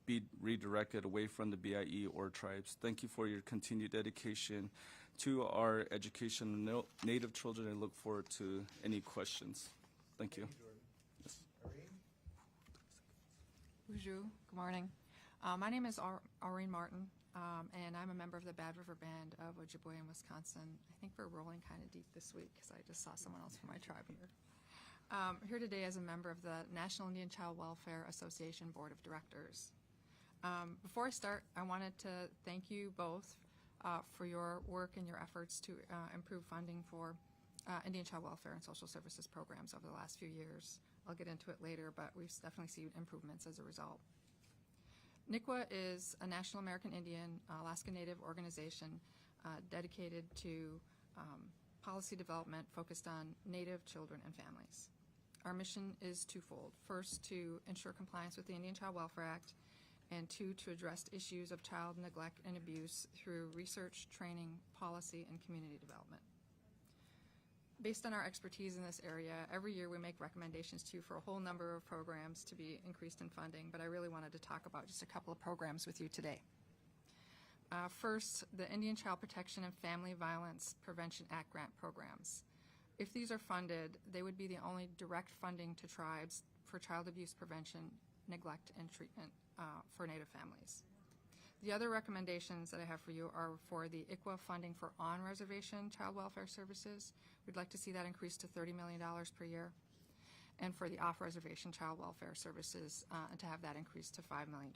be redirected away from the BIE or tribes. Thank you for your continued dedication to our education of Native children, and look forward to any questions. Thank you. Yes. Bonjour. Good morning. My name is Aureen Martin, and I'm a member of the Bad River Band of Ojibwe in Wisconsin. I think we're rolling kind of deep this week because I just saw someone else from my tribe here. Here today as a member of the National Indian Child Welfare Association Board of Directors. Before I start, I wanted to thank you both for your work and your efforts to improve funding for Indian child welfare and social services programs over the last few years. I'll get into it later, but we've definitely seen improvements as a result. NICWA is a National American Indian Alaska Native organization dedicated to policy development focused on Native children and families. Our mission is twofold. First, to ensure compliance with the Indian Child Welfare Act, and two, to address issues of child neglect and abuse through research, training, policy, and community development. Based on our expertise in this area, every year we make recommendations to you for a whole number of programs to be increased in funding, but I really wanted to talk about just a couple of programs with you today. First, the Indian Child Protection and Family Violence Prevention Act grant programs. If these are funded, they would be the only direct funding to tribes for child abuse prevention, neglect, and treatment for Native families. The other recommendations that I have for you are for the ICWA funding for on-reservation child welfare services. We'd like to see that increase to $30 million per year. And for the off-reservation child welfare services, and to have that increase to $5 million.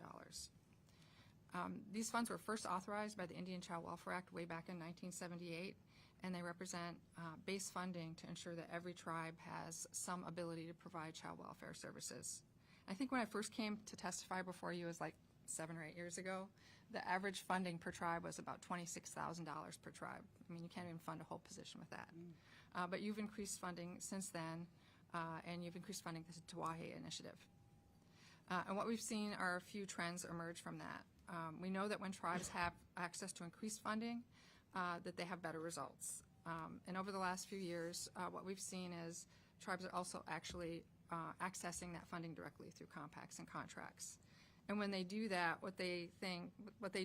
These funds were first authorized by the Indian Child Welfare Act way back in 1978, and they represent base funding to ensure that every tribe has some ability to provide child welfare services. I think when I first came to testify before you was like 7 or 8 years ago, the average funding per tribe was about $26,000 per tribe. I mean, you can't even fund a whole position with that. But you've increased funding since then, and you've increased funding to the Tawahe initiative. And what we've seen are a few trends emerge from that. We know that when tribes have access to increased funding, that they have better results. And over the last few years, what we've seen is tribes are also actually accessing that funding directly through compacts and contracts. And when they do that, what they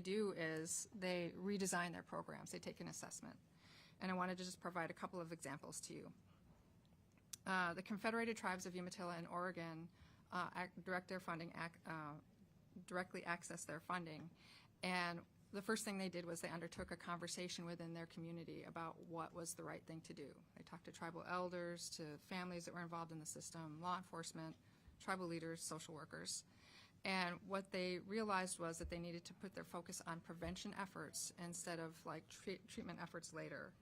do is they redesign their programs. They take an assessment. And I wanted to just provide a couple of examples to you. The Confederated Tribes of Umatilla in Oregon directly access their funding. And the first thing they did was they undertook a conversation within their community about what was the right thing to do. They talked to tribal elders, to families that were involved in the system, law enforcement, tribal leaders, social workers. And what they realized was that they needed to put their focus on prevention efforts instead of like treatment efforts later.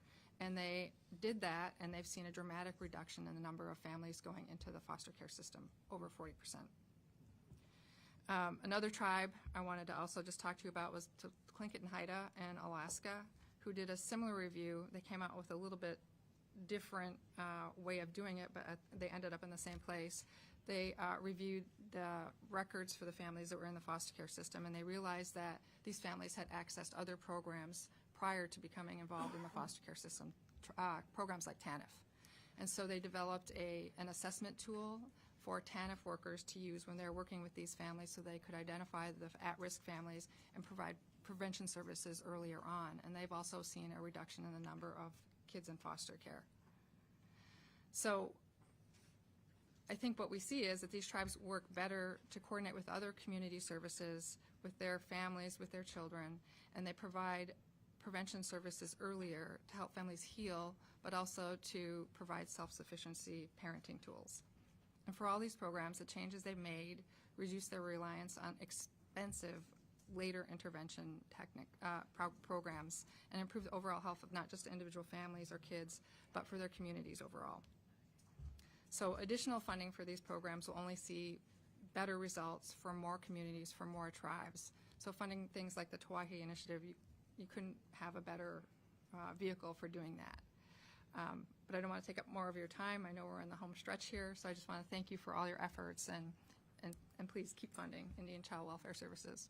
And they did that, and they've seen a dramatic reduction in the number of families going into the foster care system, over 40%. Another tribe I wanted to also just talk to you about was Tlingit and Haida in Alaska, who did a similar review. They came out with a little bit different way of doing it, but they ended up in the same place. They reviewed the records for the families that were in the foster care system, and they realized that these families had accessed other programs prior to becoming involved in the foster care system, programs like TANF. And so they developed an assessment tool for TANF workers to use when they're working with these families, so they could identify the at-risk families and provide prevention services earlier on. And they've also seen a reduction in the number of kids in foster care. So I think what we see is that these tribes work better to coordinate with other community services, with their families, with their children, and they provide prevention services earlier to help families heal, but also to provide self-sufficiency parenting tools. And for all these programs, the changes they've made reduce their reliance on expensive later intervention programs and improve the overall health of not just individual families or kids, but for their communities overall. So additional funding for these programs will only see better results for more communities, for more tribes. So funding things like the Tawahi Initiative, you couldn't have a better vehicle for doing that. But I don't want to take up more of your time. I know we're in the home stretch here, so I just want to thank you for all your efforts, and please keep funding Indian Child Welfare Services.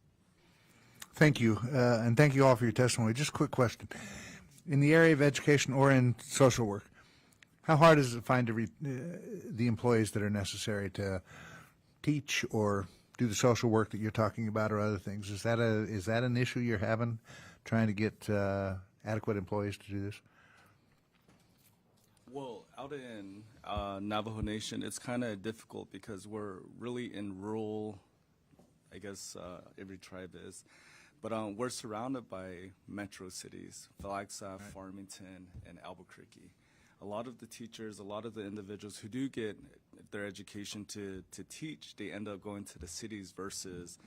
Thank you, and thank you all for your testimony. Just a quick question. In the area of education or in social work, how hard is it to find the employees that are necessary to teach or do the social work that you're talking about or other things? Is that an issue you're having, trying to get adequate employees to do this? Well, out in Navajo Nation, it's kind of difficult because we're really in rural, I guess every tribe is, but we're surrounded by metro cities, Flagstaff, right, Farmington, and Albuquerque. A lot of the teachers, a lot of the individuals who do get their education to teach, they end up going to the cities versus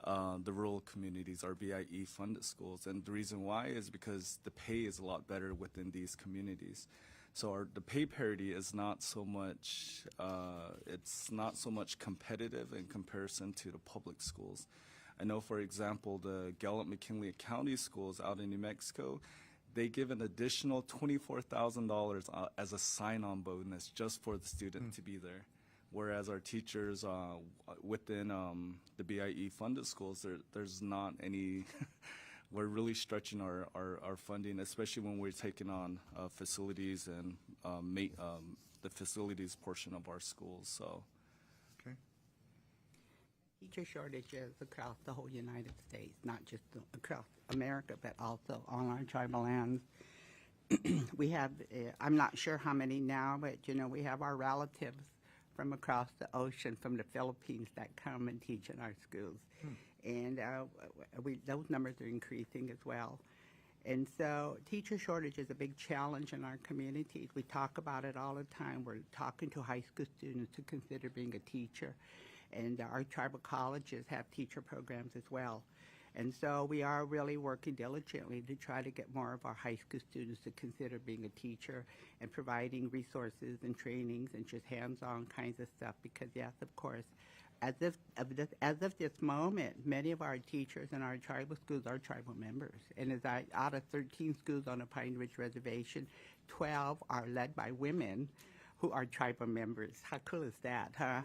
the rural communities, our BIE funded schools. And the reason why is because the pay is a lot better within these communities. So the pay parity is not so much, it's not so much competitive in comparison to the public schools. I know, for example, the Gallup-McKinley County schools out in New Mexico, they give an additional $24,000 as a sign-on bonus just for the student to be there. Whereas our teachers within the BIE funded schools, there's not any, we're really stretching our funding, especially when we're taking on facilities and the facilities portion of our schools. So. Okay. Teacher shortages across the whole United States, not just across America, but also on our tribal lands. We have, I'm not sure how many now, but we have our relatives from across the ocean, from the Philippines, that come and teach in our schools. And those numbers are increasing as well. And so teacher shortage is a big challenge in our communities. We talk about it all the time. We're talking to high school students to consider being a teacher. And our tribal colleges have teacher programs as well. And so we are really working diligently to try to get more of our high school students to consider being a teacher and providing resources and trainings and just hands-on kinds of stuff. Because yes, of course, as of this moment, many of our teachers in our tribal schools are tribal members. And out of 13 schools on the Pine Ridge Reservation, 12 are led by women who are tribal members. How cool is that, huh?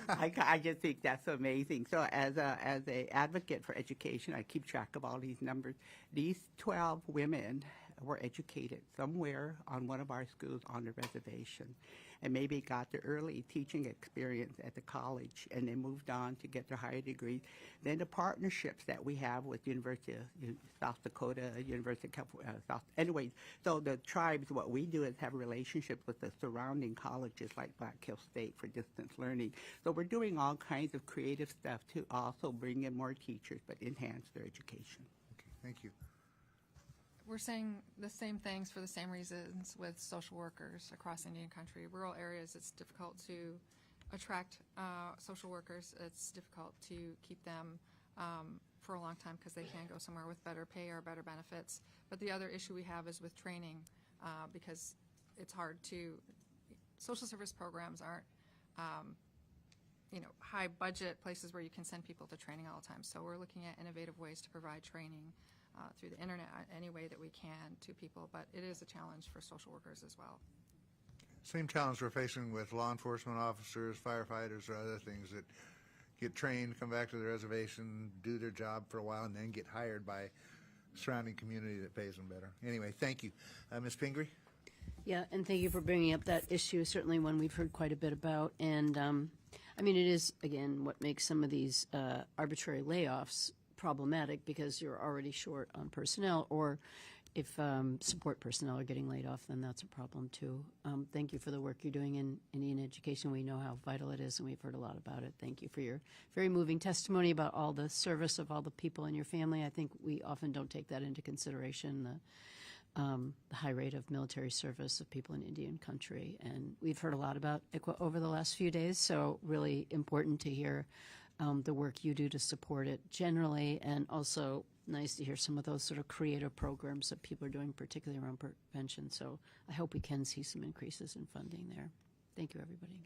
I just think that's amazing. So as a advocate for education, I keep track of all these numbers. These 12 women were educated somewhere on one of our schools on the reservation, and maybe got the early teaching experience at the college, and then moved on to get their higher degrees. Then the partnerships that we have with University of South Dakota, University of California, anyways, so the tribes, what we do is have relationships with the surrounding colleges like Black Hills State for distance learning. So we're doing all kinds of creative stuff to also bring in more teachers, but enhance their education. Okay, thank you. We're saying the same things for the same reasons with social workers across Indian country. Rural areas, it's difficult to attract social workers. It's difficult to keep them for a long time because they can go somewhere with better pay or better benefits. But the other issue we have is with training. because it's hard to, social service programs aren't, high budget places where you can send people to training all the time. So we're looking at innovative ways to provide training through the internet any way that we can to people, but it is a challenge for social workers as well. Same challenge we're facing with law enforcement officers, firefighters, or other things that get trained, come back to the reservation, do their job for a while, and then get hired by surrounding community that pays them better. Anyway, thank you. Ms. Pingree? Yeah, and thank you for bringing up that issue, certainly one we've heard quite a bit about. And, I mean, it is, again, what makes some of these arbitrary layoffs problematic, because you're already short on personnel, or if support personnel are getting laid off, then that's a problem too. Thank you for the work you're doing in Indian education. We know how vital it is, and we've heard a lot about it. Thank you for your very moving testimony about all the service of all the people in your family. I think we often don't take that into consideration, the high rate of military service of people in Indian country. And we've heard a lot about ICWA over the last few days, so really important to hear the work you do to support it generally, and also nice to hear some of those sort of creative programs that people are doing, particularly around prevention. So I hope we can see some increases in funding there. Thank you, everybody.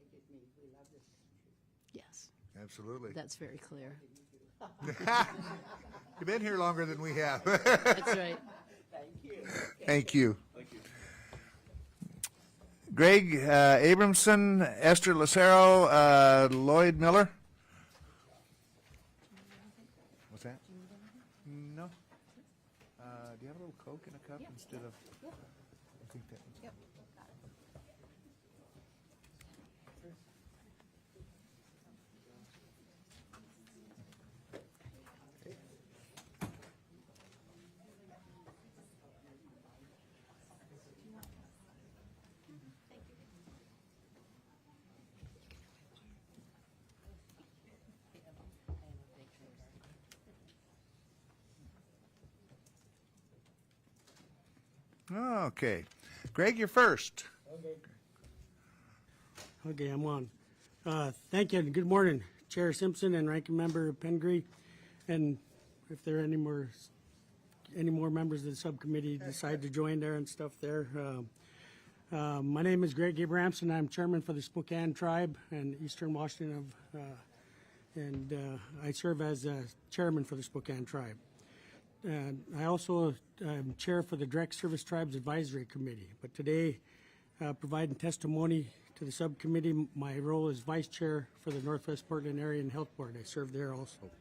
Yes. Absolutely. That's very clear. You've been here longer than we have. That's right. Thank you. Thank you. Greg Abramson, Esther Lucero, Lloyd Miller. What's that? No. Do you have a little Coke in a cup instead of? I think that. Yep. Okay. Greg, you're first. Okay, I'm on. Thank you, and good morning, Chair Simpson and Ranking Member Pingree. And if there are any more members of the subcommittee decide to join there and stuff there. My name is Greg Abramson. I'm chairman for the Spokane Tribe in Eastern Washington, and I serve as chairman for the Spokane Tribe. I also am chair for the Direct Service Tribes Advisory Committee, but today, providing testimony to the subcommittee, my role is vice chair for the Northwest Portland Area and Health Board. I serve there also.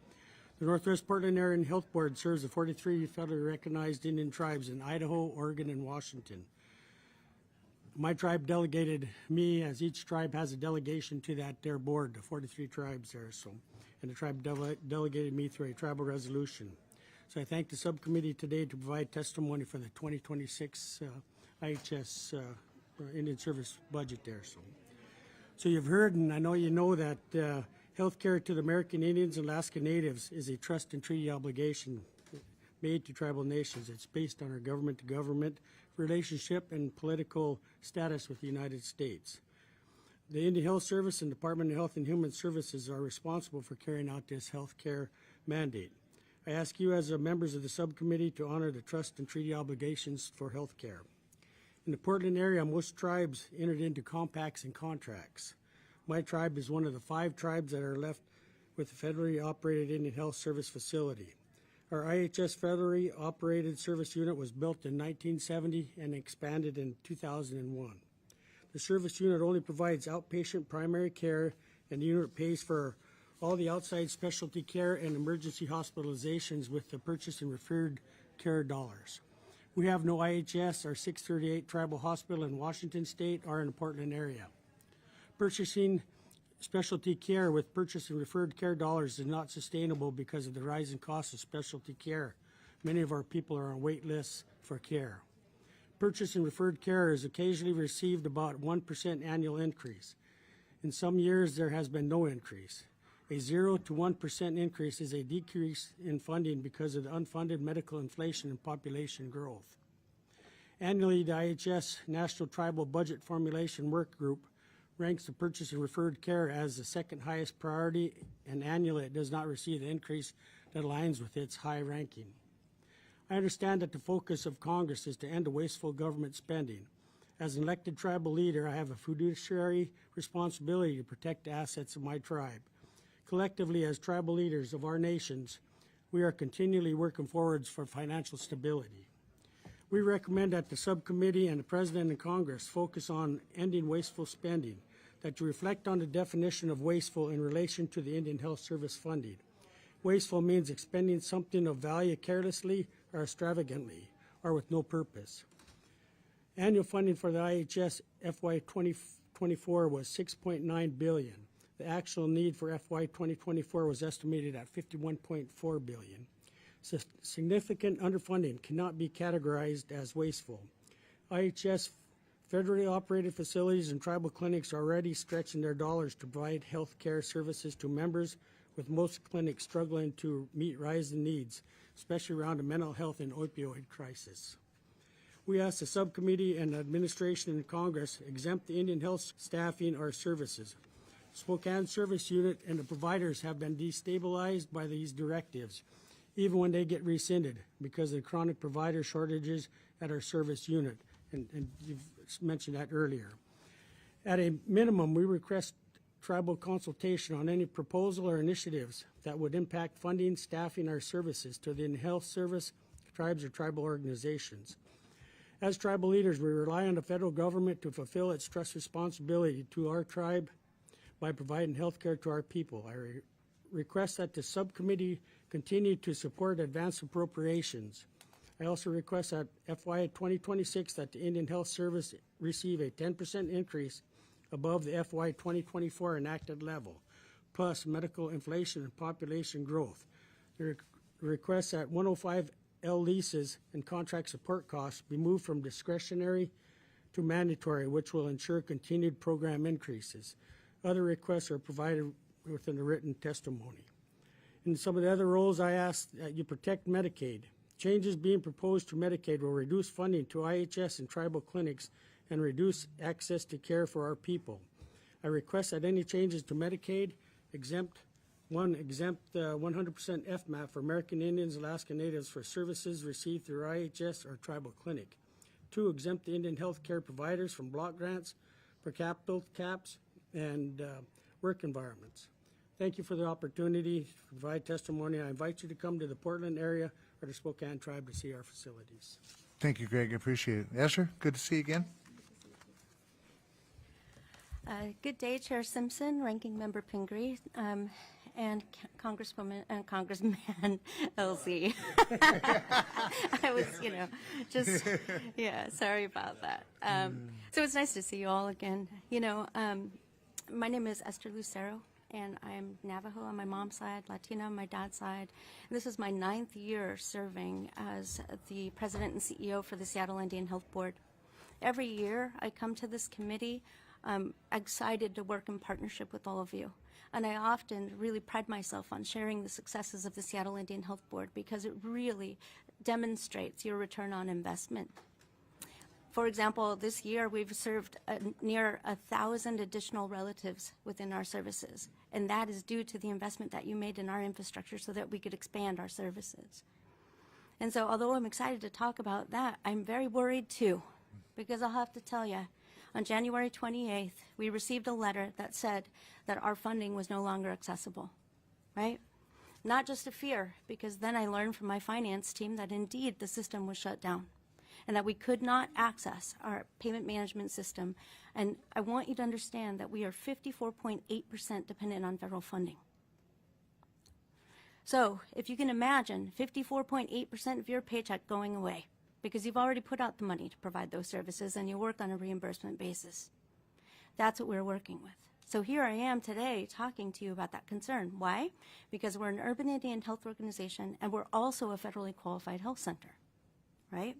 The Northwest Portland Area and Health Board serves the 43 federally recognized Indian tribes in Idaho, Oregon, and Washington. My tribe delegated me, as each tribe has a delegation to their board, the 43 tribes there. So, and the tribe delegated me through a tribal resolution. So I thank the subcommittee today to provide testimony for the 2026 IHS Indian Service budget there. So you've heard, and I know you know, that health care to the American Indians and Alaska Natives is a trust and treaty obligation made to tribal nations. It's based on our government-to-government relationship and political status with the United States. The Indian Health Service and Department of Health and Human Services are responsible for carrying out this health care mandate. I ask you as members of the subcommittee to honor the trust and treaty obligations for health care. In the Portland area, most tribes entered into compacts and contracts. My tribe is one of the 5 tribes that are left with the federally operated Indian Health Service facility. Our IHS federally operated service unit was built in 1970 and expanded in 2001. The service unit only provides outpatient primary care, and the unit pays for all the outside specialty care and emergency hospitalizations with the purchase and referred care dollars. We have no IHS or 638 Tribal Hospital in Washington State or in the Portland area. Purchasing specialty care with purchase and referred care dollars is not sustainable because of the rising cost of specialty care. Many of our people are on wait lists for care. Purchase and referred care has occasionally received about 1% annual increase. In some years, there has been no increase. A 0 to 1% increase is a decrease in funding because of the unfunded medical inflation and population growth. Annually, the IHS National Tribal Budget Formulation Work Group ranks the purchase and referred care as the second highest priority, and annually it does not receive the increase that aligns with its high ranking. I understand that the focus of Congress is to end wasteful government spending. As an elected tribal leader, I have a fiduciary responsibility to protect the assets of my tribe. Collectively, as tribal leaders of our nations, we are continually working forwards for financial stability. We recommend that the subcommittee and the President and Congress focus on ending wasteful spending, that you reflect on the definition of wasteful in relation to the Indian Health Service funding. Wasteful means expending something of value carelessly or extravagantly, or with no purpose. Annual funding for the IHS FY 2024 was $6.9 billion. The actual need for FY 2024 was estimated at $51.4 billion. So significant underfunding cannot be categorized as wasteful. IHS federally operated facilities and tribal clinics are already stretching their dollars to provide health care services to members, with most clinics struggling to meet rising needs, especially around the mental health and opioid crisis. We ask the subcommittee and administration and Congress exempt the Indian health staffing or services. Spokane Service Unit and the providers have been destabilized by these directives, even when they get rescinded because of the chronic provider shortages at our service unit, and you've mentioned that earlier. At a minimum, we request tribal consultation on any proposal or initiatives that would impact funding, staffing, our services to the health service, tribes, or tribal organizations. As tribal leaders, we rely on the federal government to fulfill its trust responsibility to our tribe by providing health care to our people. I request that the subcommittee continue to support advanced appropriations. I also request that FY 2026 that the Indian Health Service receive a 10% increase above the FY 2024 enacted level, plus medical inflation and population growth. The request that 105L leases and contract support costs be moved from discretionary to mandatory, which will ensure continued program increases. Other requests are provided within the written testimony. In some of the other roles, I ask that you protect Medicaid. Changes being proposed to Medicaid will reduce funding to IHS and tribal clinics and reduce access to care for our people. I request that any changes to Medicaid exempt 100% FMAP for American Indians, Alaska Natives for services received through IHS or tribal clinic. 2, exempt the Indian health care providers from block grants, per capita caps, and work environments. Thank you for the opportunity to provide testimony. I invite you to come to the Portland area or the Spokane tribe to see our facilities. Thank you, Greg. I appreciate it. Esther, good to see you again. Good day, Chair Simpson, Ranking Member Pingree, and Congresswoman and Congressman LZ. I was, just, sorry about that. So it's nice to see you all again. My name is Esther Lucero, and I'm Navajo on my mom's side, Latina on my dad's side. And this is my 9th year serving as the president and CEO for the Seattle Indian Health Board. Every year I come to this committee, I'm excited to work in partnership with all of you. And I often really pride myself on sharing the successes of the Seattle Indian Health Board because it really demonstrates your return on investment. For example, this year we've served near 1,000 additional relatives within our services, and that is due to the investment that you made in our infrastructure so that we could expand our services. And so although I'm excited to talk about that, I'm very worried too, because I'll have to tell you, on January 28th, we received a letter that said that our funding was no longer accessible, right? Not just a fear, because then I learned from my finance team that indeed the system was shut down and that we could not access our payment management system. And I want you to understand that we are 54.8% dependent on federal funding. So if you can imagine 54.8% of your paycheck going away, because you've already put out the money to provide those services and you work on a reimbursement basis. That's what we're working with. So here I am today talking to you about that concern. Why? Because we're an urban Indian health organization and we're also a federally qualified health center, right?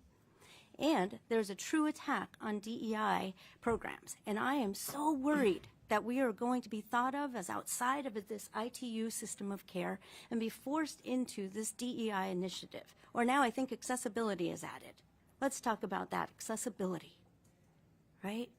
And there's a true attack on DEI programs. And I am so worried that we are going to be thought of as outside of this ITU system of care and be forced into this DEI initiative. Or now I think accessibility is added. Let's talk about that, accessibility, right?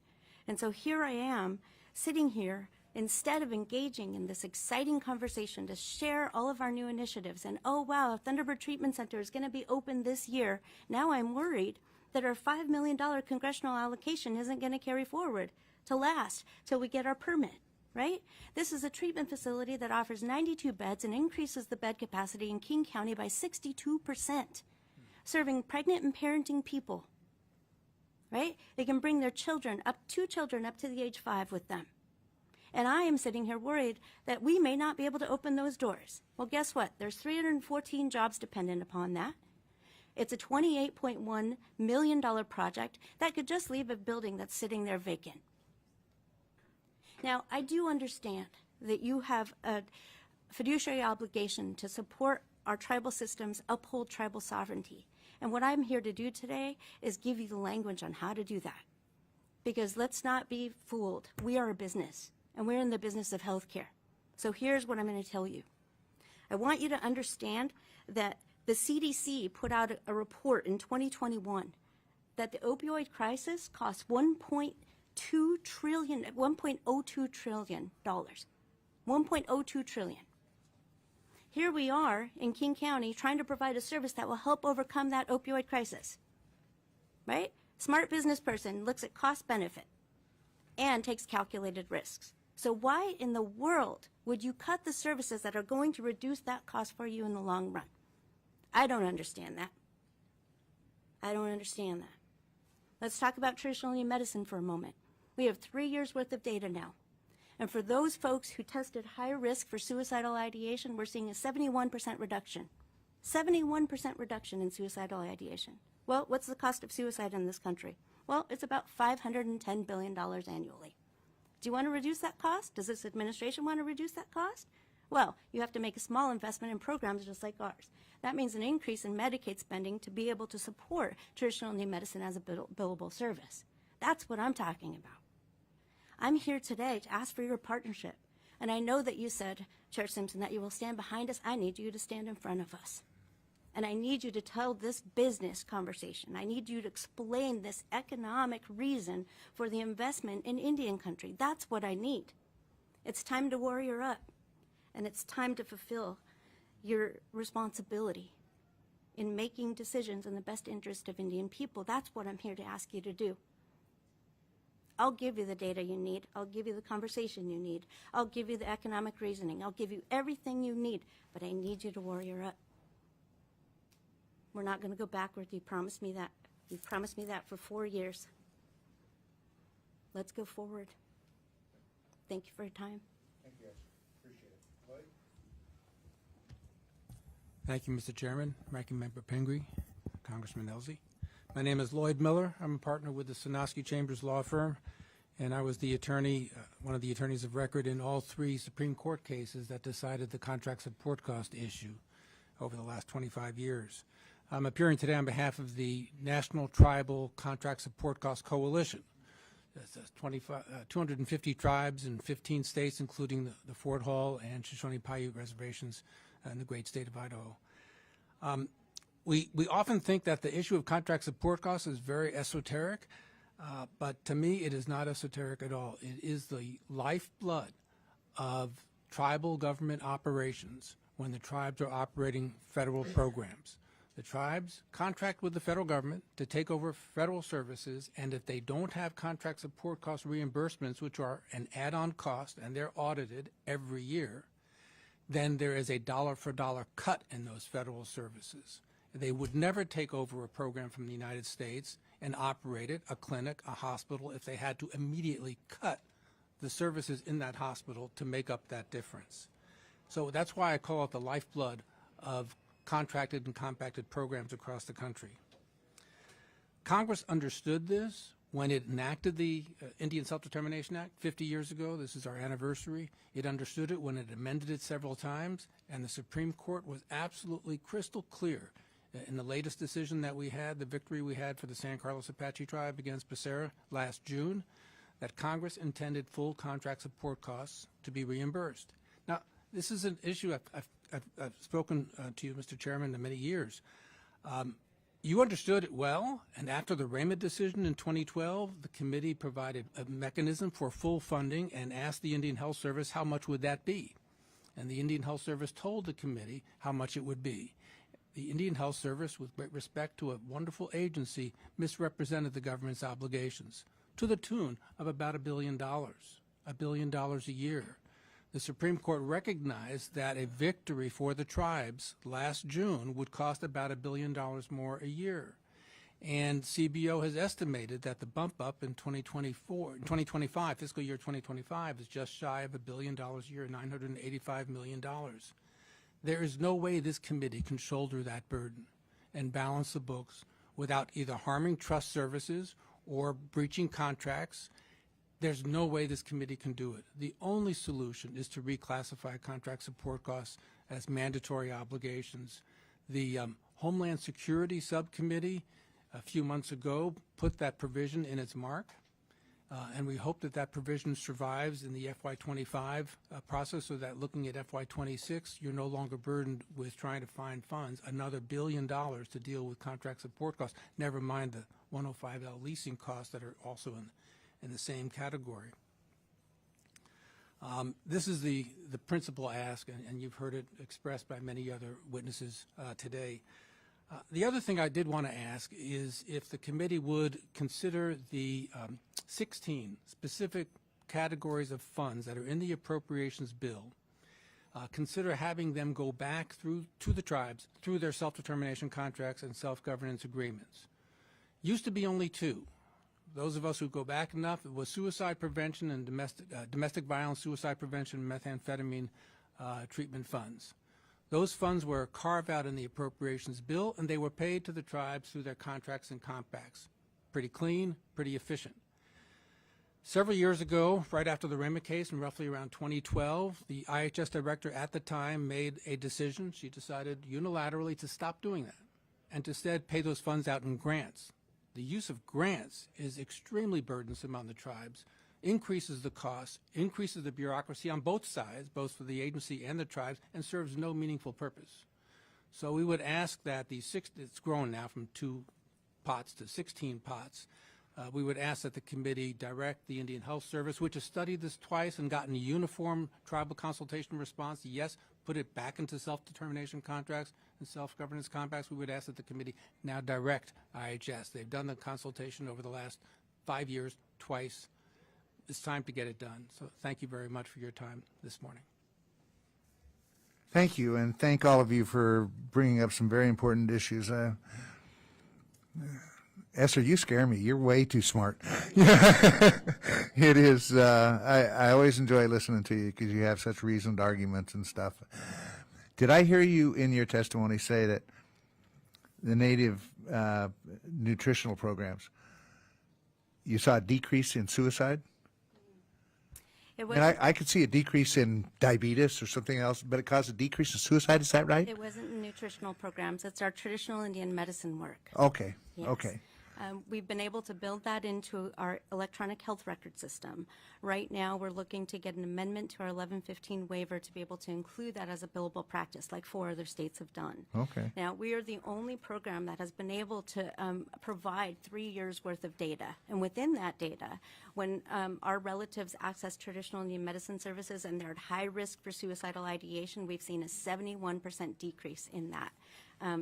And so here I am sitting here instead of engaging in this exciting conversation to share all of our new initiatives and, oh wow, Thunderbird Treatment Center is going to be open this year, now I'm worried that our $5 million congressional allocation isn't going to carry forward to last till we get our permit, right? This is a treatment facility that offers 92 beds and increases the bed capacity in King County by 62%, serving pregnant and parenting people, right? They can bring their children, two children up to the age 5 with them. And I am sitting here worried that we may not be able to open those doors. Well, guess what? There's 314 jobs dependent upon that. It's a $28.1 million project that could just leave a building that's sitting there vacant. Now, I do understand that you have a fiduciary obligation to support our tribal systems, uphold tribal sovereignty. And what I'm here to do today is give you the language on how to do that. Because let's not be fooled. We are a business, and we're in the business of healthcare. So here's what I'm going to tell you. I want you to understand that the CDC put out a report in 2021 that the opioid crisis costs $1.02 trillion. $1.02 trillion. Here we are in King County trying to provide a service that will help overcome that opioid crisis, right? Smart business person looks at cost benefit and takes calculated risks. So why in the world would you cut the services that are going to reduce that cost for you in the long run? I don't understand that. I don't understand that. Let's talk about traditional Indian medicine for a moment. We have 3 years worth of data now. And for those folks who tested high risk for suicidal ideation, we're seeing a 71% reduction. 71% reduction in suicidal ideation. Well, what's the cost of suicide in this country? Well, it's about $510 billion annually. Do you want to reduce that cost? Does this administration want to reduce that cost? Well, you have to make a small investment in programs just like ours. That means an increase in Medicaid spending to be able to support traditional Indian medicine as a billable service. That's what I'm talking about. I'm here today to ask for your partnership. And I know that you said, Chair Simpson, that you will stand behind us. I need you to stand in front of us. And I need you to tell this business conversation. I need you to explain this economic reason for the investment in Indian country. That's what I need. It's time to warrior up. And it's time to fulfill your responsibility in making decisions in the best interest of Indian people. That's what I'm here to ask you to do. I'll give you the data you need. I'll give you the conversation you need. I'll give you the economic reasoning. I'll give you everything you need, but I need you to warrior up. We're not going to go backward. You promised me that. You promised me that for 4 years. Let's go forward. Thank you for your time. Thank you. Appreciate it. Lloyd? Thank you, Mr. Chairman, Ranking Member Pingree, Congressman Elsie. My name is Lloyd Miller. I'm a partner with the Sonosky Chambers Law Firm, and I was the attorney, one of the attorneys of record in all 3 Supreme Court cases that decided the contract support cost issue over the last 25 years. I'm appearing today on behalf of the National Tribal Contract Support Cost Coalition. That's 250 tribes in 15 states, including the Fort Hall and Shoshone-Paiute reservations in the great state of Idaho. We often think that the issue of contract support costs is very esoteric, but to me it is not esoteric at all. It is the lifeblood of tribal government operations when the tribes are operating federal programs. The tribes contract with the federal government to take over federal services, and if they don't have contract support cost reimbursements, which are an add-on cost, and they're audited every year, then there is a dollar-for-dollar cut in those federal services. They would never take over a program from the United States and operate it, a clinic, a hospital, if they had to immediately cut the services in that hospital to make up that difference. So that's why I call it the lifeblood of contracted and compacted programs across the country. Congress understood this when it enacted the Indian Self-Determination Act 50 years ago. This is our anniversary. It understood it when it amended it several times, and the Supreme Court was absolutely crystal clear in the latest decision that we had, the victory we had for the San Carlos Apache tribe against Becerra last June, that Congress intended full contract support costs to be reimbursed. Now, this is an issue I've spoken to you, Mr. Chairman, in many years. You understood it well, and after the Raymond decision in 2012, the committee provided a mechanism for full funding and asked the Indian Health Service how much would that be. And the Indian Health Service told the committee how much it would be. The Indian Health Service, with great respect to a wonderful agency, misrepresented the government's obligations to the tune of about $1 billion a year. The Supreme Court recognized that a victory for the tribes last June would cost about $1 billion more a year. And CBO has estimated that the bump up in 2025, fiscal year 2025, is just shy of $1 billion a year, $985 million. There is no way this committee can shoulder that burden and balance the books without either harming trust services or breaching contracts. There's no way this committee can do it. The only solution is to reclassify contract support costs as mandatory obligations. The Homeland Security Subcommittee a few months ago put that provision in its mark, and we hope that that provision survives in the FY25 process, so that looking at FY26, you're no longer burdened with trying to find funds, another $1 billion to deal with contract support costs, never mind the 105L leasing costs that are also in the same category. This is the principal ask, and you've heard it expressed by many other witnesses today. The other thing I did want to ask is if the committee would consider the 16 specific categories of funds that are in the appropriations bill, consider having them go back to the tribes through their self-determination contracts and self-governance agreements. Used to be only 2. Those of us who go back enough, it was suicide prevention and domestic violence, suicide prevention, methamphetamine treatment funds. Those funds were carved out in the appropriations bill, and they were paid to the tribes through their contracts and compacts. Pretty clean, pretty efficient. Several years ago, right after the Raymond case, and roughly around 2012, the IHS director at the time made a decision. She decided unilaterally to stop doing that and to instead pay those funds out in grants. The use of grants is extremely burdensome on the tribes, increases the cost, increases the bureaucracy on both sides, both for the agency and the tribes, and serves no meaningful purpose. So we would ask that it's grown now from 2 pots to 16 pots. We would ask that the committee direct the Indian Health Service, which has studied this twice and gotten a uniform tribal consultation response, yes, put it back into self-determination contracts and self-governance compacts. We would ask that the committee now direct IHS. They've done the consultation over the last 5 years, twice. It's time to get it done. So thank you very much for your time this morning. Thank you, and thank all of you for bringing up some very important issues. Esther, you scare me. You're way too smart. It is. I always enjoy listening to you because you have such reasoned arguments and stuff. Did I hear you in your testimony say that the native nutritional programs, you saw a decrease in suicide? And I could see a decrease in diabetes or something else, but it caused a decrease in suicide. Is that right? It wasn't nutritional programs. It's our traditional Indian medicine work. Okay. Yes. Okay. We've been able to build that into our electronic health record system. Right now, we're looking to get an amendment to our 1115 waiver to be able to include that as a billable practice, like 4 other states have done. Okay. Now, we are the only program that has been able to provide 3 years' worth of data. And within that data, when our relatives access traditional Indian medicine services and they're at high risk for suicidal ideation, we've seen a 71% decrease in that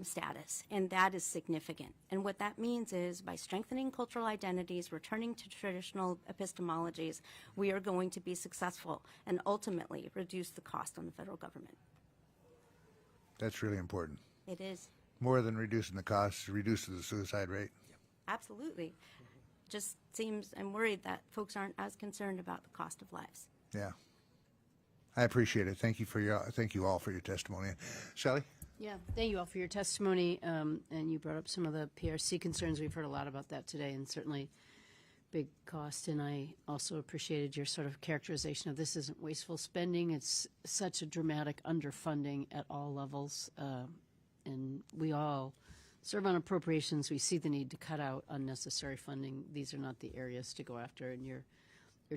status, and that is significant. And what that means is by strengthening cultural identities, returning to traditional epistemologies, we are going to be successful and ultimately reduce the cost on the federal government. That's really important. It is. More than reducing the costs, reduces the suicide rate. Absolutely. Just seems, I'm worried that folks aren't as concerned about the cost of lives. Yeah. I appreciate it. Thank you all for your testimony. Shelley? Yeah, thank you all for your testimony, and you brought up some of the PRC concerns. We've heard a lot about that today, and certainly big cost, and I also appreciated your sort of characterization of this isn't wasteful spending. It's such a dramatic underfunding at all levels, and we all serve on appropriations. We see the need to cut out unnecessary funding. These are not the areas to go after, and your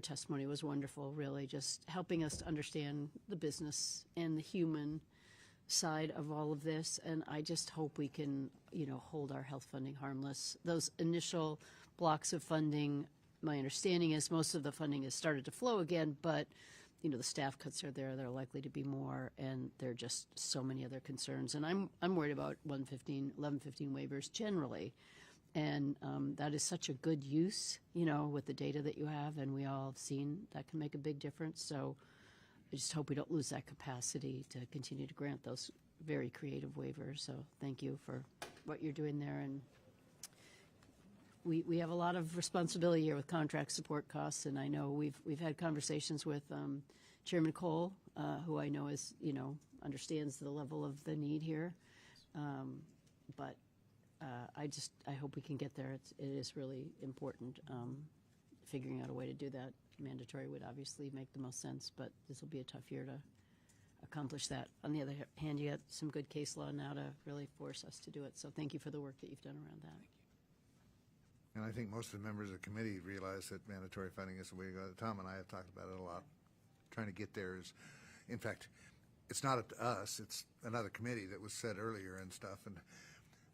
testimony was wonderful, really, just helping us to understand the business and the human side of all of this, and I just hope we can, hold our health funding harmless. Those initial blocks of funding, my understanding is most of the funding has started to flow again, but the staff cuts are there. There are likely to be more, and there are just so many other concerns. And I'm worried about 1115 waivers generally, and that is such a good use, with the data that you have, and we all have seen that can make a big difference. So I just hope we don't lose that capacity to continue to grant those very creative waivers. So thank you for what you're doing there, and we have a lot of responsibility here with contract support costs, and I know we've had conversations with Chairman Cole, who I know is understands the level of the need here, but I hope we can get there. It is really important. Figuring out a way to do that mandatory would obviously make the most sense, but this will be a tough year to accomplish that. On the other hand, you got some good case law now to really force us to do it. So thank you for the work that you've done around that. And I think most of the members of the committee realize that mandatory funding is the way to go. Tom and I have talked about it a lot. Trying to get there is, in fact, it's not up to us. It's another committee that was said earlier and stuff. And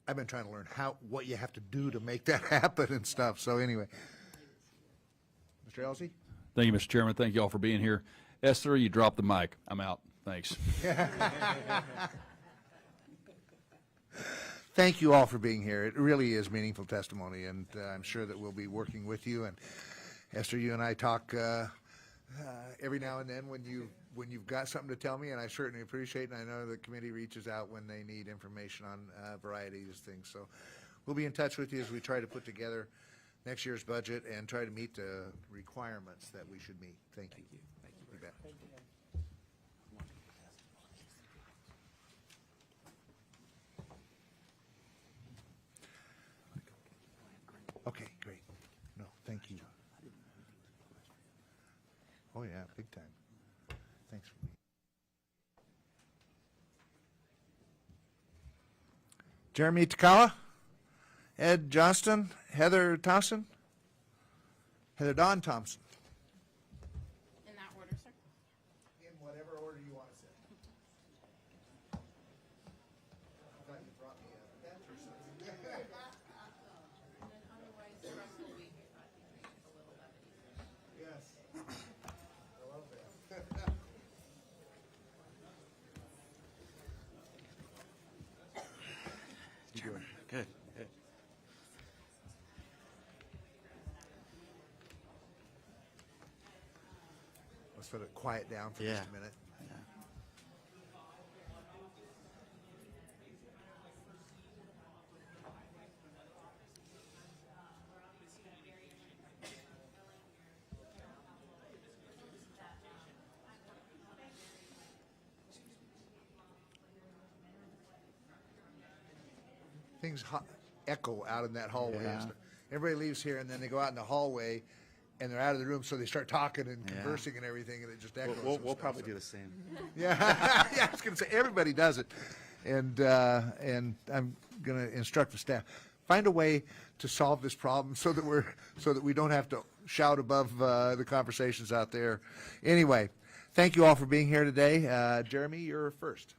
I've been trying to learn what you have to do to make that happen and stuff. So anyway, Mr. Elsey? Thank you, Mr. Chairman. Thank you all for being here. Esther, you dropped the mic. I'm out. Thanks. Thank you all for being here. It really is meaningful testimony, and I'm sure that we'll be working with you. And Esther, you and I talk every now and then when you've got something to tell me, and I certainly appreciate it. And I know the committee reaches out when they need information on a variety of things. So we'll be in touch with you as we try to put together next year's budget and try to meet the requirements that we should meet. Thank you. Thank you. You bet. Okay, great. No, thank you. Oh, yeah, big time. Thanks for me. Jeremy Takala, Ed Johnston, Heather Thompson, Heather Dawn Thompson. In that order, sir. In whatever order you want to say. I thought you brought me a bench or something. And then otherwise, the rest of the week, I thought you could a little levity. Yes. I love that. You doing? Good, good. Let's sort of quiet down for just a minute. Things echo out in that hallway. Yeah. And stuff. Everybody leaves here, and then they go out in the hallway, and they're out of the room, so they start talking and conversing and everything, and it just echoes. We'll probably do the same. Yeah, yeah. I was going to say everybody does it, and I'm going to instruct the staff: find a way to solve this problem so that we don't have to shout above the conversations out there. Anyway, thank you all for being here today. Jeremy, you're first.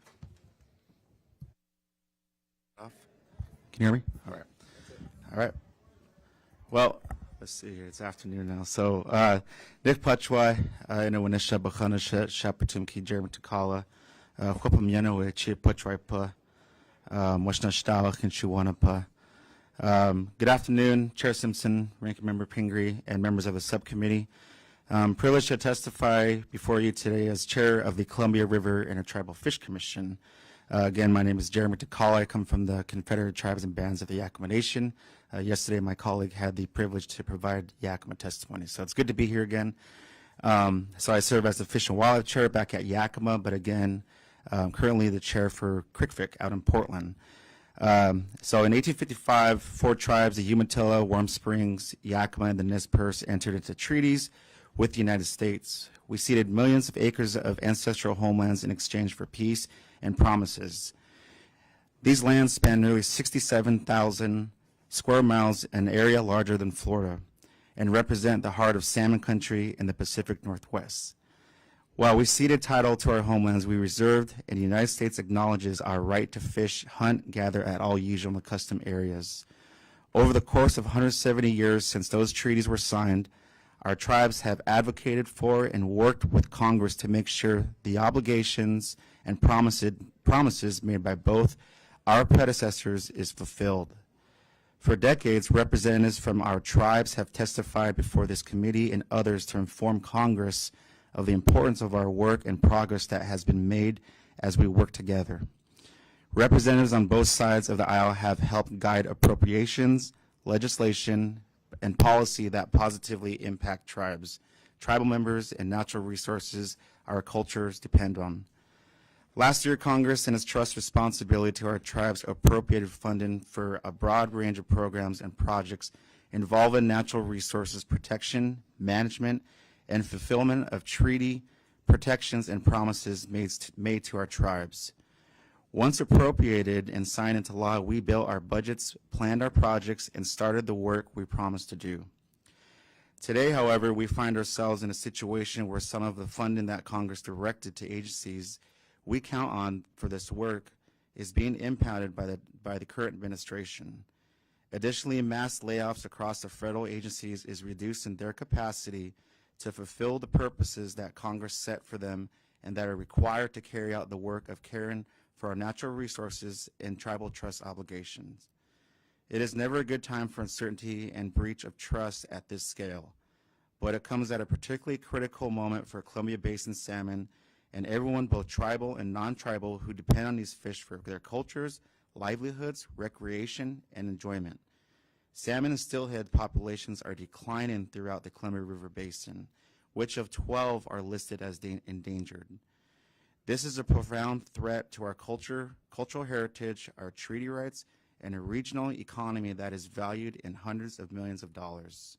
Can you hear me? All right. All right. Well, let's see here. It's afternoon now. So, Nick Pachwa, Inawanisha Bakhanasha, Shapatumki, Jeremy Takala, Hwapamyano, Chi Pachwaipa, Washna Shtawa, Kinshuwanapa. Good afternoon, Chair Simpson, Ranking Member Pingree, and members of the subcommittee. I'm privileged to testify before you today as Chair of the Columbia River Intertribal Fish Commission. Again, my name is Jeremy Takala. I come from the Confederate Tribes and Bands of the Yakama Nation. Yesterday, my colleague had the privilege to provide Yakama testimony, so it's good to be here again. So I serve as the Fish and Wildlife Chair back at Yakama, but again, currently the Chair for Crickfic out in Portland. So in 1855, 4 tribes, the Umatilla, Warm Springs, Yakama, and the Nez Perce entered into treaties with the United States. We ceded millions of acres of ancestral homelands in exchange for peace and promises. These lands span nearly 67,000 square miles, an area larger than Florida, and represent the heart of salmon country in the Pacific Northwest. While we ceded title to our homelands, we reserved, and the United States acknowledges our right to fish, hunt, gather at all usual and custom areas. Over the course of 170 years since those treaties were signed, our tribes have advocated for and worked with Congress to make sure the obligations and promises made by both our predecessors is fulfilled. For decades, representatives from our tribes have testified before this committee and others to inform Congress of the importance of our work and progress that has been made as we work together. Representatives on both sides of the aisle have helped guide appropriations, legislation, and policy that positively impact tribes, tribal members, and natural resources our cultures depend on. Last year, Congress, in its trust responsibility to our tribes, appropriated funding for a broad range of programs and projects involving natural resources protection, management, and fulfillment of treaty protections and promises made to our tribes. Once appropriated and signed into law, we built our budgets, planned our projects, and started the work we promised to do. Today, however, we find ourselves in a situation where some of the funding that Congress directed to agencies we count on for this work is being impounded by the current administration. Additionally, mass layoffs across the federal agencies is reducing their capacity to fulfill the purposes that Congress set for them and that are required to carry out the work of caring for our natural resources and tribal trust obligations. It is never a good time for uncertainty and breach of trust at this scale, but it comes at a particularly critical moment for Columbia Basin salmon and everyone, both tribal and non-tribal, who depend on these fish for their cultures, livelihoods, recreation, and enjoyment. Salmon and steelhead populations are declining throughout the Columbia River Basin, which of 12 are listed as endangered. This is a profound threat to our culture, cultural heritage, our treaty rights, and a regional economy that is valued in hundreds of millions of dollars.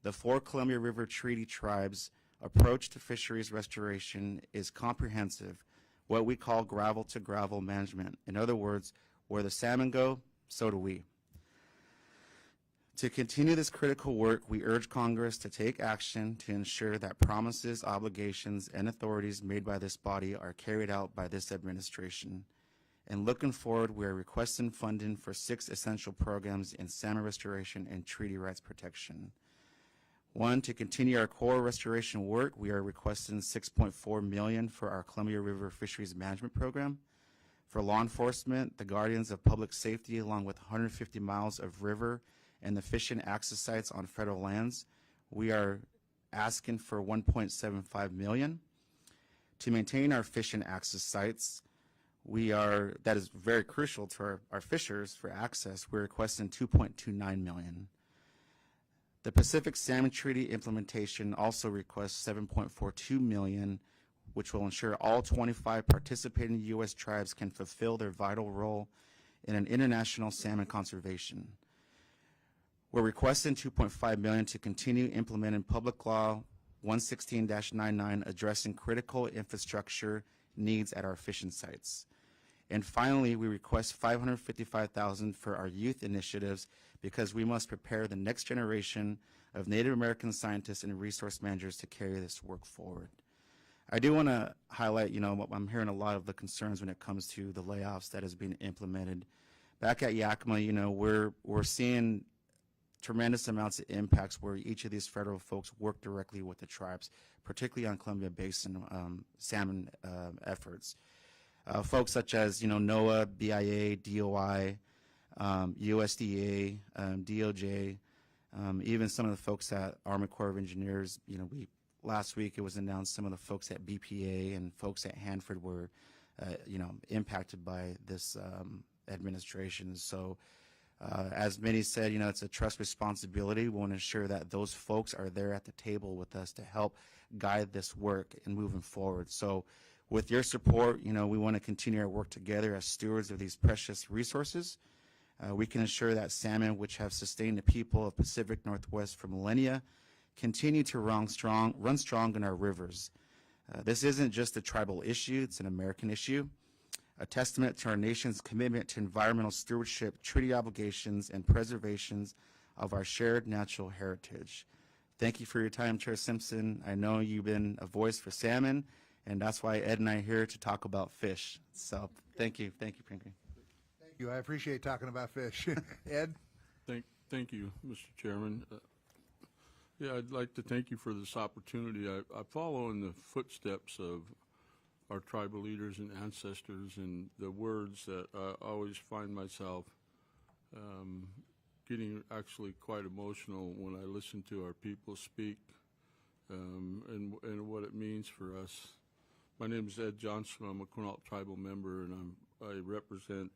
The 4 Columbia River Treaty tribes' approach to fisheries restoration is comprehensive, what we call gravel-to-gravel management. In other words, where the salmon go, so do we. To continue this critical work, we urge Congress to take action to ensure that promises, obligations, and authorities made by this body are carried out by this administration. And looking forward, we are requesting funding for 6 essential programs in salmon restoration and treaty rights protection. 1, to continue our core restoration work, we are requesting $6.4 million for our Columbia River Fisheries Management Program. For law enforcement, the guardians of public safety, along with 150 miles of river and the fishing access sites on federal lands, we are asking for $1.75 million. To maintain our fishing access sites, that is very crucial to our fishers for access, we're requesting $2.29 million. The Pacific Salmon Treaty implementation also requests $7.42 million, which will ensure all 25 participating U.S. tribes can fulfill their vital role in an international salmon conservation. We're requesting $2.5 million to continue implementing Public Law 116-99, addressing critical infrastructure needs at our fishing sites. And finally, we request $555,000 for our youth initiatives because we must prepare the next generation of Native American scientists and resource managers to carry this work forward. I do want to highlight, I'm hearing a lot of the concerns when it comes to the layoffs that has been implemented. Back at Yakima, we're seeing tremendous amounts of impacts where each of these federal folks work directly with the tribes, particularly on Columbia Basin salmon efforts. Folks such as, NOAA, BIA, DOI, USDA, DOJ, even some of the folks at Army Corps of Engineers. Last week it was announced some of the folks at BPA and folks at Hanford were, impacted by this administration. So, as many said, it's a trust responsibility. We want to ensure that those folks are there at the table with us to help guide this work and moving forward. So, with your support, we want to continue our work together as stewards of these precious resources. We can ensure that salmon, which have sustained the people of Pacific Northwest for millennia, continue to run strong in our rivers. This isn't just a tribal issue, it's an American issue, a testament to our nation's commitment to environmental stewardship, treaty obligations, and preservations of our shared natural heritage. thank you for your time, Chair Simpson. I know you've been a voice for salmon, and that's why Ed and I are here to talk about fish. So thank you, Pingree. Thank you. I appreciate talking about fish. Ed? Thank you, Mr. Chairman. Yeah, I'd like to thank you for this opportunity. I follow in the footsteps of our tribal leaders and ancestors, and the words that I always find myself getting actually quite emotional when I listen to our people speak, and what it means for us. My name is Ed Johnson. I'm a Quinault tribal member, and I represent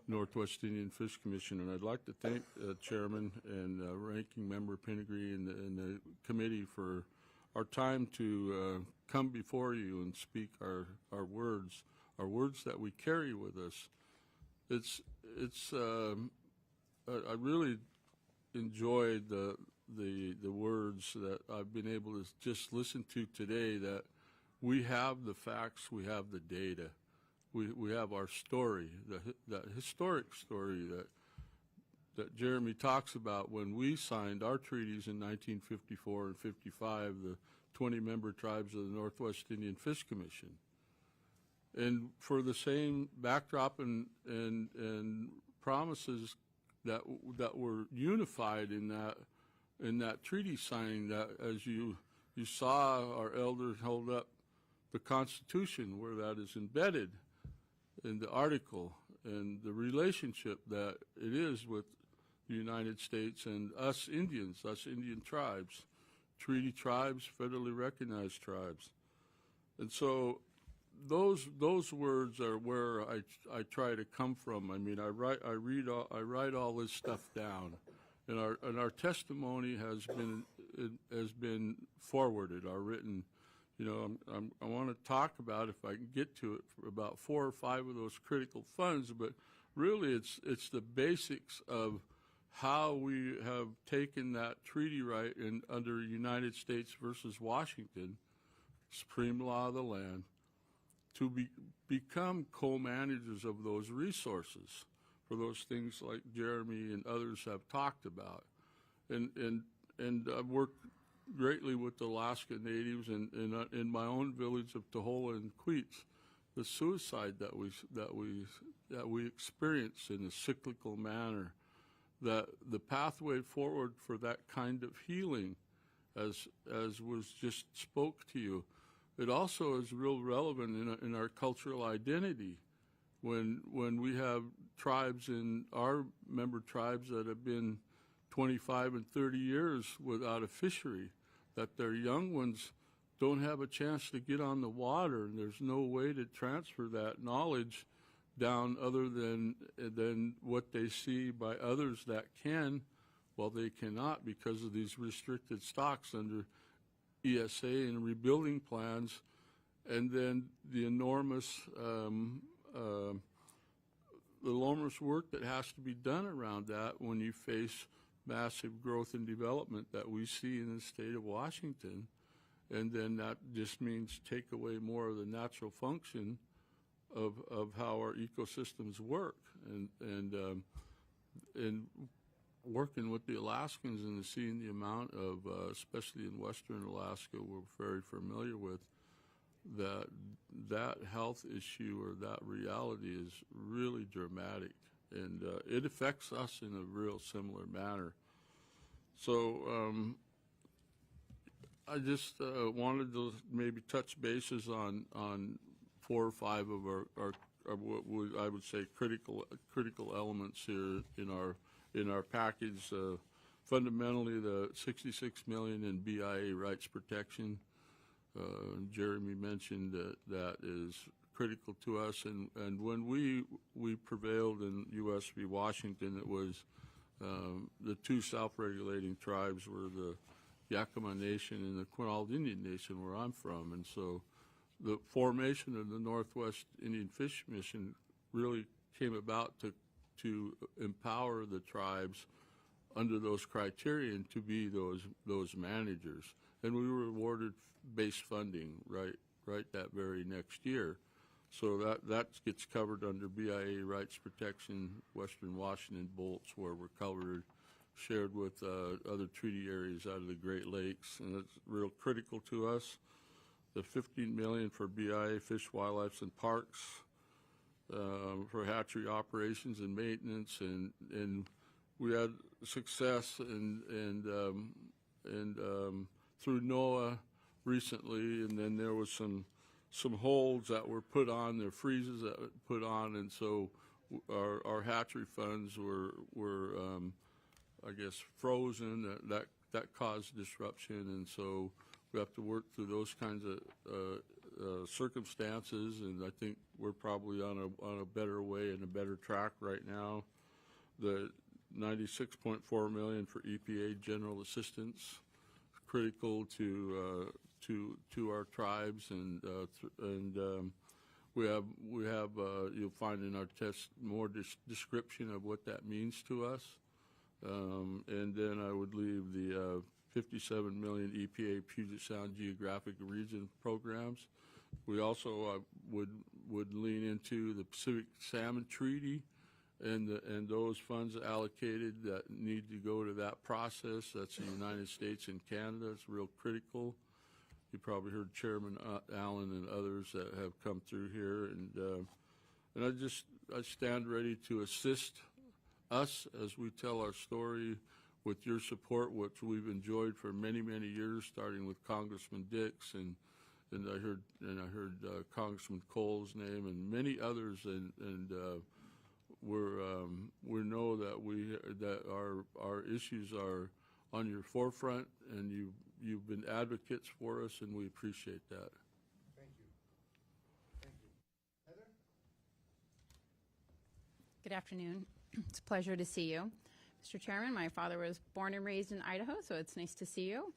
Northwest Indian Fish Commission, and I'd like to thank Chairman and Ranking Member Pingree and the committee for our time to come before you and speak our words that we carry with us. I really enjoyed the words that I've been able to just listen to today, that we have the facts, we have the data. We have our story, that historic story that Jeremy talks about. When we signed our treaties in 1954 and 55, the 20-member tribes of the Northwest Indian Fish Commission. And for the same backdrop and promises that were unified in that treaty signing, that as you saw our elders hold up the Constitution, where that is embedded in the article, and the relationship that it is with the United States and us Indians, us Indian tribes, treaty tribes, federally recognized tribes. And so those words are where I try to come from. I mean, I write all this stuff down, and our testimony has been forwarded, our written. You know, I want to talk about, if I can get to it, for about 4 or 5 of those critical funds, but really it's the basics of how we have taken that treaty right under United States versus Washington, supreme law of the land, to become co-managers of those resources for those things like Jeremy and others have talked about. And I've worked greatly with the Alaska Natives, and in my own village of Tohola and Queets, the suicide that we experience in a cyclical manner, that the pathway forward for that kind of healing, as was just spoke to you, it also is real relevant in our cultural identity. When we have tribes in our member tribes that have been 25 and 30 years without a fishery, that their young ones don't have a chance to get on the water, and there's no way to transfer that knowledge down other than what they see by others that can, while they cannot because of these restricted stocks under ESA and rebuilding plans, and then the enormous work that has to be done around that when you face massive growth and development that we see in the state of Washington. And then that just means take away more of the natural function of how our ecosystems work. And working with the Alaskans and seeing the amount of, especially in western Alaska, we're very familiar with, that health issue or that reality is really dramatic. And it affects us in a real similar manner. So I just wanted to maybe touch bases on 4 or 5 of our what I would say critical elements here in our package. Fundamentally, the $66 million in BIA rights protection. Jeremy mentioned that is critical to us, and when we prevailed in U.S. v. Washington, it was the 2 self-regulating tribes were the Yakama Nation and the Quinault Indian Nation, where I'm from. And so the formation of the Northwest Indian Fish Mission really came about to empower the tribes under those criteria and to be those managers. And we were awarded base funding right that very next year. So that gets covered under BIA rights protection, Western Washington bolts, where we're covered shared with other treaty areas out of the Great Lakes, and it's real critical to us. The $15 million for BIA, Fish, Wildlife, and Parks, for hatchery operations and maintenance, and we had success and through NOAA recently, and then there was some holds that were put on, their freezes that were put on, and so our hatchery funds were I guess frozen. That caused disruption, and so we have to work through those kinds of circumstances, and I think we're probably on a better way and a better track right now. The $96.4 million for EPA general assistance, critical to our tribes, and we have you'll find in our test more description of what that means to us, and then I would leave the $57 million EPA Puget Sound Geographic Region programs. We also would lean into the Pacific Salmon Treaty and those funds allocated that need to go to that process. That's the United States and Canada. It's real critical. You probably heard Chairman Allen and others that have come through here, and I stand ready to assist us as we tell our story with your support, which we've enjoyed for many, many years, starting with Congressman Dix, and I heard Congressman Cole's name and many others, and we know that our issues are on your forefront, and you've been advocates for us, and we appreciate that. Thank you. Thank you. Heather? Good afternoon. It's a pleasure to see you. Mr. Chairman, my father was born and raised in Idaho, so it's nice to see you.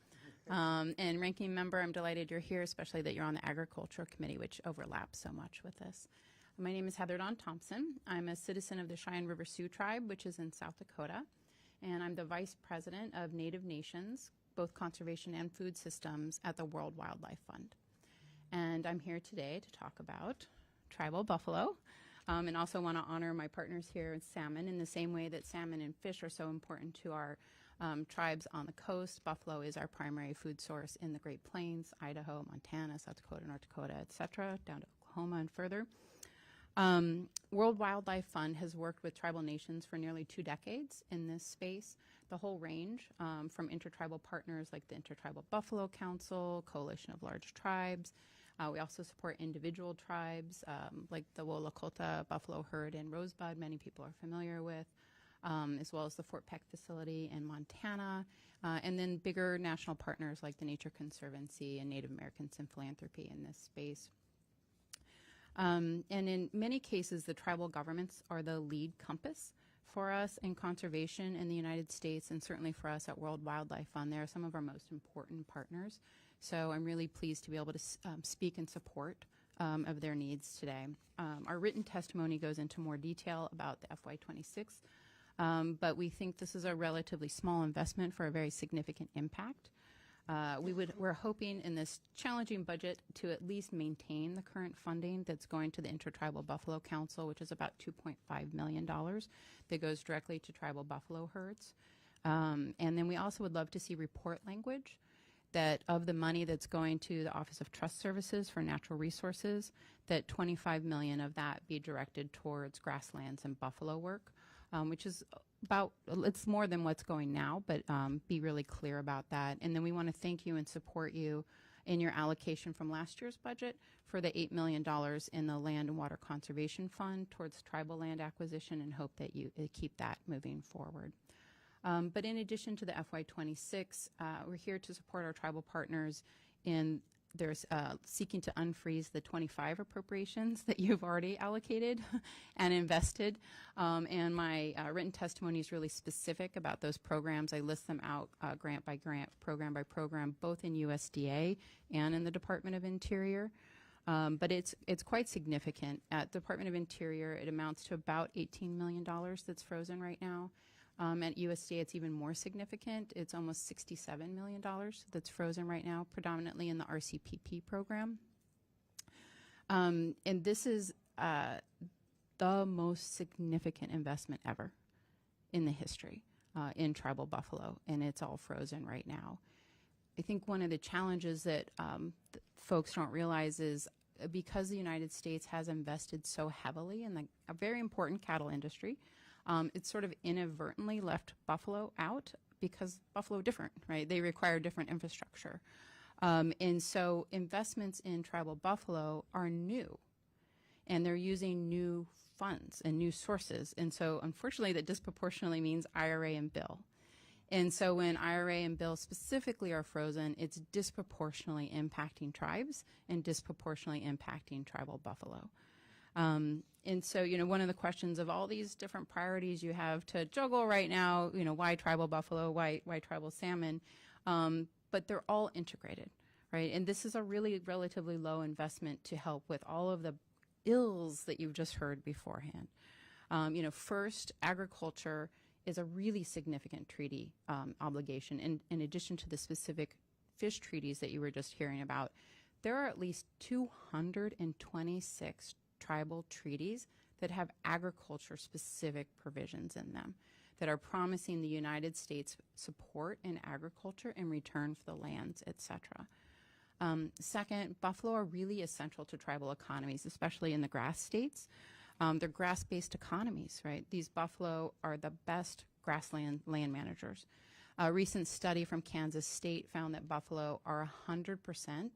And Ranking Member, I'm delighted you're here, especially that you're on the Agricultural Committee, which overlaps so much with this. My name is Heather Dawn Thompson. I'm a citizen of the Cheyenne River Sioux Tribe, which is in South Dakota, and I'm the Vice President of Native Nations, both conservation and food systems, at the World Wildlife Fund. And I'm here today to talk about tribal buffalo, and also want to honor my partners here in salmon in the same way that salmon and fish are so important to our tribes on the coast. Buffalo is our primary food source in the Great Plains, Idaho, Montana, South Dakota, North Dakota, etc., down to Oklahoma and further. World Wildlife Fund has worked with tribal nations for nearly 2 decades in this space, the whole range from intertribal partners like the Intertribal Buffalo Council, Coalition of Large Tribes. We also support individual tribes like the Wolakota Buffalo Herd in Rosebud, many people are familiar with, as well as the Fort Peck facility in Montana, and then bigger national partners like the Nature Conservancy and Native Americans in philanthropy in this space. And in many cases, the tribal governments are the lead compass for us in conservation in the United States, and certainly for us at World Wildlife Fund. They are some of our most important partners. So I'm really pleased to be able to speak in support of their needs today. Our written testimony goes into more detail about the FY26, but we think this is a relatively small investment for a very significant impact. We're hoping in this challenging budget to at least maintain the current funding that's going to the Intertribal Buffalo Council, which is about $2.5 million that goes directly to tribal buffalo herds. And then we also would love to see report language that of the money that's going to the Office of Trust Services for Natural Resources, that $25 million of that be directed towards grasslands and buffalo work, which is it's more than what's going now, but be really clear about that. And then we want to thank you and support you in your allocation from last year's budget for the $8 million in the Land and Water Conservation Fund towards tribal land acquisition, and hope that you keep that moving forward. But in addition to the FY26, we're here to support our tribal partners in there's seeking to unfreeze the 25 appropriations that you've already allocated and invested. And my written testimony is really specific about those programs. I list them out grant by grant, program by program, both in USDA and in the Department of Interior. But it's quite significant. At Department of Interior, it amounts to about $18 million that's frozen right now. At USDA, it's even more significant. It's almost $67 million that's frozen right now, predominantly in the RCPP program. And this is the most significant investment ever in the history in tribal buffalo, and it's all frozen right now. I think one of the challenges that folks don't realize is because the United States has invested so heavily in a very important cattle industry, it's sort of inadvertently left buffalo out because buffalo are different, right? They require different infrastructure. And so investments in tribal buffalo are new, and they're using new funds and new sources. And so unfortunately that disproportionately means IRA and bill. And so when IRA and bill specifically are frozen, it's disproportionately impacting tribes and disproportionately impacting tribal buffalo. And so, one of the questions of all these different priorities you have to juggle right now, why tribal buffalo, why tribal salmon, but they're all integrated, right? And this is a really relatively low investment to help with all of the ills that you've just heard beforehand. First, agriculture is a really significant treaty obligation. In addition to the specific fish treaties that you were just hearing about, there are at least 226 tribal treaties that have agriculture-specific provisions in them that are promising the United States support in agriculture in return for the lands, etc. Second, buffalo are really essential to tribal economies, especially in the grass states. They're grass-based economies, right? These buffalo are the best grassland land managers. A recent study from Kansas State found that buffalo are 100%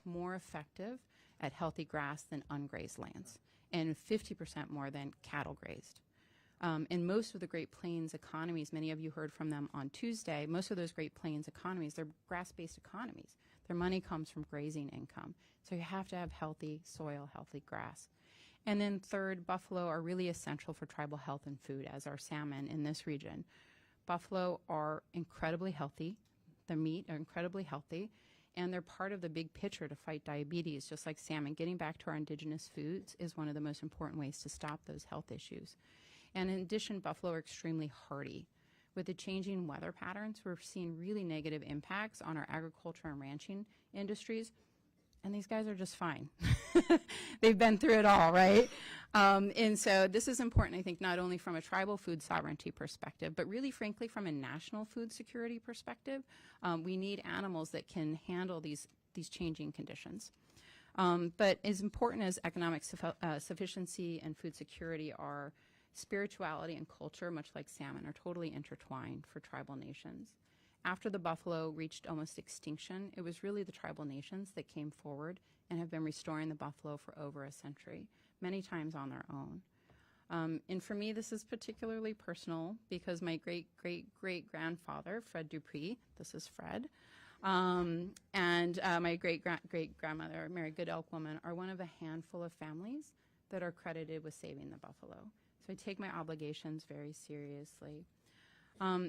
more effective at healthy grass than ungrazed lands, and 50% more than cattle grazed. In most of the Great Plains economies, many of you heard from them on Tuesday, most of those Great Plains economies, they're grass-based economies. Their money comes from grazing income. So you have to have healthy soil, healthy grass. And then third, buffalo are really essential for tribal health and food, as are salmon in this region. Buffalo are incredibly healthy. The meat are incredibly healthy, and they're part of the big picture to fight diabetes, just like salmon. Getting back to our indigenous foods is one of the most important ways to stop those health issues. And in addition, buffalo are extremely hardy. With the changing weather patterns, we're seeing really negative impacts on our agriculture and ranching industries. And these guys are just fine. They've been through it all, right? And so this is important, I think, not only from a tribal food sovereignty perspective, but really, frankly, from a national food security perspective. We need animals that can handle these changing conditions. But as important as economic sufficiency and food security are, spirituality and culture, much like salmon, are totally intertwined for tribal nations. After the buffalo reached almost extinction, it was really the tribal nations that came forward and have been restoring the buffalo for over a century, many times on their own. And for me, this is particularly personal because my great-great-great-grandfather, Fred Dupree, this is Fred, and my great-great-grandmother, Mary Good Elk Woman, are one of a handful of families that are credited with saving the buffalo. So I take my obligations very seriously.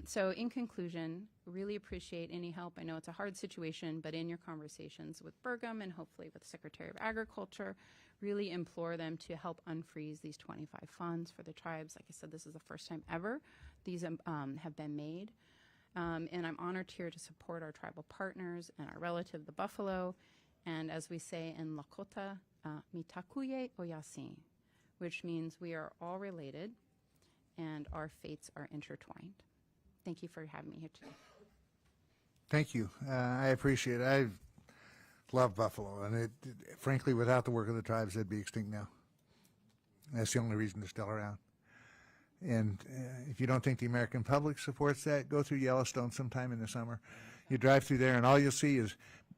So in conclusion, really appreciate any help. I know it's a hard situation, but in your conversations with Burgum and hopefully with the Secretary of Agriculture, really implore them to help unfreeze these 25 funds for the tribes. Like I said, this is the first time ever these have been made. And I'm honored here to support our tribal partners and our relative, the buffalo. And as we say in Lakota, mitakuye oyasin, which means we are all related and our fates are intertwined. Thank you for having me here today. Thank you. I appreciate it. I love buffalo, and frankly, without the work of the tribes, they'd be extinct now. That's the only reason they're still around. And if you don't think the American public supports that, go through Yellowstone sometime in the summer. You drive through there, and all you'll see is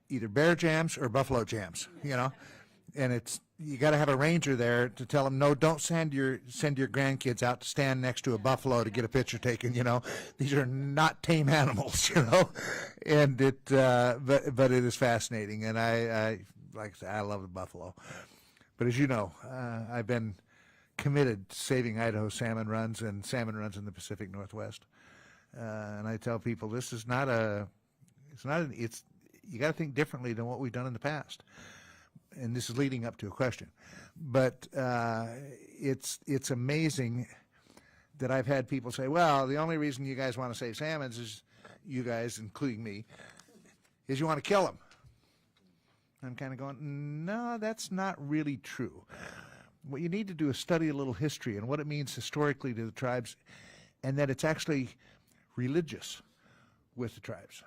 either bear jams or buffalo jams, And you got to have a ranger there to tell them, no, don't send your grandkids out to stand next to a buffalo to get a picture taken. These are not tame animals. And but it is fascinating, and I like I said, I love the buffalo. But as you know, I've been committed to saving Idaho salmon runs and salmon runs in the Pacific Northwest. And I tell people this is not you got to think differently than what we've done in the past. And this is leading up to a question, but it's amazing that I've had people say, well, the only reason you guys want to save salmons is, you guys, including me, is you want to kill them. I'm kind of going, no, that's not really true. What you need to do is study a little history and what it means historically to the tribes, and that it's actually religious with the tribes.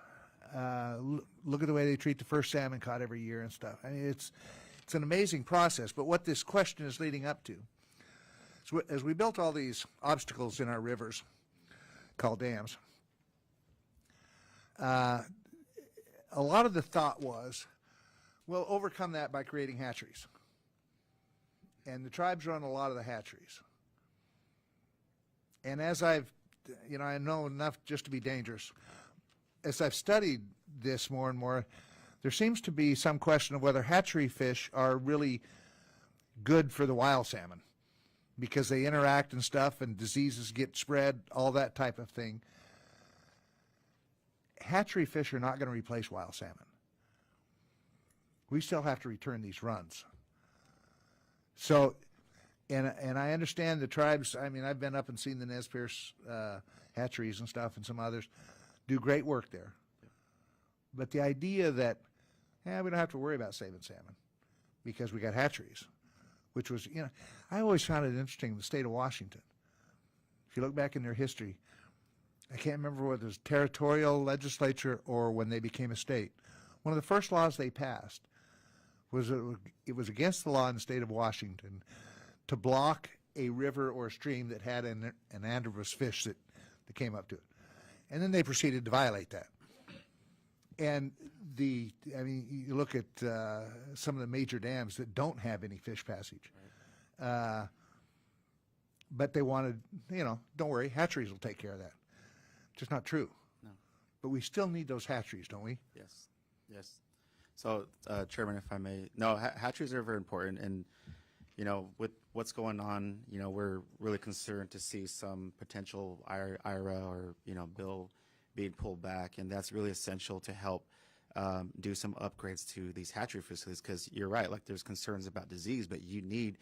Look at the way they treat the first salmon caught every year and stuff. I mean, it's an amazing process. But what this question is leading up to, so as we built all these obstacles in our rivers called dams, a lot of the thought was, we'll overcome that by creating hatcheries. And the tribes run a lot of the hatcheries. And as I've, I know enough just to be dangerous, as I've studied this more and more, there seems to be some question of whether hatchery fish are really good for the wild salmon because they interact and stuff and diseases get spread, all that type of thing. Hatchery fish are not going to replace wild salmon. We still have to return these runs. So, and I understand the tribes. I mean, I've been up and seen the Nez Perce hatcheries and stuff, and some others do great work there. But the idea that, we don't have to worry about saving salmon because we got hatcheries, which was, I always found it interesting, the state of Washington. If you look back in their history, I can't remember whether it was territorial legislature or when they became a state. One of the first laws they passed was it was against the law in the state of Washington to block a river or a stream that had an anadromous fish that came up to it. And then they proceeded to violate that. And you look at some of the major dams that don't have any fish passage. But they wanted, don't worry, hatcheries will take care of that. Just not true. No. But we still need those hatcheries, don't we? Yes. Yes. So, Chairman, if I may, no, hatcheries are very important. And, with what's going on, we're really concerned to see some potential IRA or, bill being pulled back. And that's really essential to help do some upgrades to these hatchery facilities. Because you're right, like there's concerns about disease, but you need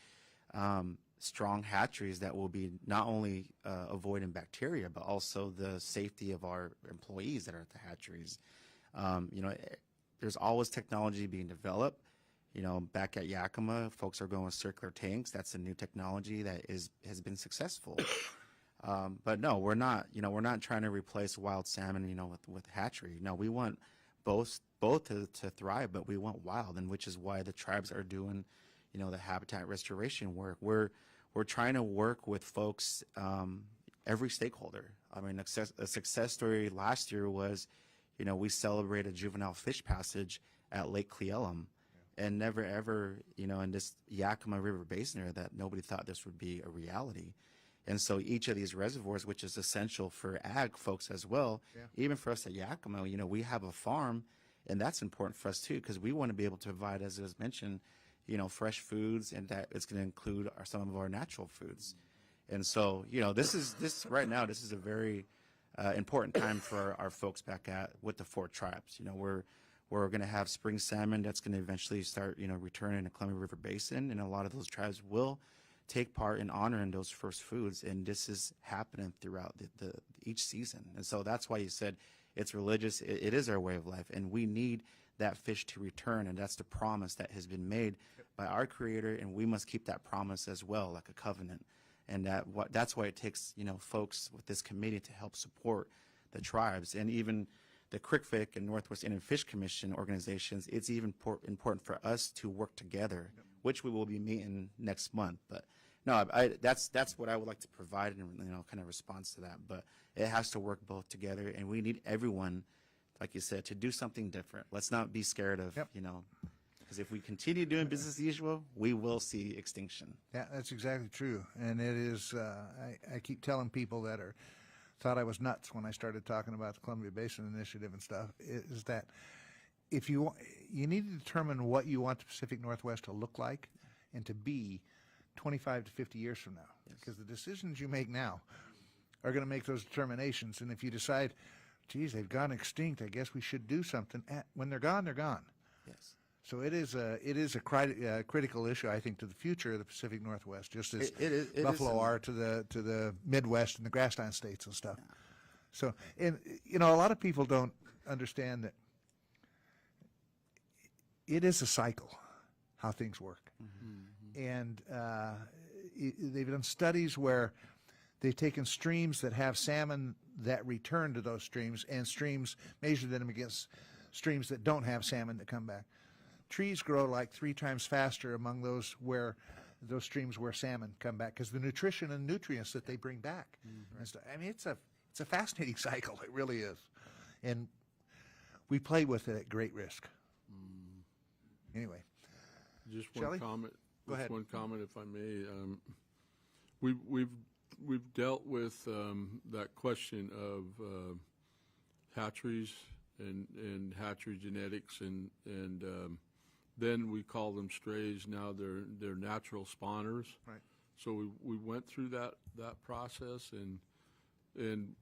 strong hatcheries that will be not only avoiding bacteria, but also the safety of our employees that are at the hatcheries. There's always technology being developed. Back at Yakima, folks are going with circular tanks. That's a new technology that has been successful. But no, we're not. We're not trying to replace wild salmon. With hatchery. No, we want both to thrive, but we want wild, and which is why the tribes are doing, the habitat restoration work. We're trying to work with folks, every stakeholder. I mean, a success story last year was, we celebrated juvenile fish passage at Lake Cleellum, and never ever, in this Yakima River Basin area, that nobody thought this would be a reality. And so each of these reservoirs, which is essential for ag folks as well, even for us at Yakima, we have a farm, and that's important for us too, because we want to be able to provide, as was mentioned, fresh foods, and that it's going to include some of our natural foods. And so, this right now, this is a very important time for our folks back with the 4 tribes. We're going to have spring salmon that's going to eventually start, returning in the Columbia River Basin, and a lot of those tribes will take part in honoring those first foods, and this is happening throughout each season. And so that's why you said it's religious. It is our way of life, and we need that fish to return, and that's the promise that has been made by our Creator, and we must keep that promise as well, like a covenant. And that's why it takes, folks with this committee to help support the tribes, and even the Crickfic and Northwest Indian Fish Commission organizations. It's even important for us to work together, which we will be meeting next month. But no, that's what I would like to provide in kind of response to that. But it has to work both together, and we need everyone, like you said, to do something different. Let's not be scared of, because if we continue doing business as usual, we will see extinction. Yeah, that's exactly true. And it is, I keep telling people that thought I was nuts when I started talking about the Columbia Basin Initiative and stuff, is that if you need to determine what you want the Pacific Northwest to look like and to be 25 to 50 years from now. Because the decisions you make now are going to make those determinations. And if you decide, geez, they've gone extinct, I guess we should do something, when they're gone, they're gone. Yes. So it is a critical issue, I think, to the future of the Pacific Northwest, just as Buffalo are to the Midwest and the grassland states and stuff. Yeah. So, and a lot of people don't understand that it is a cycle, how things work. Mm-hmm. And they've done studies where they've taken streams that have salmon that return to those streams and streams, measured them against streams that don't have salmon that come back. Trees grow like 3 times faster among those streams where salmon come back because the nutrition and nutrients that they bring back. And stuff. I mean, it's a fascinating cycle. It really is, and we play with it at great risk. Anyway, Just Shelley? one comment. Go ahead. One comment, if I may. We've dealt with that question of hatcheries and hatchery genetics, and then we call them strays. Now they're natural spawners. Right. So we went through that process, and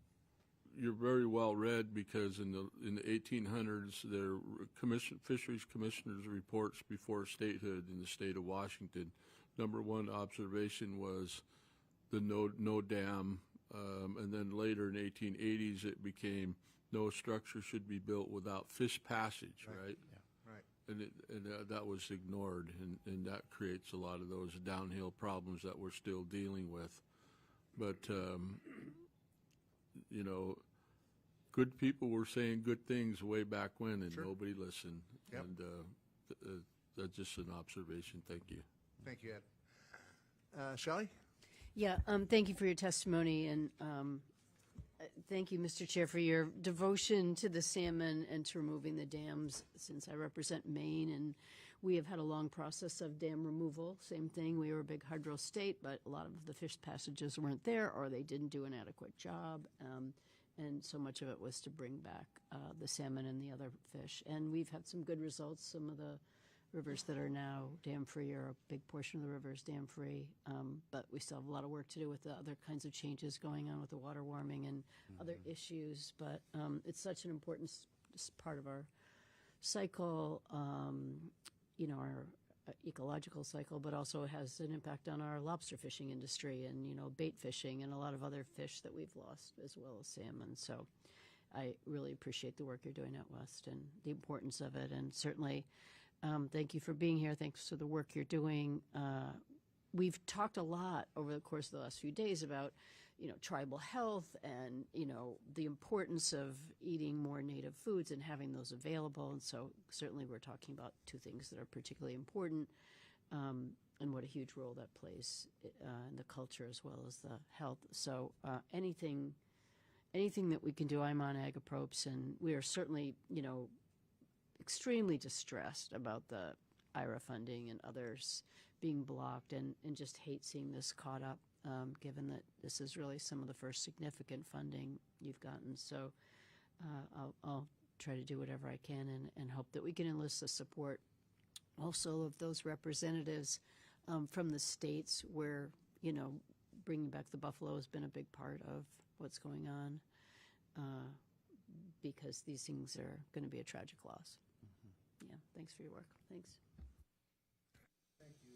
you're very well read because in the 1800s there were fisheries commissioners' reports before statehood in the state of Washington. Number one observation was the no dam, and then later in the 1880s it became no structure should be built without fish passage, right? Yeah, right. And that was ignored, and that creates a lot of those downhill problems that we're still dealing with. But you know, good people were saying good things way back when, and nobody listened. Yep. And that's just an observation. Thank you. Thank you, Ed. Shelley? Yeah, thank you for your testimony, and thank you, Mr. Chair, for your devotion to the salmon and to removing the dams. Since I represent Maine, and we have had a long process of dam removal. Same thing, we were a big hydro state, but a lot of the fish passages weren't there, or they didn't do an adequate job, and so much of it was to bring back the salmon and the other fish. And we've had some good results. Some of the rivers that are now dam-free, or a big portion of the river is dam-free, but we still have a lot of work to do with the other kinds of changes going on with the water warming and other issues. But it's such an important part of our cycle, you know, our ecological cycle, but also has an impact on our lobster fishing industry and, you know, bait fishing and a lot of other fish that we've lost, as well as salmon. So I really appreciate the work you're doing out West and the importance of it, and certainly thank you for being here. Thanks for the work you're doing. We've talked a lot over the course of the last few days about, you know, tribal health and, you know, the importance of eating more native foods and having those available. And so certainly we're talking about two things that are particularly important, and what a huge role that plays in the culture as well as the health. So anything that we can do, I'm on Ag Approps, and we are certainly, you know, extremely distressed about the IRA funding and others being blocked, and just hate seeing this caught up, given that this is really some of the first significant funding you've gotten. So I'll try to do whatever I can and hope that we can enlist the support also of those representatives from the states where, you know, bringing back the buffalo has been a big part of what's going on, because these things are going to be a tragic loss. Yeah, thanks for your work. Thanks. Thank you,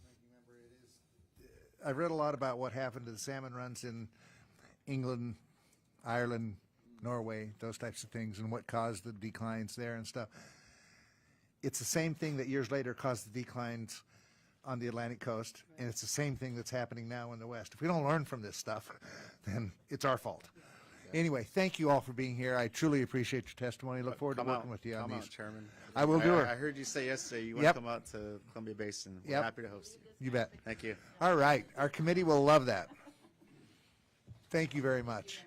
Ranking Member. It is. I've read a lot about what happened to the salmon runs in England, Ireland, Norway, those types of things, and what caused the declines there and stuff. It's the same thing that years later caused the declines on the Atlantic coast, and it's the same thing that's happening now in the West. If we don't learn from this stuff, then it's our fault. Anyway, thank you all for being here. I truly appreciate your testimony. Look forward to working with you on these. Come out, Chairman. I will do it. I heard you say yesterday you want to come out to Columbia Basin. We're happy to host you. You bet. Thank you. All right. Our committee will love that. Thank you very much.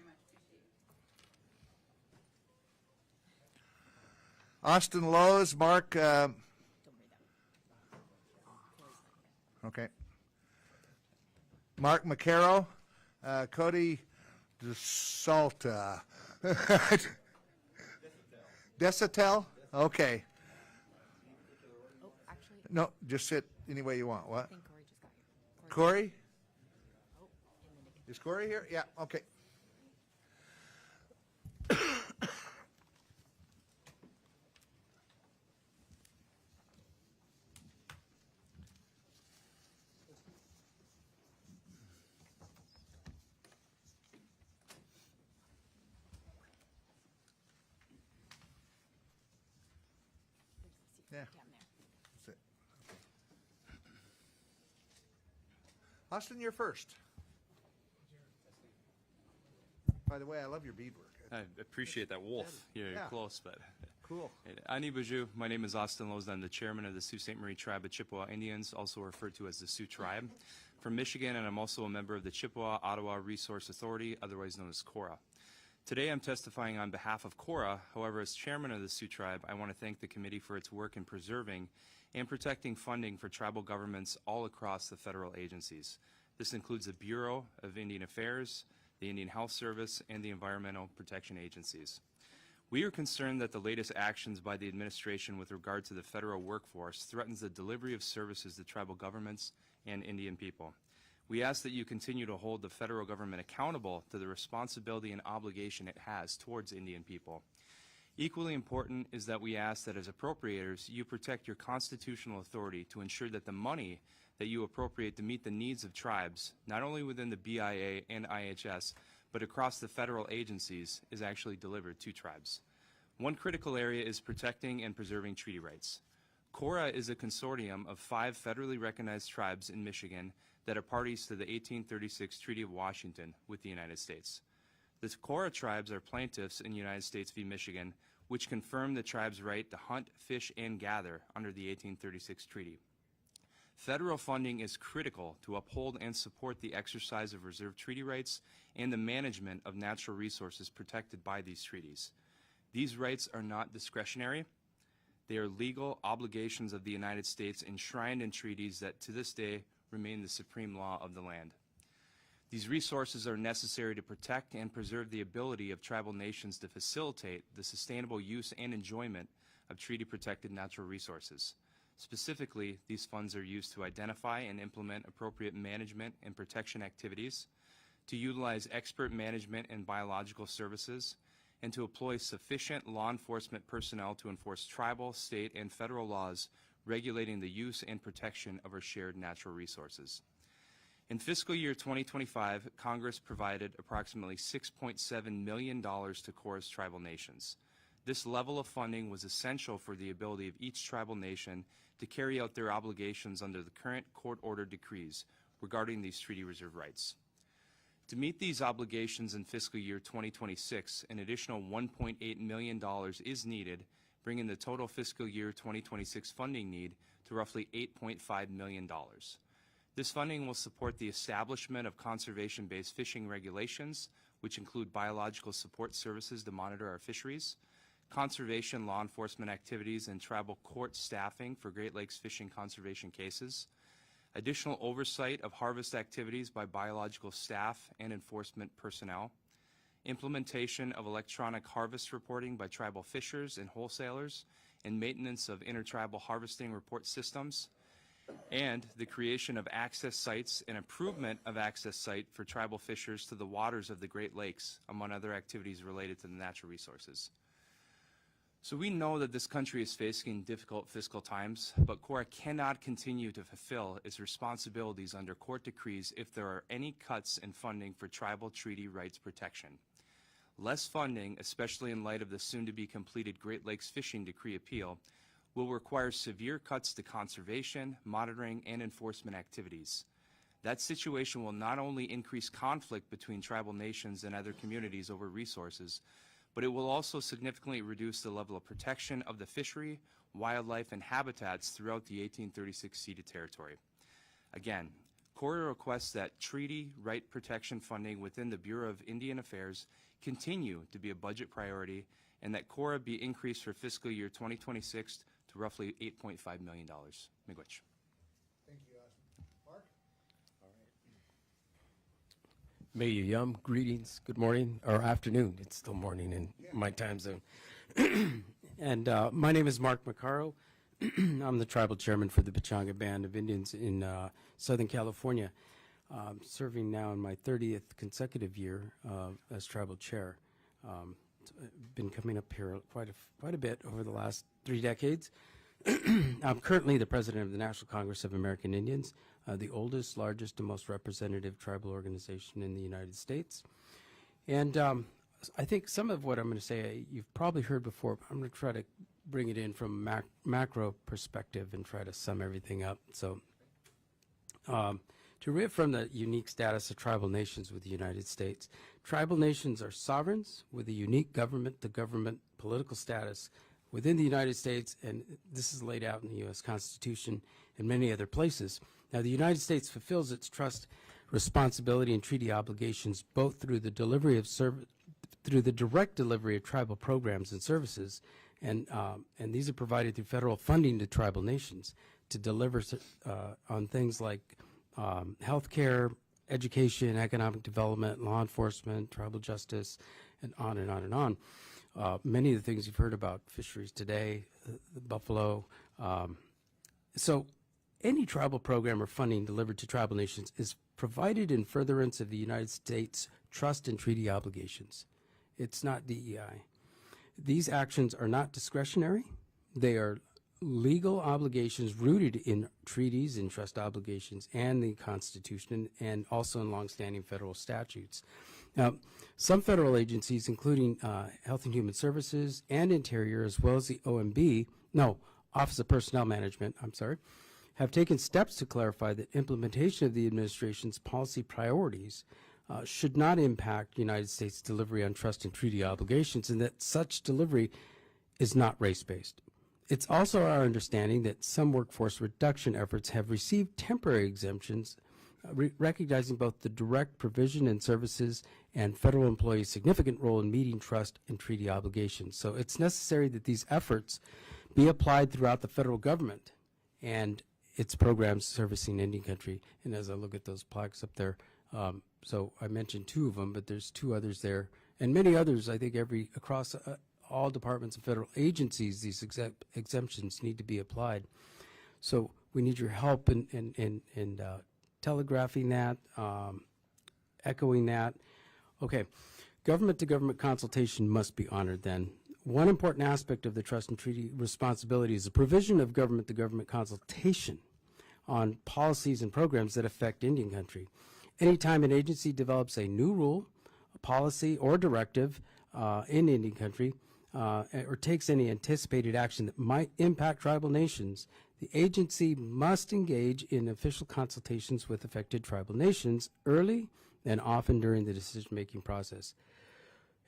Austin Lowe's, Mark. Okay. Mark McCarroll, Cody DeSalta. Desatel? Okay. No, just sit any way you want. What? Corey? Is Corey here? Yeah, okay. Yeah. That's it. Okay. Austin, you're first. By the way, I love your beadwork. I appreciate that wolf. You're Yeah. close, but. Cool. Ani Bajou, my name is Austin Lowe's. I'm the chairman of the Sault Ste. Marie Tribe of Chippewa Indians, also referred to as the Sioux Tribe, from Michigan, and I'm also a member of the Chippewa Ottawa Resource Authority, otherwise known as CORA. Today I'm testifying on behalf of CORA. However, as chairman of the Sioux Tribe, I want to thank the committee for its work in preserving and protecting funding for tribal governments all across the federal agencies. This includes the Bureau of Indian Affairs, the Indian Health Service, and the Environmental Protection Agencies. We are concerned that the latest actions by the administration with regard to the federal workforce threatens the delivery of services to tribal governments and Indian people. We ask that you continue to hold the federal government accountable to the responsibility and obligation it has towards Indian people. Equally important is that we ask that as appropriators, you protect your constitutional authority to ensure that the money that you appropriate to meet the needs of tribes, not only within the BIA and IHS, but across the federal agencies, is actually delivered to tribes. One critical area is protecting and preserving treaty rights. CORA is a consortium of 5 federally recognized tribes in Michigan that are parties to the 1836 Treaty of Washington with the United States. The CORA tribes are plaintiffs in United States v. Michigan, which confirm the tribe's right to hunt, fish, and gather under the 1836 treaty. Federal funding is critical to uphold and support the exercise of reserved treaty rights and the management of natural resources protected by these treaties. These rights are not discretionary. They are legal obligations of the United States enshrined in treaties that to this day remain the supreme law of the land. These resources are necessary to protect and preserve the ability of tribal nations to facilitate the sustainable use and enjoyment of treaty-protected natural resources. Specifically, these funds are used to identify and implement appropriate management and protection activities, to utilize expert management and biological services, and to employ sufficient law enforcement personnel to enforce tribal, state, and federal laws regulating the use and protection of our shared natural resources. In fiscal year 2025, Congress provided approximately $6.7 million to CORA's tribal nations. This level of funding was essential for the ability of each tribal nation to carry out their obligations under the current court-ordered decrees regarding these treaty reserve rights. To meet these obligations in fiscal year 2026, an additional $1.8 million is needed, bringing the total fiscal year 2026 funding need to roughly $8.5 million. This funding will support the establishment of conservation-based fishing regulations, which include biological support services to monitor our fisheries, conservation law enforcement activities and tribal court staffing for Great Lakes fishing conservation cases, additional oversight of harvest activities by biological staff and enforcement personnel, implementation of electronic harvest reporting by tribal fishers and wholesalers, and maintenance of intertribal harvesting report systems, and the creation of access sites and improvement of access site for tribal fishers to the waters of the Great Lakes, among other activities related to the natural resources. So we know that this country is facing difficult fiscal times, but CORA cannot continue to fulfill its responsibilities under court decrees if there are any cuts in funding for tribal treaty rights protection. Less funding, especially in light of the soon-to-be completed Great Lakes fishing decree appeal, will require severe cuts to conservation, monitoring, and enforcement activities. That situation will not only increase conflict between tribal nations and other communities over resources, but it will also significantly reduce the level of protection of the fishery, wildlife, and habitats throughout the 1836 ceded territory. Again, CORA requests that treaty right protection funding within the Bureau of Indian Affairs continue to be a budget priority and that CORA be increased for fiscal year 2026 to roughly $8.5 million. Miigwech. Thank you, Austin. Mark? May you yum. Greetings. Good morning or afternoon. It's still morning in my time zone. And my name is Mark Macaro. I'm the tribal chairman for the Pechanga Band of Indians in Southern California. Serving now in my 30th consecutive year as tribal chair. Been coming up here quite a bit over the last 3 decades. I'm currently the president of the National Congress of American Indians, the oldest, largest, and most representative tribal organization in the United States. And I think some of what I'm going to say you've probably heard before, but I'm going to try to bring it in from macro perspective and try to sum everything up. So To reaffirm the unique status of tribal nations with the United States, tribal nations are sovereigns with a unique government-to-government political status within the United States, and this is laid out in the U.S. Constitution and many other places. Now, the United States fulfills its trust, responsibility, and treaty obligations both through the direct delivery of tribal programs and services, and these are provided through federal funding to tribal nations to deliver on things like health care, education, economic development, law enforcement, tribal justice, and on and on and on. Many of the things you've heard about, fisheries today, the buffalo. So any tribal program or funding delivered to tribal nations is provided in furtherance of the United States trust and treaty obligations. It's not DEI. These actions are not discretionary. They are legal obligations rooted in treaties and trust obligations and the Constitution, and also in longstanding federal statutes. Now, some federal agencies, including Health and Human Services and Interior, as well as the Office of Personnel Management, have taken steps to clarify that implementation of the administration's policy priorities should not impact United States delivery on trust and treaty obligations, and that such delivery is not race-based. It's also our understanding that some workforce reduction efforts have received temporary exemptions, recognizing both the direct provision and services and federal employees' significant role in meeting trust and treaty obligations. So it's necessary that these efforts be applied throughout the federal government and its programs servicing Indian country. And as I look at those plaques up there, so I mentioned two of them, but there's two others there, and many others. I think across all departments and federal agencies, these exemptions need to be applied. So we need your help in telegraphing that, echoing that. Okay, government-to-government consultation must be honored then. One important aspect of the trust and treaty responsibility is the provision of government-to-government consultation on policies and programs that affect Indian country. Anytime an agency develops a new rule, a policy, or directive in Indian country, or takes any anticipated action that might impact tribal nations, the agency must engage in official consultations with affected tribal nations early and often during the decision-making process.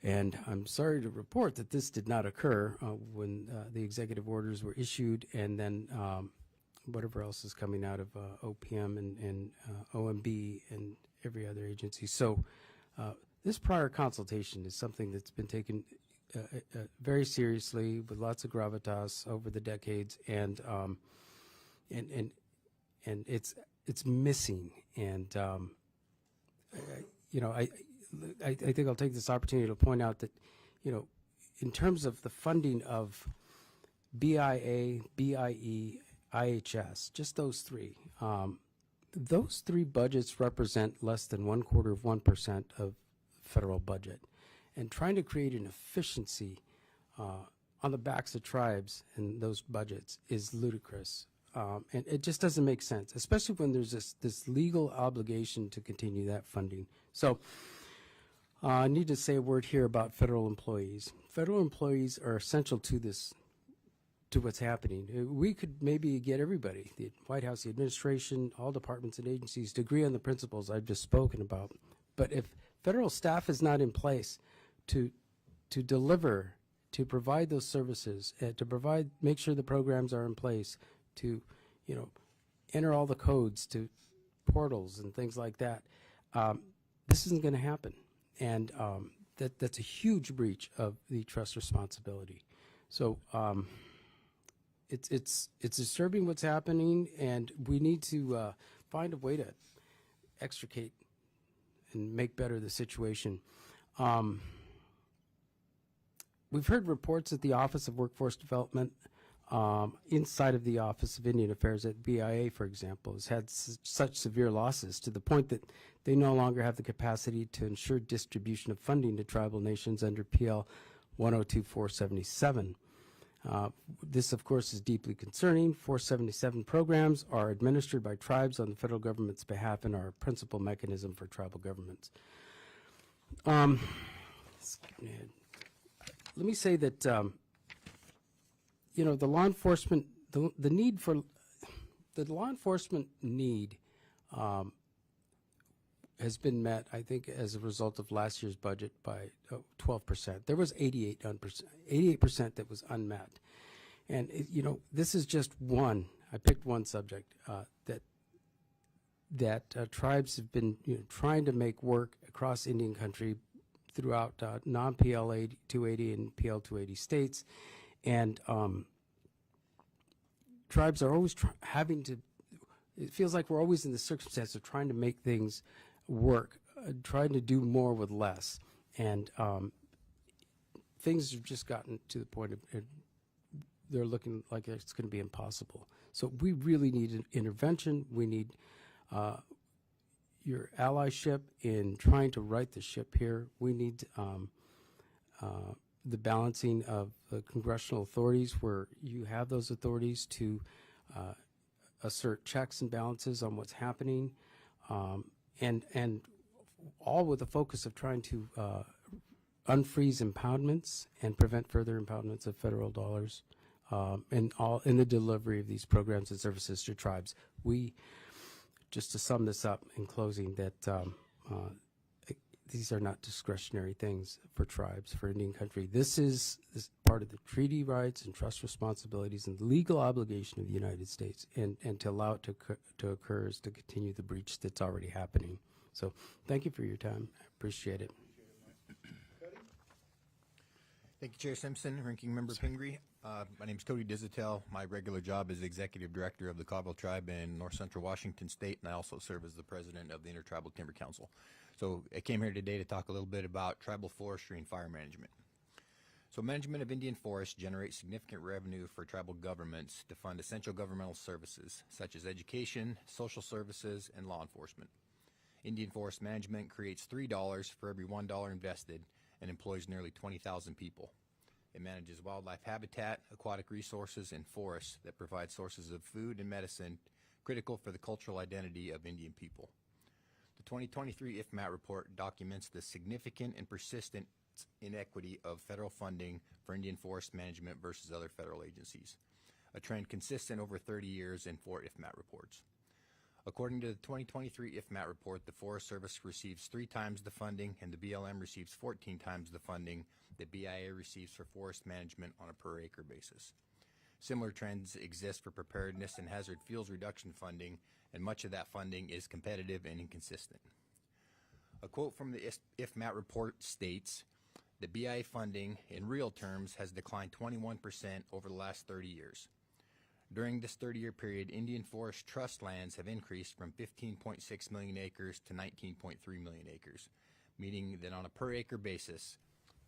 And I'm sorry to report that this did not occur when the executive orders were issued, and then whatever else is coming out of OPM and OMB and every other agency. So this prior consultation is something that's been taken very seriously with lots of gravitas over the decades, and it's missing. And I think I'll take this opportunity to point out that, in terms of the funding of BIA, BIE, IHS, just those three budgets represent less than 0.25% of federal budget. And trying to create an efficiency on the backs of tribes in those budgets is ludicrous. And it just doesn't make sense, especially when there's this legal obligation to continue that funding. So I need to say a word here about federal employees. Federal employees are essential to what's happening. We could maybe get everybody, the White House, the administration, all departments and agencies, to agree on the principles I've just spoken about. But if federal staff is not in place to deliver, to provide those services, to make sure the programs are in place, to enter all the codes to portals and things like that, this isn't going to happen. And that's a huge breach of the trust responsibility. So it's disturbing what's happening, and we need to find a way to extricate and make better the situation. We've heard reports at the Office of Workforce Development, inside of the Office of Indian Affairs at BIA, for example, has had such severe losses to the point that they no longer have the capacity to ensure distribution of funding to tribal nations under PL 102-477. This, of course, is deeply concerning. 477 programs are administered by tribes on the federal government's behalf and are a principal mechanism for tribal governments. Let me say that the law enforcement, the law enforcement need has been met, I think, as a result of last year's budget by 12%. There was 88% that was unmet. And, this is just one. I picked one subject that tribes have been trying to make work across Indian country throughout non-PL 280 and PL 280 states. And tribes are always having to, it feels like we're always in the circumstance of trying to make things work, trying to do more with less. And things have just gotten to the point of they're looking like it's going to be impossible. So we really need an intervention. We need your allyship in trying to right the ship here. We need the balancing of the congressional authorities where you have those authorities to assert checks and balances on what's happening, and all with the focus of trying to unfreeze impoundments and prevent further impoundments of federal dollars, and all in the delivery of these programs and services to tribes. We, just to sum this up in closing, that these are not discretionary things for tribes, for Indian country. This is part of the treaty rights and trust responsibilities and legal obligation of the United States, and to allow it to occur is to continue the breach that's already happening. So thank you for your time. I appreciate it. Thank you, Chair Simpson, Ranking Member Pingree. My name is Cody Dizitel. My regular job is Executive Director of the Caldwell Tribe in North Central Washington State, and I also serve as the President of the Intertribal Timber Council. So I came here today to talk a little bit about tribal forestry and fire management. So management of Indian forests generates significant revenue for tribal governments to fund essential governmental services, such as education, social services, and law enforcement. Indian forest management creates $3 for every $1 invested and employs nearly 20,000 people. It manages wildlife habitat, aquatic resources, and forests that provide sources of food and medicine critical for the cultural identity of Indian people. The 2023 IFMAT report documents the significant and persistent inequity of federal funding for Indian forest management versus other federal agencies, a trend consistent over 30 years in 4 IFMAT reports. According to the 2023 IFMAT report, the Forest Service receives 3 times the funding, and the BLM receives 14 times the funding that BIA receives for forest management on a per-acre basis. Similar trends exist for preparedness and hazard fuels reduction funding, and much of that funding is competitive and inconsistent. A quote from the IFMAT report states, "The BIA funding, in real terms, has declined 21% over the last 30 years. During this 30-year period, Indian forest trust lands have increased from 15.6 million acres to 19.3 million acres, meaning that on a per-acre basis,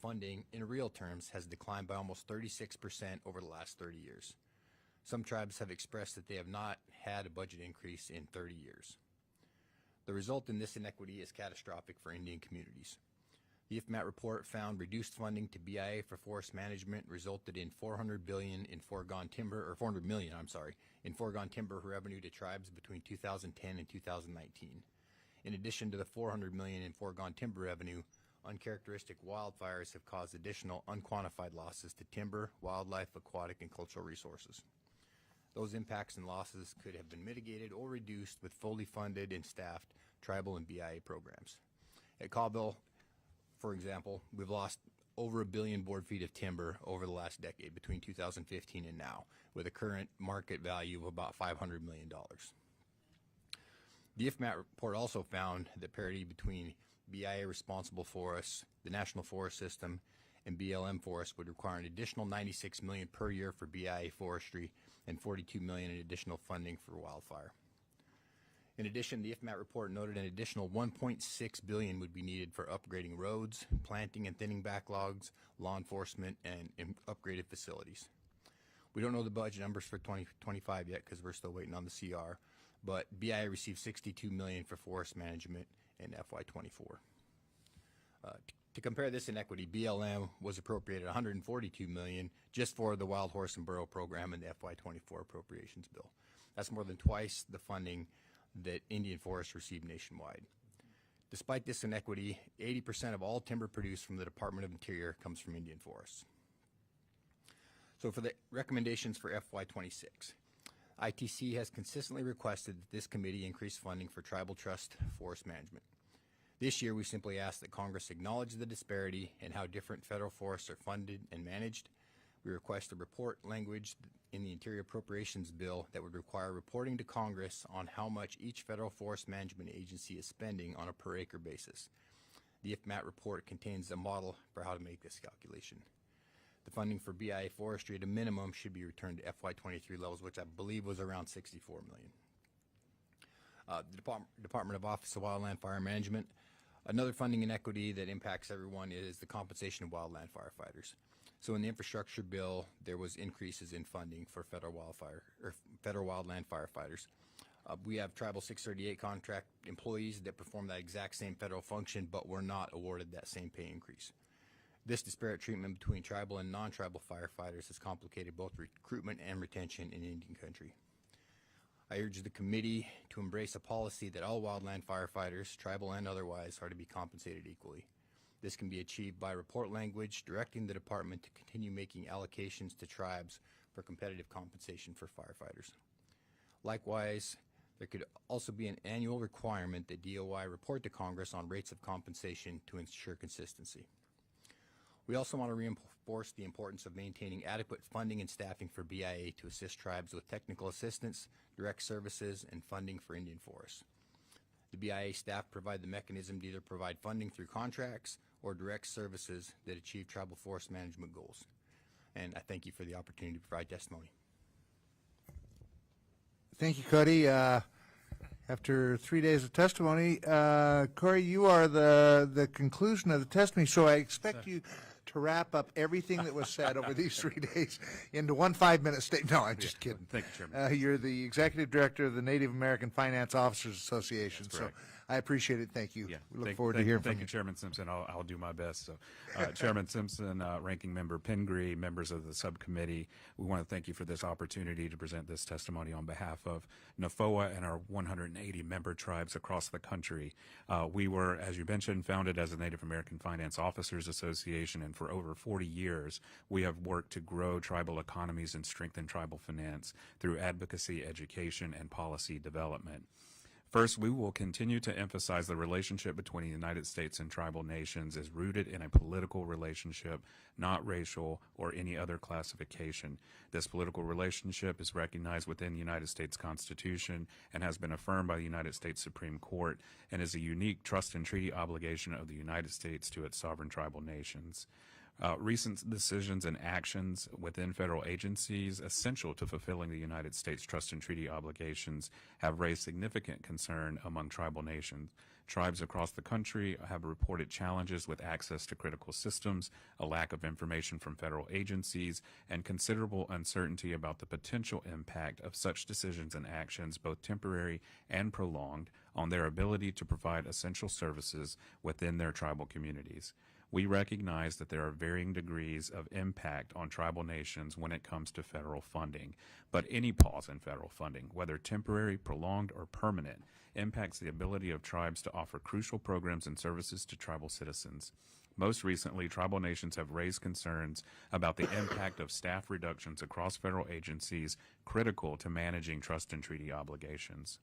funding in real terms has declined by almost 36% over the last 30 years. Some tribes have expressed that they have not had a budget increase in 30 years. The result in this inequity is catastrophic for Indian communities. The IFMAT report found reduced funding to BIA for forest management resulted in $400 million in foregone timber revenue to tribes between 2010 and 2019. In addition to the $400 million in foregone timber revenue, uncharacteristic wildfires have caused additional unquantified losses to timber, wildlife, aquatic, and cultural resources. Those impacts and losses could have been mitigated or reduced with fully funded and staffed tribal and BIA programs. At Caldwell, for example, we've lost over 1 billion board feet of timber over the last decade between 2015 and now, with a current market value of about $500 million. The IFMAT report also found that parity between BIA responsible forests, the National Forest System, and BLM forests would require an additional $96 million per year for BIA forestry and $42 million in additional funding for wildfire. In addition, the IFMAT report noted an additional $1.6 billion would be needed for upgrading roads, planting and thinning backlogs, law enforcement, and upgraded facilities. We don't know the budget numbers for 2025 yet because we're still waiting on the CR, but BIA received $62 million for forest management in FY24. To compare this inequity, BLM was appropriated $142 million just for the Wild Horse and Burro program in the FY24 Appropriations bill. That's more than twice the funding that Indian forests receive nationwide. Despite this inequity, 80% of all timber produced from the Department of Interior comes from Indian forests. So for the recommendations for FY26, ITC has consistently requested that this committee increase funding for tribal trust forest management. This year, we simply ask that Congress acknowledge the disparity in how different federal forests are funded and managed. We request a report language in the Interior Appropriations Bill that would require reporting to Congress on how much each federal forest management agency is spending on a per acre basis. The IFMAT report contains a model for how to make this calculation. The funding for BIA forestry at a minimum should be returned to FY23 levels, which I believe was around $64 million. The Department of Office of Wildland Fire Management. Another funding inequity that impacts everyone is the compensation of wildland firefighters. So in the infrastructure bill, there was increases in funding for federal wildland firefighters. We have Tribal 638 contract employees that perform that exact same federal function, but were not awarded that same pay increase. This disparate treatment between tribal and non-tribal firefighters has complicated both recruitment and retention in Indian country. I urge the committee to embrace a policy that all wildland firefighters, tribal and otherwise, are to be compensated equally. This can be achieved by report language directing the department to continue making allocations to tribes for competitive compensation for firefighters. Likewise, there could also be an annual requirement that DOI report to Congress on rates of compensation to ensure consistency. We also want to reinforce the importance of maintaining adequate funding and staffing for BIA to assist tribes with technical assistance, direct services, and funding for Indian forests. The BIA staff provide the mechanism to either provide funding through contracts or direct services that achieve tribal forest management goals. And I thank you for the opportunity to provide testimony. Thank you, Cody. After 3 days of testimony, Corey, you are the conclusion of the testimony, so I expect you to wrap up everything that was said over these 3 days into one 5-minute statement. No, I'm just kidding. Thank you, Chairman. You're the Executive Director of the Native American Finance Officers Association, so I appreciate it. Thank you. Yeah. We look forward to hearing from you. Thank you, Chairman Simpson. I'll do my best. So, Chairman Simpson, Ranking Member Pingree, members of the subcommittee, we want to thank you for this opportunity to present this testimony on behalf of NAFOA and our 180 member tribes across the country. We were, as you mentioned, founded as a Native American Finance Officers Association, and for over 40 years, we have worked to grow tribal economies and strengthen tribal finance through advocacy, education, and policy development. First, we will continue to emphasize the relationship between the United States and tribal nations is rooted in a political relationship, not racial or any other classification. This political relationship is recognized within the United States Constitution and has been affirmed by the United States Supreme Court and is a unique trust and treaty obligation of the United States to its sovereign tribal nations. Recent decisions and actions within federal agencies essential to fulfilling the United States trust and treaty obligations have raised significant concern among tribal nations. Tribes across the country have reported challenges with access to critical systems, a lack of information from federal agencies, and considerable uncertainty about the potential impact of such decisions and actions, both temporary and prolonged, on their ability to provide essential services within their tribal communities. We recognize that there are varying degrees of impact on tribal nations when it comes to federal funding, but any pause in federal funding, whether temporary, prolonged, or permanent, impacts the ability of tribes to offer crucial programs and services to tribal citizens. Most recently, tribal nations have raised concerns about the impact of staff reductions across federal agencies critical to managing trust and treaty obligations.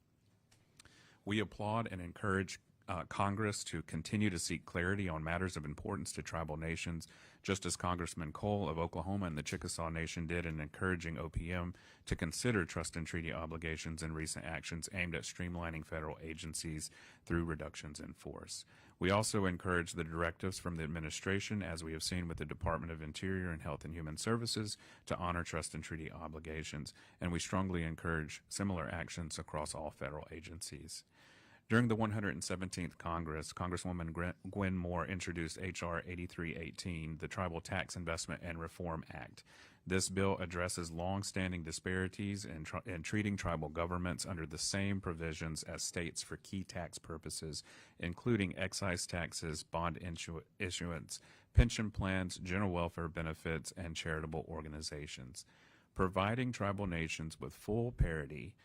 We applaud and encourage Congress to continue to seek clarity on matters of importance to tribal nations, just as Congressman Cole of Oklahoma and the Chickasaw Nation did in encouraging OPM to consider trust and treaty obligations and recent actions aimed at streamlining federal agencies through reductions in force. We also encourage the directives from the administration, as we have seen with the Department of Interior and Health and Human Services, to honor trust and treaty obligations, and we strongly encourage similar actions across all federal agencies. During the 117th Congress, Congresswoman Gwen Moore introduced H.R. 8318, the Tribal Tax Investment and Reform Act. This bill addresses long-standing disparities in treating tribal governments under the same provisions as states for key tax purposes, including excise taxes, bond issuance, pension plans, general welfare benefits, and charitable organizations. Providing tribal nations with full parity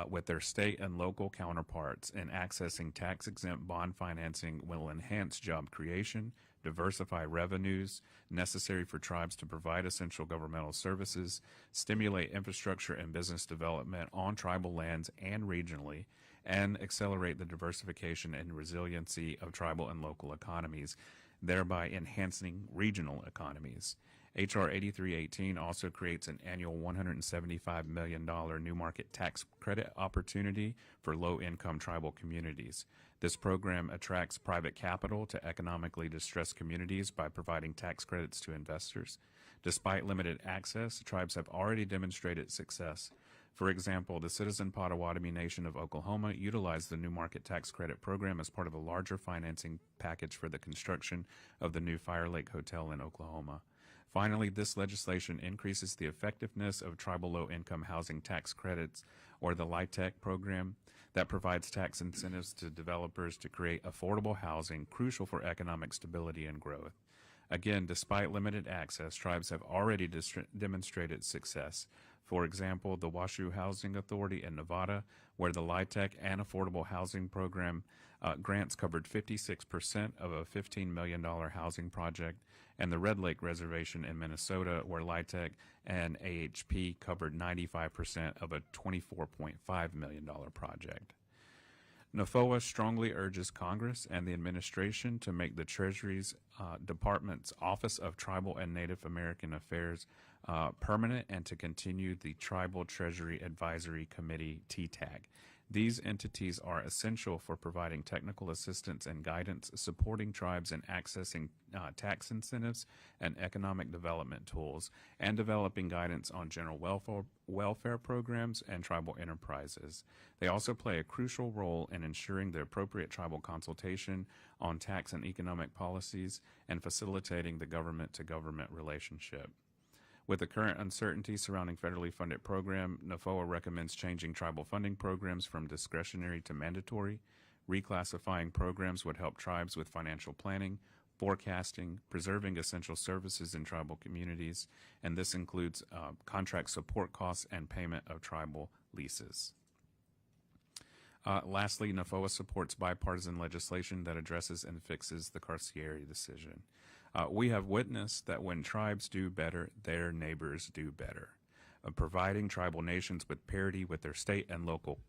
with their state and local counterparts in accessing tax-exempt bond financing will enhance job creation, diversify revenues necessary for tribes to provide essential governmental services, stimulate infrastructure and business development on tribal lands and regionally, and accelerate the diversification and resiliency of tribal and local economies, thereby enhancing regional economies. H.R. 8318 also creates an annual $175 million new market tax credit opportunity for low-income tribal communities. This program attracts private capital to economically distressed communities by providing tax credits to investors. Despite limited access, tribes have already demonstrated success. For example, the Citizen Potawatomi Nation of Oklahoma utilized the New Market Tax Credit Program as part of a larger financing package for the construction of the new Fire Lake Hotel in Oklahoma. Finally, this legislation increases the effectiveness of tribal low-income housing tax credits, or the LIHTC program, that provides tax incentives to developers to create affordable housing crucial for economic stability and growth. Again, despite limited access, tribes have already demonstrated success. For example, the Washoe Housing Authority in Nevada, where the LIHTC and Affordable Housing Program grants covered 56% of a $15 million housing project, and the Red Lake Reservation in Minnesota, where LIHTC and AHP covered 95% of a $24.5 million project. NFOA strongly urges Congress and the administration to make the Treasury's Department's Office of Tribal and Native American Affairs permanent, and to continue the Tribal Treasury Advisory Committee, TTAG. These entities are essential for providing technical assistance and guidance, supporting tribes in accessing tax incentives and economic development tools, and developing guidance on general welfare programs and tribal enterprises. They also play a crucial role in ensuring the appropriate tribal consultation on tax and economic policies and facilitating the government-to-government relationship. With the current uncertainty surrounding federally funded program, NFOA recommends changing tribal funding programs from discretionary to mandatory. Reclassifying programs would help tribes with financial planning, forecasting, preserving essential services in tribal communities, and this includes contract support costs and payment of tribal leases. Lastly, NFOA supports bipartisan legislation that addresses and fixes the Carcieri decision. We have witnessed that when tribes do better, their neighbors do better. Providing tribal nations with parity with their state and local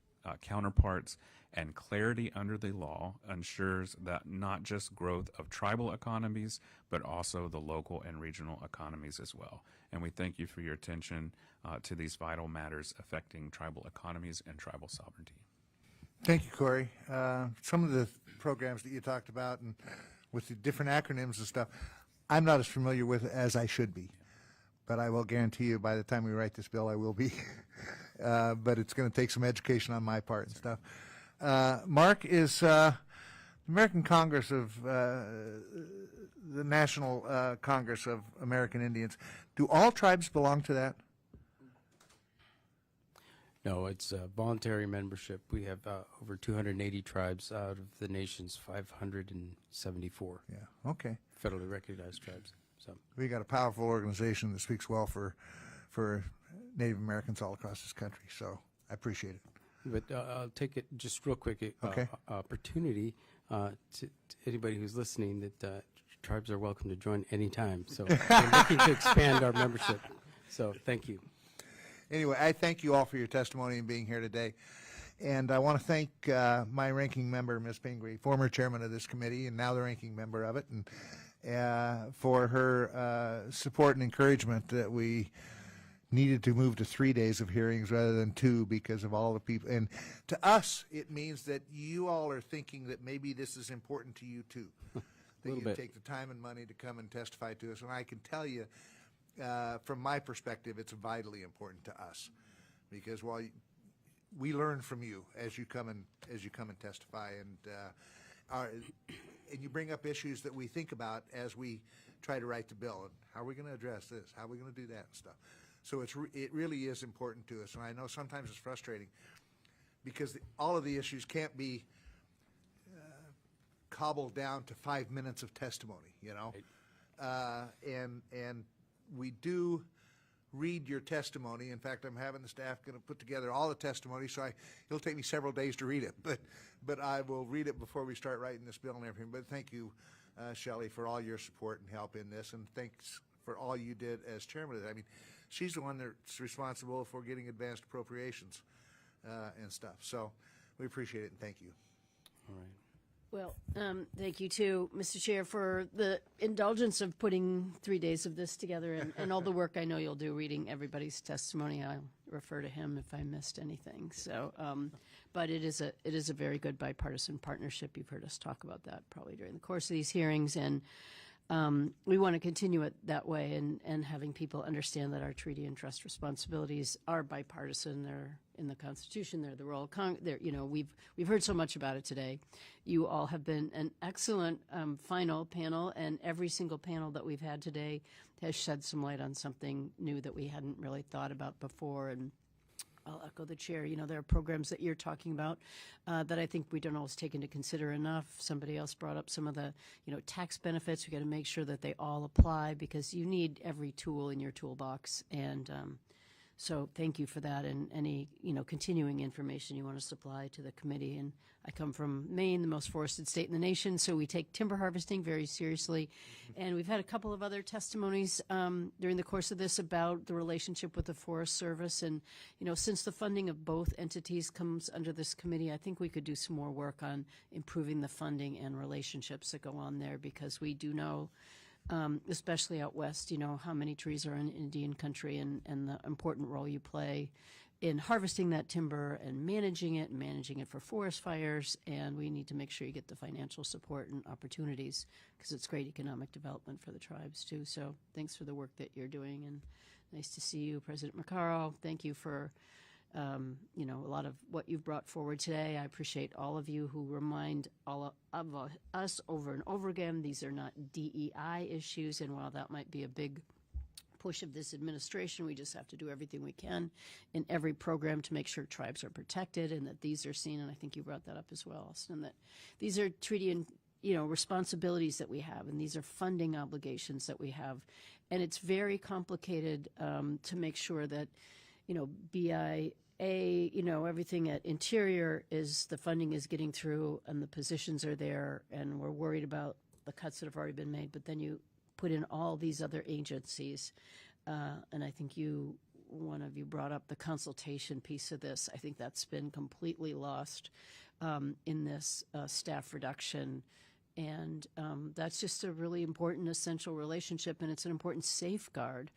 counterparts and clarity under the law ensures that not just growth of tribal economies, but also the local and regional economies as well. And we thank you for your attention to these vital matters affecting tribal economies and tribal sovereignty. Thank you, Corey. Some of the programs that you talked about and with the different acronyms and stuff, I'm not as familiar with as I should be, but I will guarantee you by the time we write this bill, I will be. But it's going to take some education on my part and stuff. Mark, is American Congress of the National Congress of American Indians, do all tribes belong to that? No, it's voluntary membership. We have over 280 tribes out of the nation's 574. Yeah, okay. Federally recognized tribes. So we got a powerful organization that speaks well for Native Americans all across this country, so I appreciate it. But I'll take it just real quick, okay. Opportunity to anybody who's listening that tribes are welcome to join anytime. So we're looking to expand our membership. So thank you. Anyway, I thank you all for your testimony and being here today. And I want to thank my ranking member, Ms. Pingree, former chairman of this committee and now the ranking member of it, and for her support and encouragement that we needed to move to 3 days of hearings rather than 2 because of all the people. And to us, it means that you all are thinking that maybe this is important to you too, that you take the time and money to come and testify to us. And I can tell you, from my perspective, it's vitally important to us because while we learn from you as you come and testify, and you bring up issues that we think about as we try to write the bill, and how are we going to address this, how are we going to do that and stuff. So it really is important to us, and I know sometimes it's frustrating because all of the issues can't be cobbled down to 5 minutes of testimony, you know, and we do read your testimony. In fact, I'm having the staff going to put together all the testimony, so it'll take me several days to read it, but I will read it before we start writing this bill and everything. But thank you, Shelley, for all your support and help in this, and thanks for all you did as chairman of it. I mean, she's the one that's responsible for getting advanced appropriations and stuff. So We appreciate it, and thank you. All right. Well, thank you too, Mr. Chair, for the indulgence of putting 3 days of this together and all the work I know you'll do reading everybody's testimony. I'll refer to him if I missed anything. So, but it is a very good bipartisan partnership. You've heard us talk about that probably during the course of these hearings, and we want to continue it that way, and having people understand that our treaty and trust responsibilities are bipartisan. They're in the Constitution. They're the role of Congress. We've heard so much about it today. You all have been an excellent final panel, and every single panel that we've had today has shed some light on something new that we hadn't really thought about before. And I'll echo the chair. There are programs that you're talking about that I think we don't always take into consider enough. Somebody else brought up some of the, tax benefits. We got to make sure that they all apply, because you need every tool in your toolbox. And so thank you for that, and any, continuing information you want to supply to the committee. And I come from Maine, the most forested state in the nation, so we take timber harvesting very seriously. And we've had a couple of other testimonies during the course of this about the relationship with the Forest Service. And, since the funding of both entities comes under this committee, I think we could do some more work on improving the funding and relationships that go on there, because we do know, especially out west, how many trees are in Indian country, and the important role you play in harvesting that timber and managing it for forest fires. And we need to make sure you get the financial support and opportunities, because it's great economic development for the tribes too. So thanks for the work that you're doing, and nice to see you, President Maccaro. Thank you for a lot of what you've brought forward today. I appreciate all of you who remind all of us over and over again, these are not DEI issues, and while that might be a big push of this administration, we just have to do everything we can in every program to make sure tribes are protected, and that these are seen, and I think you brought that up as well, Austin, that these are treaty and responsibilities that we have, and these are funding obligations that we have, and it's very complicated to make sure that BIA, everything at Interior is, the funding is getting through and the positions are there, and we're worried about the cuts that have already been made, but then you put in all these other agencies, and I think one of you brought up the consultation piece of this. I think that's been completely lost in this staff reduction. And that's just a really important, essential relationship, and it's an important safeguard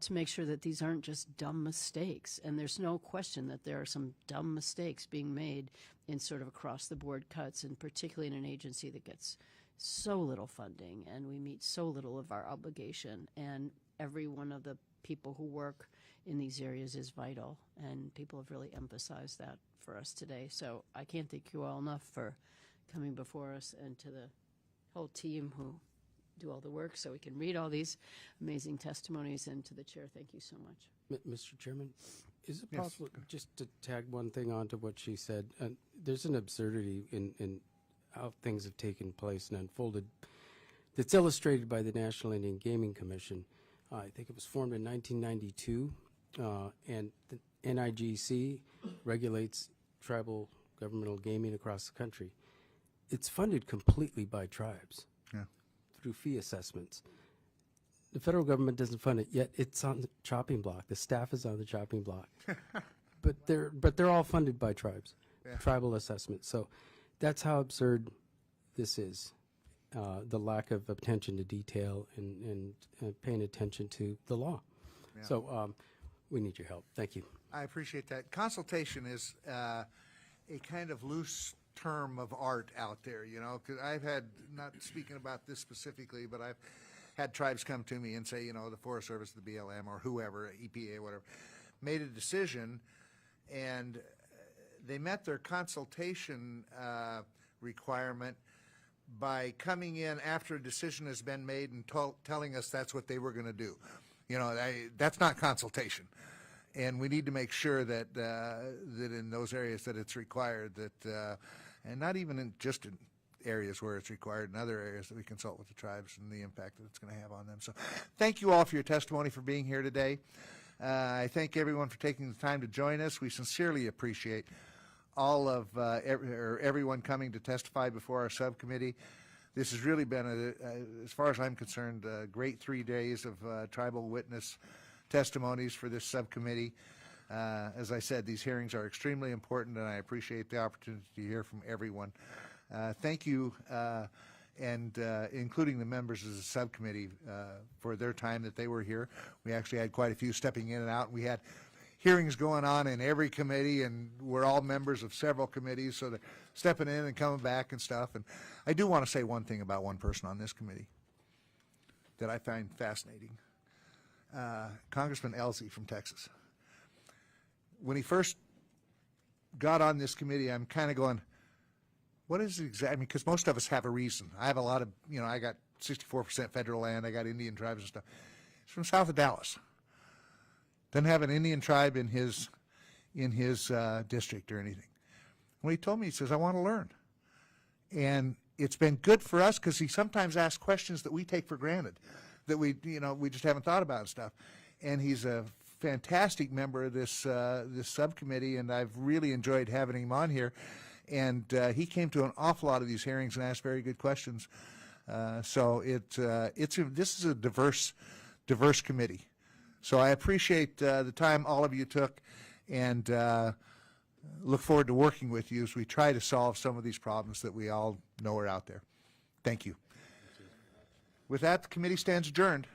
to make sure that these aren't just dumb mistakes. And there's no question that there are some dumb mistakes being made in sort of across-the-board cuts, and particularly in an agency that gets so little funding, and we meet so little of our obligation. And every one of the people who work in these areas is vital, and people have really emphasized that for us today. So I can't thank you all enough for coming before us, and to the whole team who do all the work so we can read all these amazing testimonies, and to the chair, thank you so much. Mr. Chairman, is it Yes. possible just to tag one thing onto what she said? There's an absurdity in how things have taken place and unfolded that's illustrated by the National Indian Gaming Commission. I think it was formed in 1992, and the NIGC regulates tribal governmental gaming across the country. It's funded completely by tribes through fee assessments. The federal government doesn't fund it, yet it's on the chopping block. The staff is on the chopping block. but they're all funded by tribes, tribal assessments. So that's how absurd this is, the lack of attention to detail and paying attention to the law. Yeah. So we need your help. Thank you. I appreciate that. Consultation is a kind of loose term of art out there, because I've had, not speaking about this specifically, but I've had tribes come to me and say, the Forest Service, the BLM, or whoever, EPA, whatever, made a decision, and they met their consultation requirement by coming in after a decision has been made and telling us that's what they were going to do. That's not consultation. And we need to make sure that that in those areas that it's required, that and not even just in areas where it's required, in other areas, that we consult with the tribes and the impact that it's going to have on them. So thank you all for your testimony, for being here today. I thank everyone for taking the time to join us. We sincerely appreciate all of everyone coming to testify before our subcommittee. This has really been, as far as I'm concerned, a great 3 days of tribal witness testimonies for this subcommittee. As I said, these hearings are extremely important, and I appreciate the opportunity to hear from everyone. Thank you, and including the members of the subcommittee for their time that they were here. We actually had quite a few stepping in and out. We had hearings going on in every committee, and we're all members of several committees, so they're stepping in and coming back and stuff. And I do want to say one thing about one person on this committee that I find fascinating. Congressman Elsie from Texas. When he first got on this committee, I'm kind of going, what is it exactly? Because most of us have a reason. I have a lot of, I got 64% federal land. I got Indian tribes and stuff. He's from south of Dallas. Doesn't have an Indian tribe in his district or anything. When he told me, he says, I want to learn. And it's been good for us because he sometimes asks questions that we take for granted, that we just haven't thought about and stuff. And he's a fantastic member of this subcommittee, and I've really enjoyed having him on here. And he came to an awful lot of these hearings and asked very good questions. So this is a diverse committee. So I appreciate the time all of you took, and look forward to working with you as we try to solve some of these problems that we all know are out there. Thank you. With that, the committee stands adjourned.